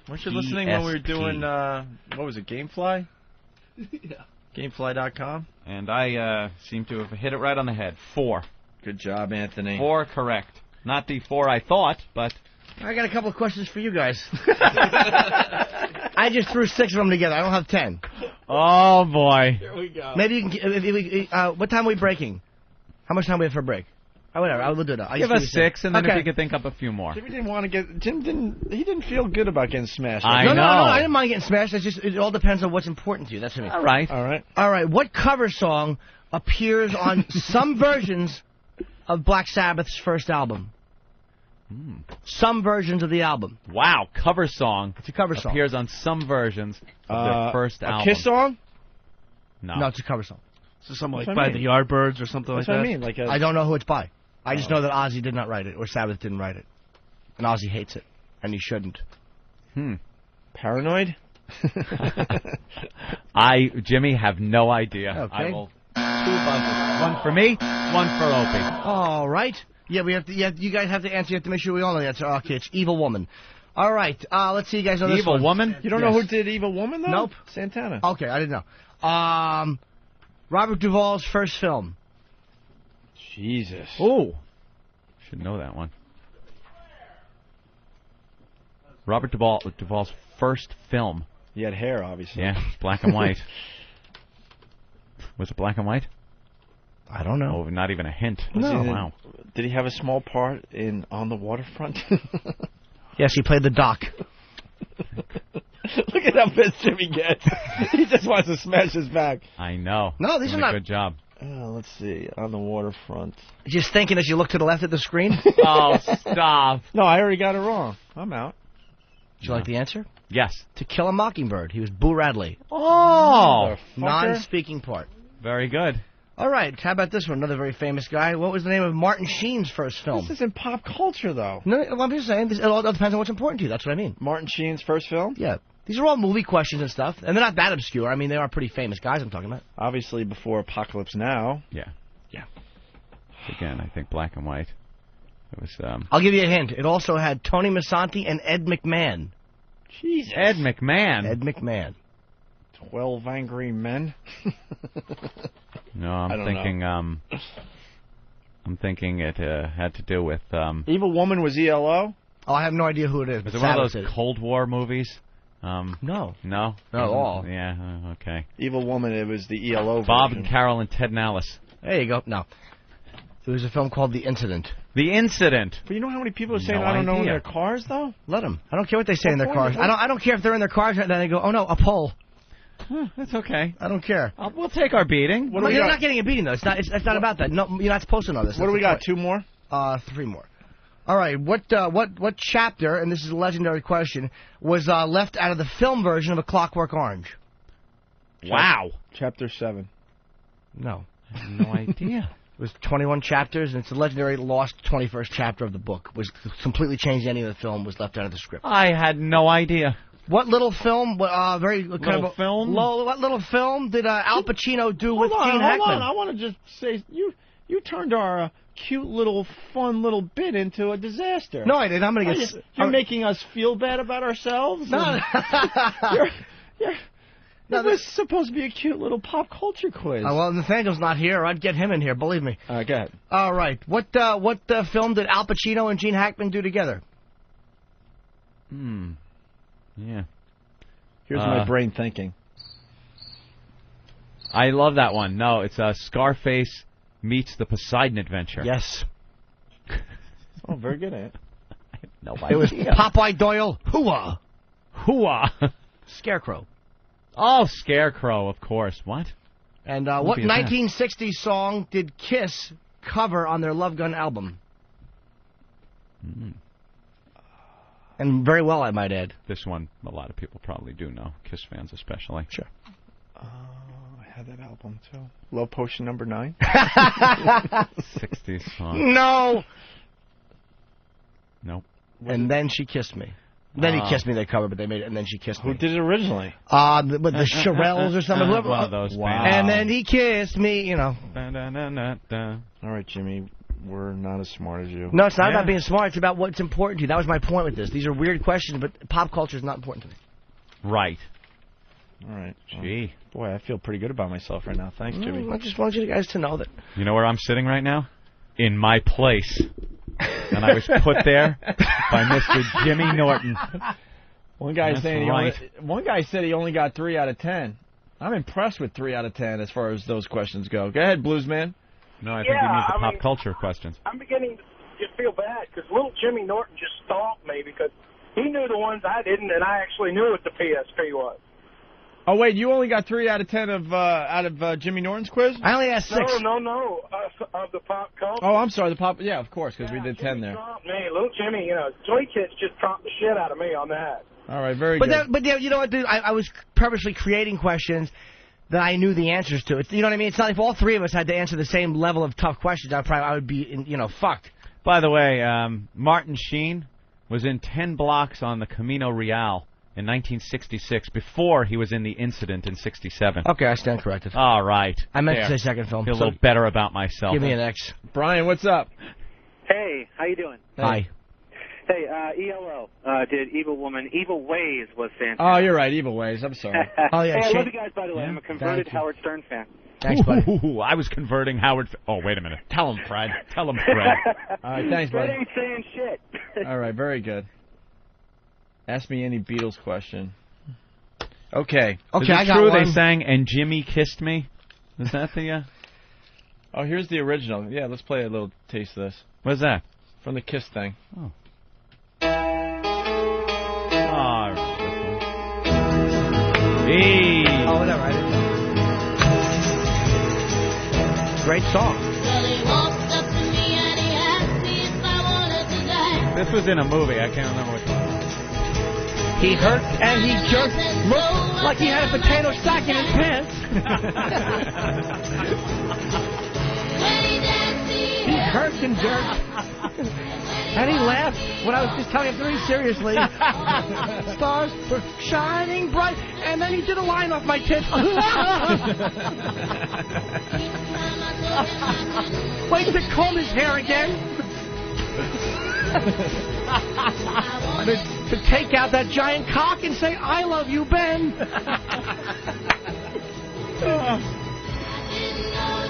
Weren't you listening when we were doing, what was it, Gamefly? Yeah. Gamefly.com? And I seem to have hit it right on the head. 4. Good job, Anthony. 4 correct. Not the 4 I thought, but... I got a couple of questions for you guys. I just threw 6 of them together. I don't have 10. Oh, boy. Here we go. Maybe you can... what time are we breaking? How much time do we have for a break? Oh, whatever. I'll do that. Give us 6, and then if you could think up a few more. Jimmy didn't want to get... He didn't feel good about getting smashed. I know. No, I didn't mind getting smashed. It's just, it all depends on what's important to you. That's what I mean. All right. What cover song appears on some versions of Black Sabbath's first album? Some versions of the album. Wow, cover song. It's a cover song. Appears on some versions of their first album. A Kiss song? No, it's a cover song. So something like by the Yardbirds or something like that? That's what I mean. Like I don't know who it's by. I just know that Ozzy did not write it, or Sabbath didn't write it. And Ozzy hates it, and he shouldn't. Paranoid? Jimmy, have no idea. Okay. I will 2 buzzers. One for me, one for Opie. All right. Yeah, we have to. Yeah, you guys have to answer. You have to make sure we all know the answer. Okay, it's Evil Woman. All right. Let's see you guys on this Evil one. Woman? You don't know who did Evil Woman, though? Nope. Santana. Okay, I didn't know. Robert Duvall's first film. Jesus. Oh. Should know that one. Robert Duvall's first film. He had hair, obviously. Yeah, it's black and white. Was it black and white? I don't know. Oh, not even a hint. No. Wow. Did he have a small part in On the Waterfront? Yes, he played the doc. Look at how pissed Jimmy gets. He just wants to smash his back. I know. No, these are not. Good job. Let's see. On the Waterfront. Just thinking as you look to the left of the screen. Oh, stop. No, I already got it wrong. I'm out. Did you like the answer? Yes. To Kill a Mockingbird. He was Boo Radley. Oh. Non-speaking part. Very good. All right. How about this one? Another very famous guy. What was the name of Martin Sheen's first film? This isn't pop culture, though. No, I'm just saying. It all depends on what's important to you. That's what I mean. Martin Sheen's first film? Yeah. These are all movie questions and stuff. And they're not that obscure. I mean, they are pretty famous guys I'm talking about. Obviously before Apocalypse Now. Yeah. Yeah. Again, I think black and white. It was. I'll give you a hint. It also had Tony Masanti and Ed McMahon. Jesus. Ed McMahon. Ed McMahon. 12 Angry Men. No, I'm thinking it had to do with. Evil Woman was ELO? Oh, I have no idea who it is. Was it one of those Cold War movies? No. No? Not at all. Yeah, okay. Evil Woman, it was the ELO Bob version. and Carol and Ted Nallis. There you go. No. So there's a film called The Incident. The Incident. But you know how many people are saying No I don't know in idea. their cars, though? Let them. I don't care what they say in their What cars. point is I don't care if they're in their cars and then they go, oh no, a pole. That's okay. I don't care. We'll take our beating. Well, you're not getting a beating though. It's not about that. No, you're not supposed to know this. What do we got? 2 more? 3 more. All right. What chapter? And this is a legendary question. Was left out of the film version of A Clockwork Orange? Wow. Chapter 7. No. I have no idea. It was 21 chapters, and it's the legendary lost 21st chapter of the book. Was completely changed. Any of the film was left out of the script. I had no idea. What little film? Very kind Little of film? What little film did Al Pacino do with Hold Gene on. Hackman? I want to just say, you turned our cute little fun little bit into a disaster. No, I didn't. I'm going to get... You're making us feel bad about ourselves? No. It was supposed to be a cute little pop culture quiz. Well, Nathaniel's not here. I'd get him in here, believe me. All right, go ahead. All right. What film did Al Pacino and Gene Hackman do together? Yeah. Here's my brain thinking. I love that one. No, it's Scarface meets the Poseidon Adventure. Yes. Oh, very good, Ant. I have no It was idea. Popeye Doyle. Hooah. Hooah. Scarecrow. Oh, Scarecrow, of course. What? And what 1960s song did Kiss cover on their Love Gun album? And very well, I might add. This one, a lot of people probably do know. Kiss fans especially. Sure. I had that album, too. Love Potion number 9. 60s song. No. Nope. And Then She Kissed Me. Then He Kissed Me, they covered, but they made it, And Then She Kissed Me. Who did it originally? With the Shirelles or something. Whoever. One of those Wow. bands. And then he kissed me, you know. All right, Jimmy, we're not as smart as you. No, it's not about being smart. It's about what's important to you. That was my point with this. These are weird questions, but pop culture is not important to me. Right. All right. Gee. Boy, I feel pretty good about myself right now. Thanks, Jimmy. I just want you guys to know that. You know where I'm sitting right now? In my place. And I was put there by Mr. Jimmy Norton. One guy That's saying right. one guy said he only got 3 out of 10. I'm impressed with 3 out of 10 as far as those questions go. Go ahead, Bluesman. No, I think you need the pop culture questions. I'm beginning to just feel bad because little Jimmy Norton just stomped me because he knew the ones I didn't, and I actually knew what the PSP was. Oh wait, you only got 3 out of 10 of Jimmy Norton's quiz? I only asked 6. No. Of the pop culture. Oh, I'm sorry. The pop. Yeah, of course, because we did 10 there. Man, little Jimmy, Joy Kids just tromped the shit out of me on that. All right, very good. But you know what, dude? I was purposely creating questions that I knew the answers to. You know what I mean? It's not if all 3 of us had to answer the same level of tough questions. I would be, fucked. By the way, Martin Sheen was in 10 blocks on the Camino Real in 1966 before he was in The Incident in 67. Okay, I stand corrected. All right. I meant to say second film. Feel a little better about myself. Give me an X. Brian, what's up? Hey, how you doing? Hi. Hey, ELO did Evil Ways was fantastic. Oh, you're right. Evil Ways. I'm sorry. Oh, yeah. Hey, I love you guys, by the way. I'm a converted Howard Stern fan. Thanks, buddy. Ooh, I was converting Howard. Oh, wait a minute. Tell him, Fred. Tell him, Fred. All right, thanks, Fred buddy. ain't saying shit. All right, very good. Ask me any Beatles question. Okay. Is it true they sang "And Jimmy Kissed Me"? Is that the? Oh, here's the original. Yeah, let's play a little taste of this. What's that? From the Kiss thing. Oh. Hey. Oh, whatever. Great song. This was in a movie. I can't remember which one. He hurt and he jerked. Looked like he had a potato sack in his pants. He hurt and jerked. And he laughed when I was just telling him very seriously. Stars were shining bright. And then he did a line off my tits. Wait to comb his hair again. To take out that giant cock and say, I love you, Ben.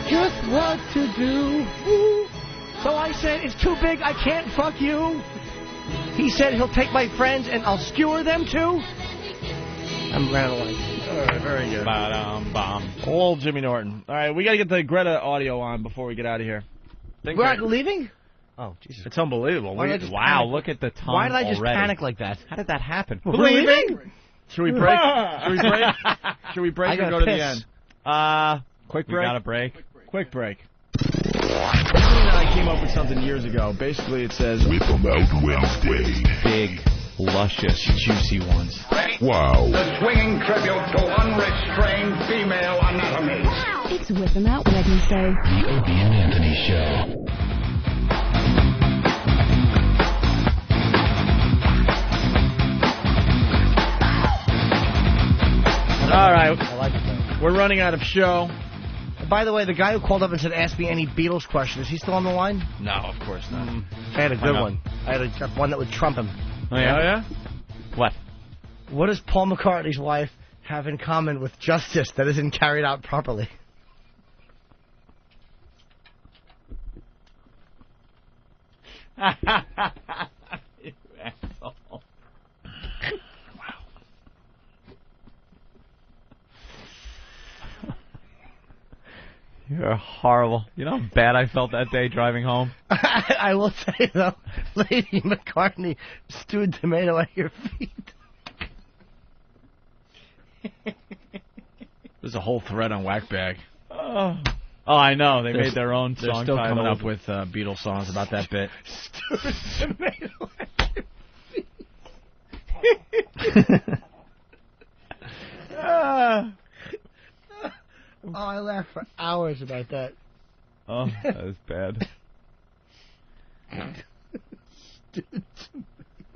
Just what to do. So I said, it's too big, I can't fuck you. He said he'll take my friends and I'll skewer them too. I'm rattling. All right, very good. Ba-dum-bum. Old Jimmy Norton. All right, we got to get the Greta audio on before we get out of here. think We're leaving? Oh, Jesus. It's unbelievable. Wow, look at the time. Why did I just already. panic like that? How did that happen? We're leaving? Should we break? Should we break or go to the end? Quick break? We got a break. Quick break. I came up with something years ago. Basically, it says... Whip 'em out Wednesday. Big, luscious, juicy ones. Wow. The swinging tribute to unrestrained female anatomy. It's Whip 'em Out Wednesday. The Opie and Anthony Show. All right. I like it, though. We're running out of show. By the way, the guy who called up and said, ask me any Beatles question, is he still on the line? No, of course not. I had a good one. I had one that would trump him. Oh, yeah? What? What does Paul McCartney's wife have in common with justice that isn't carried out properly? You asshole. You're horrible. You know how bad I felt that day driving home? I will say, though, Lady McCartney, stewed tomato at your feet. There's a whole thread on Whackbag. Oh, I know. They made their own song. They're still titled. coming up with Beatles songs about that bit. Stewed tomato at your feet. Oh, I laughed for hours about that. Oh, that was bad.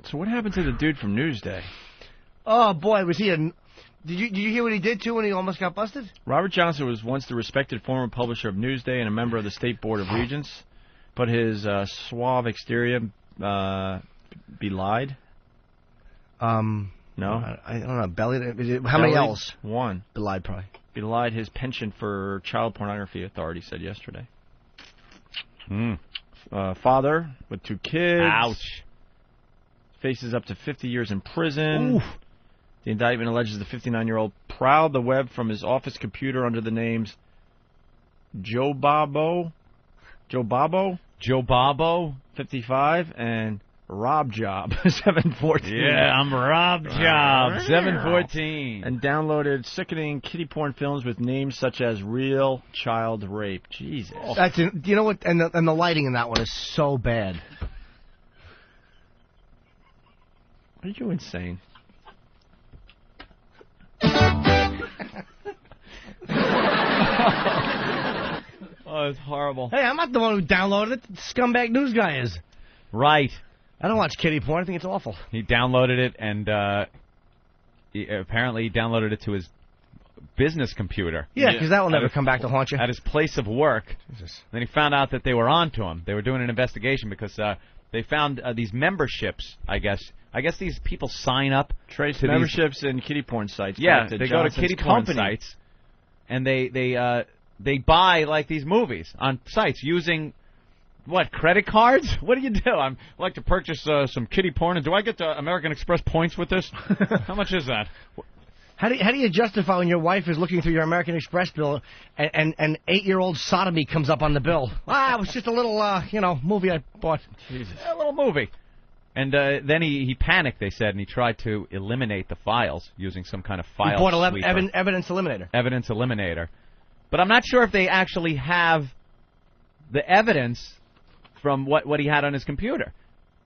So what happened to the dude from Newsday? Oh, boy, was he a... Did you hear what he did, too, when he almost got busted? Robert Johnson was once the respected former publisher of Newsday and a member of the State Board of Regents, but his suave exterior belied. No? I don't know. How many L's? One. Belied, probably. Belied his penchant for child pornography, authorities said yesterday. Father with 2 kids. Ouch. Faces up to 50 years in prison. Oof. The indictment alleges the 59-year-old prowled the web from his office computer under the names Joe Babo, 55, and Rob Job, 714. Yeah, I'm Rob Job, 714. And downloaded sickening kiddie porn films with names such as Real Child Rape. Jesus. You know what? And the lighting in that one is so bad. Are you insane? Oh, it's horrible. Hey, I'm not the one who downloaded it. The scumbag news guy is. Right. I don't watch kiddie porn. I think it's awful. He downloaded it, and apparently he downloaded it to his business computer. Yeah, because that will never come back to haunt you. At his place of work. Jesus. Then he found out that they were on to him. They were doing an investigation because they found these memberships, I guess. I guess these people sign up to memberships in kiddie porn sites. Yeah, they go to kiddie porn sites, and they buy like these movies on sites using what, credit cards? What do you do? I like to purchase some kiddie porn, and do I get American Express points with this? How much is that? How do you justify when your wife is looking through your American Express bill and 8-year-old sodomy comes up on the bill? It was just a little movie I bought. Jesus. A little movie. And then he panicked, they said, and he tried to eliminate the files using some kind of file sweeper. He bought evidence eliminator. Evidence eliminator. But I'm not sure if they actually have the evidence from what he had on his computer.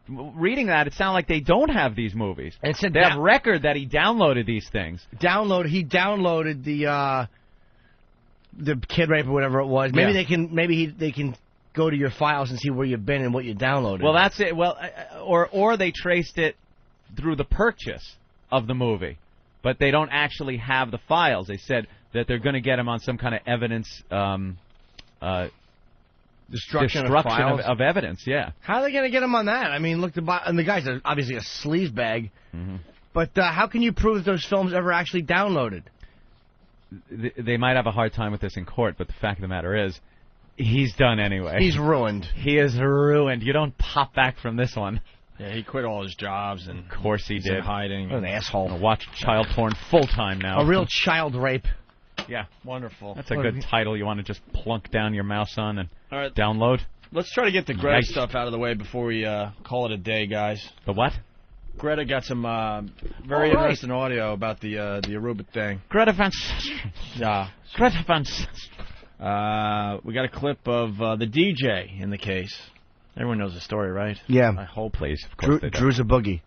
Reading that, it sounded like they don't have these movies. And it said they have record that he downloaded these things. He downloaded the kid rape or whatever it was. Maybe they can go to your files and see where you've been and what you downloaded. Well, that's it. Well, or they traced it through the purchase of the movie, but they don't actually have the files. They said that they're going to get him on some kind of evidence destruction of evidence. Yeah. How are they going to get him on that? I mean, look, and the guy's obviously a sleazebag. Mm-hmm. But how can you prove those films ever actually downloaded? They might have a hard time with this in court, but the fact of the matter is, he's done anyway. He's ruined. He is ruined. You don't pop back from this one. Yeah, he quit all his jobs, and of course he did. In hiding. What an asshole. I watch child porn full time now. A real child rape. Yeah, wonderful. That's a good title you want to just plunk down your mouse on and download. Let's try to get the Greta Nice. stuff out of the way before we call it a day, guys. The what? Greta got some very All right. interesting audio about the Aruba thing. Greta Van Susteren. Yeah. Greta Van Susteren. We got a clip of the DJ in the case. Everyone knows the story, right? Yeah. I hope. Please, of course they do. Drew's a boogie.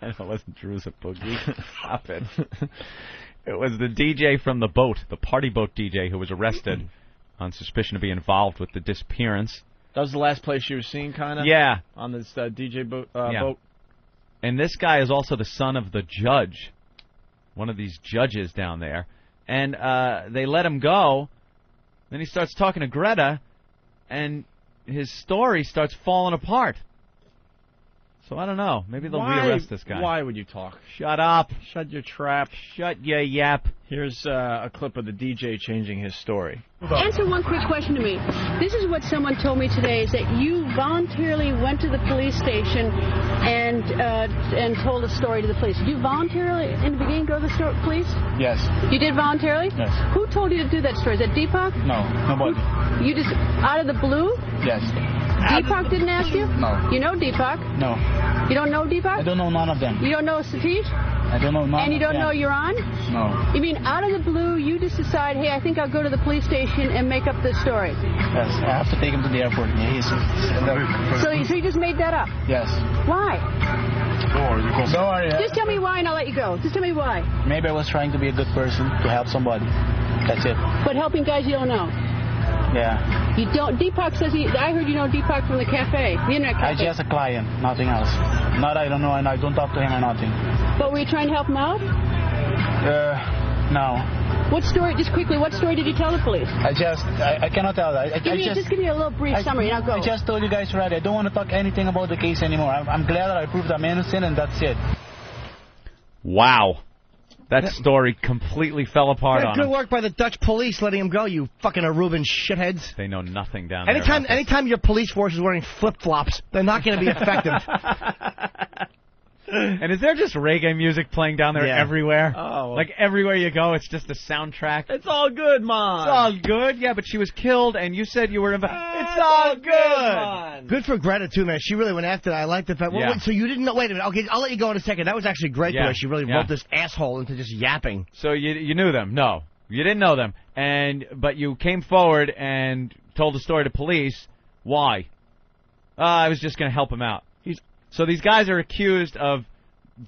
It wasn't Drew's a boogie. Stop it. It was the DJ from the boat, the party boat DJ, who was arrested on suspicion of being involved with the disappearance. That was the last place you were seen, kind of? Yeah. On this DJ boat. Yeah. Boat. And this guy is also the son of the judge, one of these judges down there. And they let him go. Then he starts talking to Greta, and his story starts falling apart. So I don't know. Maybe they'll rearrest this guy. Why would you talk? Shut up. Shut your trap. Shut your yap. Here's a clip of the DJ changing his story. Answer one quick question to me. This is what someone told me today, is that you voluntarily went to the police station and told a story to the police. Did you voluntarily, in the beginning, go to the police? Yes. You did voluntarily? Yes. Who told you to do that story? Is that Deepak? No, nobody. You just, out of the blue? Yes. Deepak didn't ask you? No. You know Deepak? No. You don't know Deepak? I don't know none of them. You don't know Satish? I don't know none And you of don't them. know you're on? No. You mean out of the blue, you just decide, hey, I think I'll go to the police station and make up this story? Yes, I have to take him to the airport. Yeah, he's... So you just made that up? Yes. Why? Don't worry. Just tell me why and I'll let you go. Just tell me why. Maybe I was trying to be a good person to help somebody. That's it. But helping guys you don't know. Yeah. You don't. Deepak says I heard you know Deepak from the cafe, the internet I cafe. just a client, nothing else. Not I don't know, and I don't talk to him or nothing. But were you trying to help him out? No. What story? Just quickly, what story did you tell the police? I cannot tell that. Just give me a little brief summary, and I'll go. I just told you guys already. I don't want to talk anything about the case anymore. I'm glad that I proved I'm innocent, and that's it. Wow. That story completely fell apart on Good him. work by the Dutch police letting him go, you fucking Aruban shitheads. They know nothing down Anytime, there. anytime your police force is wearing flip-flops, they're not going to be effective. And is there just reggae music playing down there everywhere? Oh. Like everywhere you go, it's just a soundtrack. It's all good, man. It's all good. Yeah, but she was killed, and you said you were involved. It's all good. Man. Good for Greta, too, man. She really went after that. I like the fact. Well, Yeah. wait, so you didn't know. Wait a minute. Okay, I'll let you go in a second. That was actually great the way she really roped this asshole into just yapping. So you knew them? No, you didn't know them, but you came forward and told the story to police. Why? I was just going to help him out. So these guys are accused of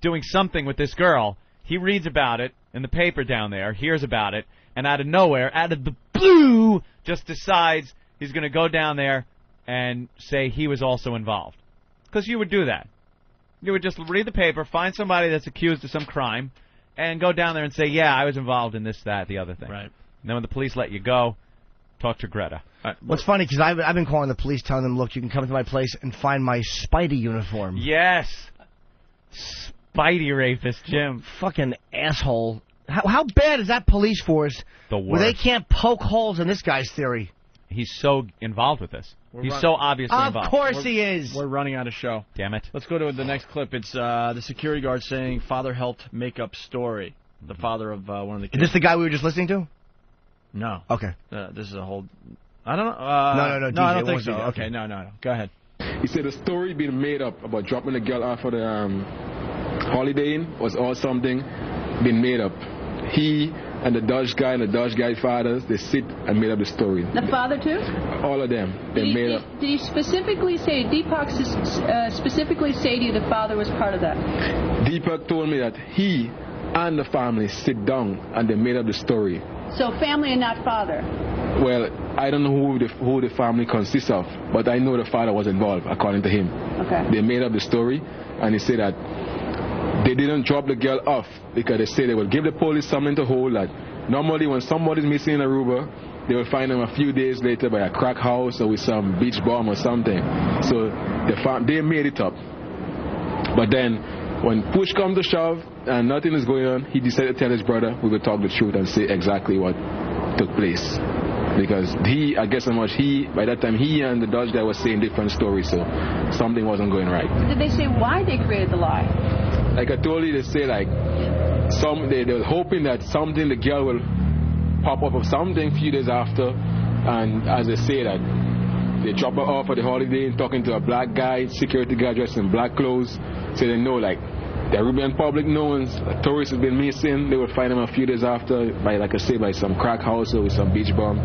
doing something with this girl. He reads about it in the paper down there, hears about it, and out of nowhere, out of the blue, just decides he's going to go down there and say he was also involved. Because you would do that. You would just read the paper, find somebody that's accused of some crime, and go down there and say, yeah, I was involved in this, that, the other thing. Right. And then when the police let you go, talk to Greta. What's funny, because I've been calling the police, telling them, look, you can come to my place and find my Spidey uniform. Yes. Spidey rapist, Jim. Fucking asshole. How bad is that police force The where they worst. can't poke holes in this guy's theory? He's so involved with this. He's so obviously involved. Of course he is. We're running out of show. Damn it. Let's go to the next clip. It's the security guard saying father helped make up story. The father of one of the kids. Is this the guy we were just listening to? No. Okay. This is a whole... I don't know. No, I DJ, don't it think so. wasn't DJ. Okay, no. Go ahead. He said the story being made up about dropping the girl off for the Holiday Inn was all something been made up. He and the Dutch guy and the Dutch guy's fathers, they sit and made up the story. The father, too? All of them. They made up. Did he specifically say, Deepak specifically say to you the father was part of that? Deepak told me that he and the family sit down and they made up the story. So family and not father. Well, I don't know who the family consists of, but I know the father was involved, according to him. Okay. They made up the story, and he said that they didn't drop the girl off because they say they will give the police something to hold that. Normally, when somebody's missing in Aruba, they will find them a few days later by a crack house or with some beach bomb or something. So they made it up. But then, when push comes to shove and nothing is going on, he decided to tell his brother we will talk the truth and say exactly what took place. Because by that time he and the Dutch guy were saying different stories, so something wasn't going right. Did they say why they created the lie? Like I told you, they say like they were hoping that the girl will pop up of something a few days after, and as they say that They drop her off at the holiday and talking to a black guy, security guy dressed in black clothes. So they know, like, the Caribbean public knows a tourist has been missing. They would find him a few days after by, like I say, by some crack house or with some beach bum.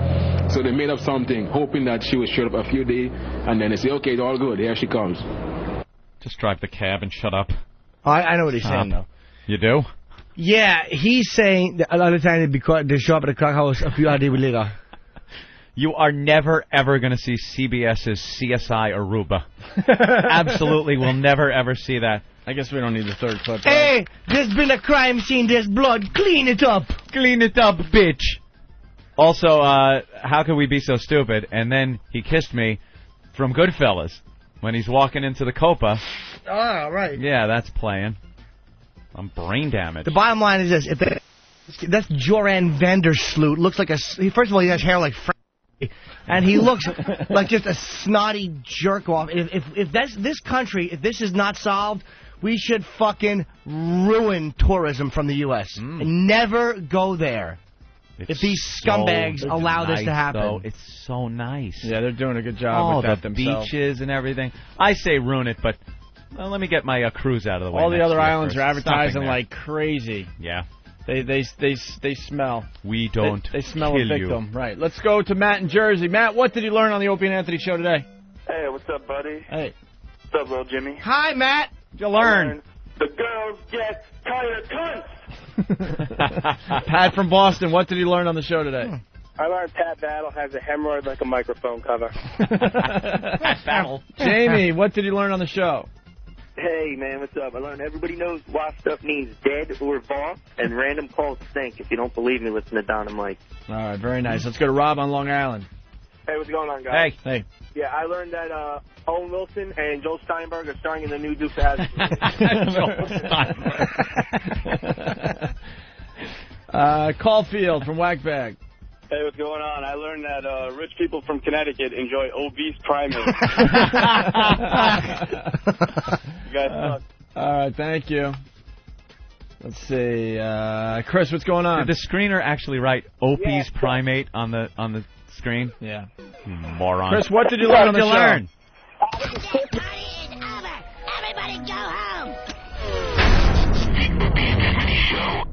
So they made up something, hoping that she would show up a few days, and then they say, okay, it's all good. Here she comes. Just drive the cab and shut up. I know what he's saying, though. You do? Yeah, he's saying that a lot of times they show up at the crack house a few days later. You are never, ever going to see CBS's CSI Aruba. Absolutely will never, ever see that. I guess we don't need the third clip. Hey, there's been a crime scene, there's blood. Clean it up. Clean it up, bitch. Also, how could we be so stupid? And then he kissed me from Goodfellas when he's walking into the Copa. Ah, right. Yeah, that's playing. I'm brain damaged. The bottom line is this. That's Joran Vandersloot. Looks like first of all, he has hair like and he looks like just a snotty jerk off. If that's this country, if this is not solved, we should fucking ruin tourism from the U.S. and never go there. If these scumbags allow this to happen. Though. It's so nice. Yeah, they're doing a good job with that the themselves. Beaches and everything. I say ruin it, but let me get my cruise out of the way. All the other islands first. are advertising like crazy. Yeah. They smell. We don't They smell kill a victim. Right. Let's go to Matt in Jersey. Matt, what did you learn on the Opie and Anthony show today? Hey, what's up, buddy? Hey. What's up, little Jimmy? Hi, Matt. What'd you learn? The girls get tired of cunts. Pat from Boston, what did you learn on the show today? I learned Pat Battle has a hemorrhoid like a microphone cover. Pat Battle. Jamie, what did you learn on the show? Hey, man, what's up? I learned everybody knows why stuff means dead or boss, and random calls stink. If you don't believe me, listen to Don and Mike. All right, very nice. Let's go to Rob on Long Island. Hey, what's going on, guys? Hey. Yeah, I learned that Owen Wilson and Joel Steinberg are starring in the new Dukes of Hazzard. Caulfield from Whackbag. Hey, what's going on? I learned that rich people from Connecticut enjoy obese primates. You guys suck. All right, thank you. Let's see. Chris, what's going on? Did the screener actually write Opie's primate on the screen? Yeah. Moron. Chris, what did you learn on the show? Learn? Everybody go home. The Opie and Anthony Show.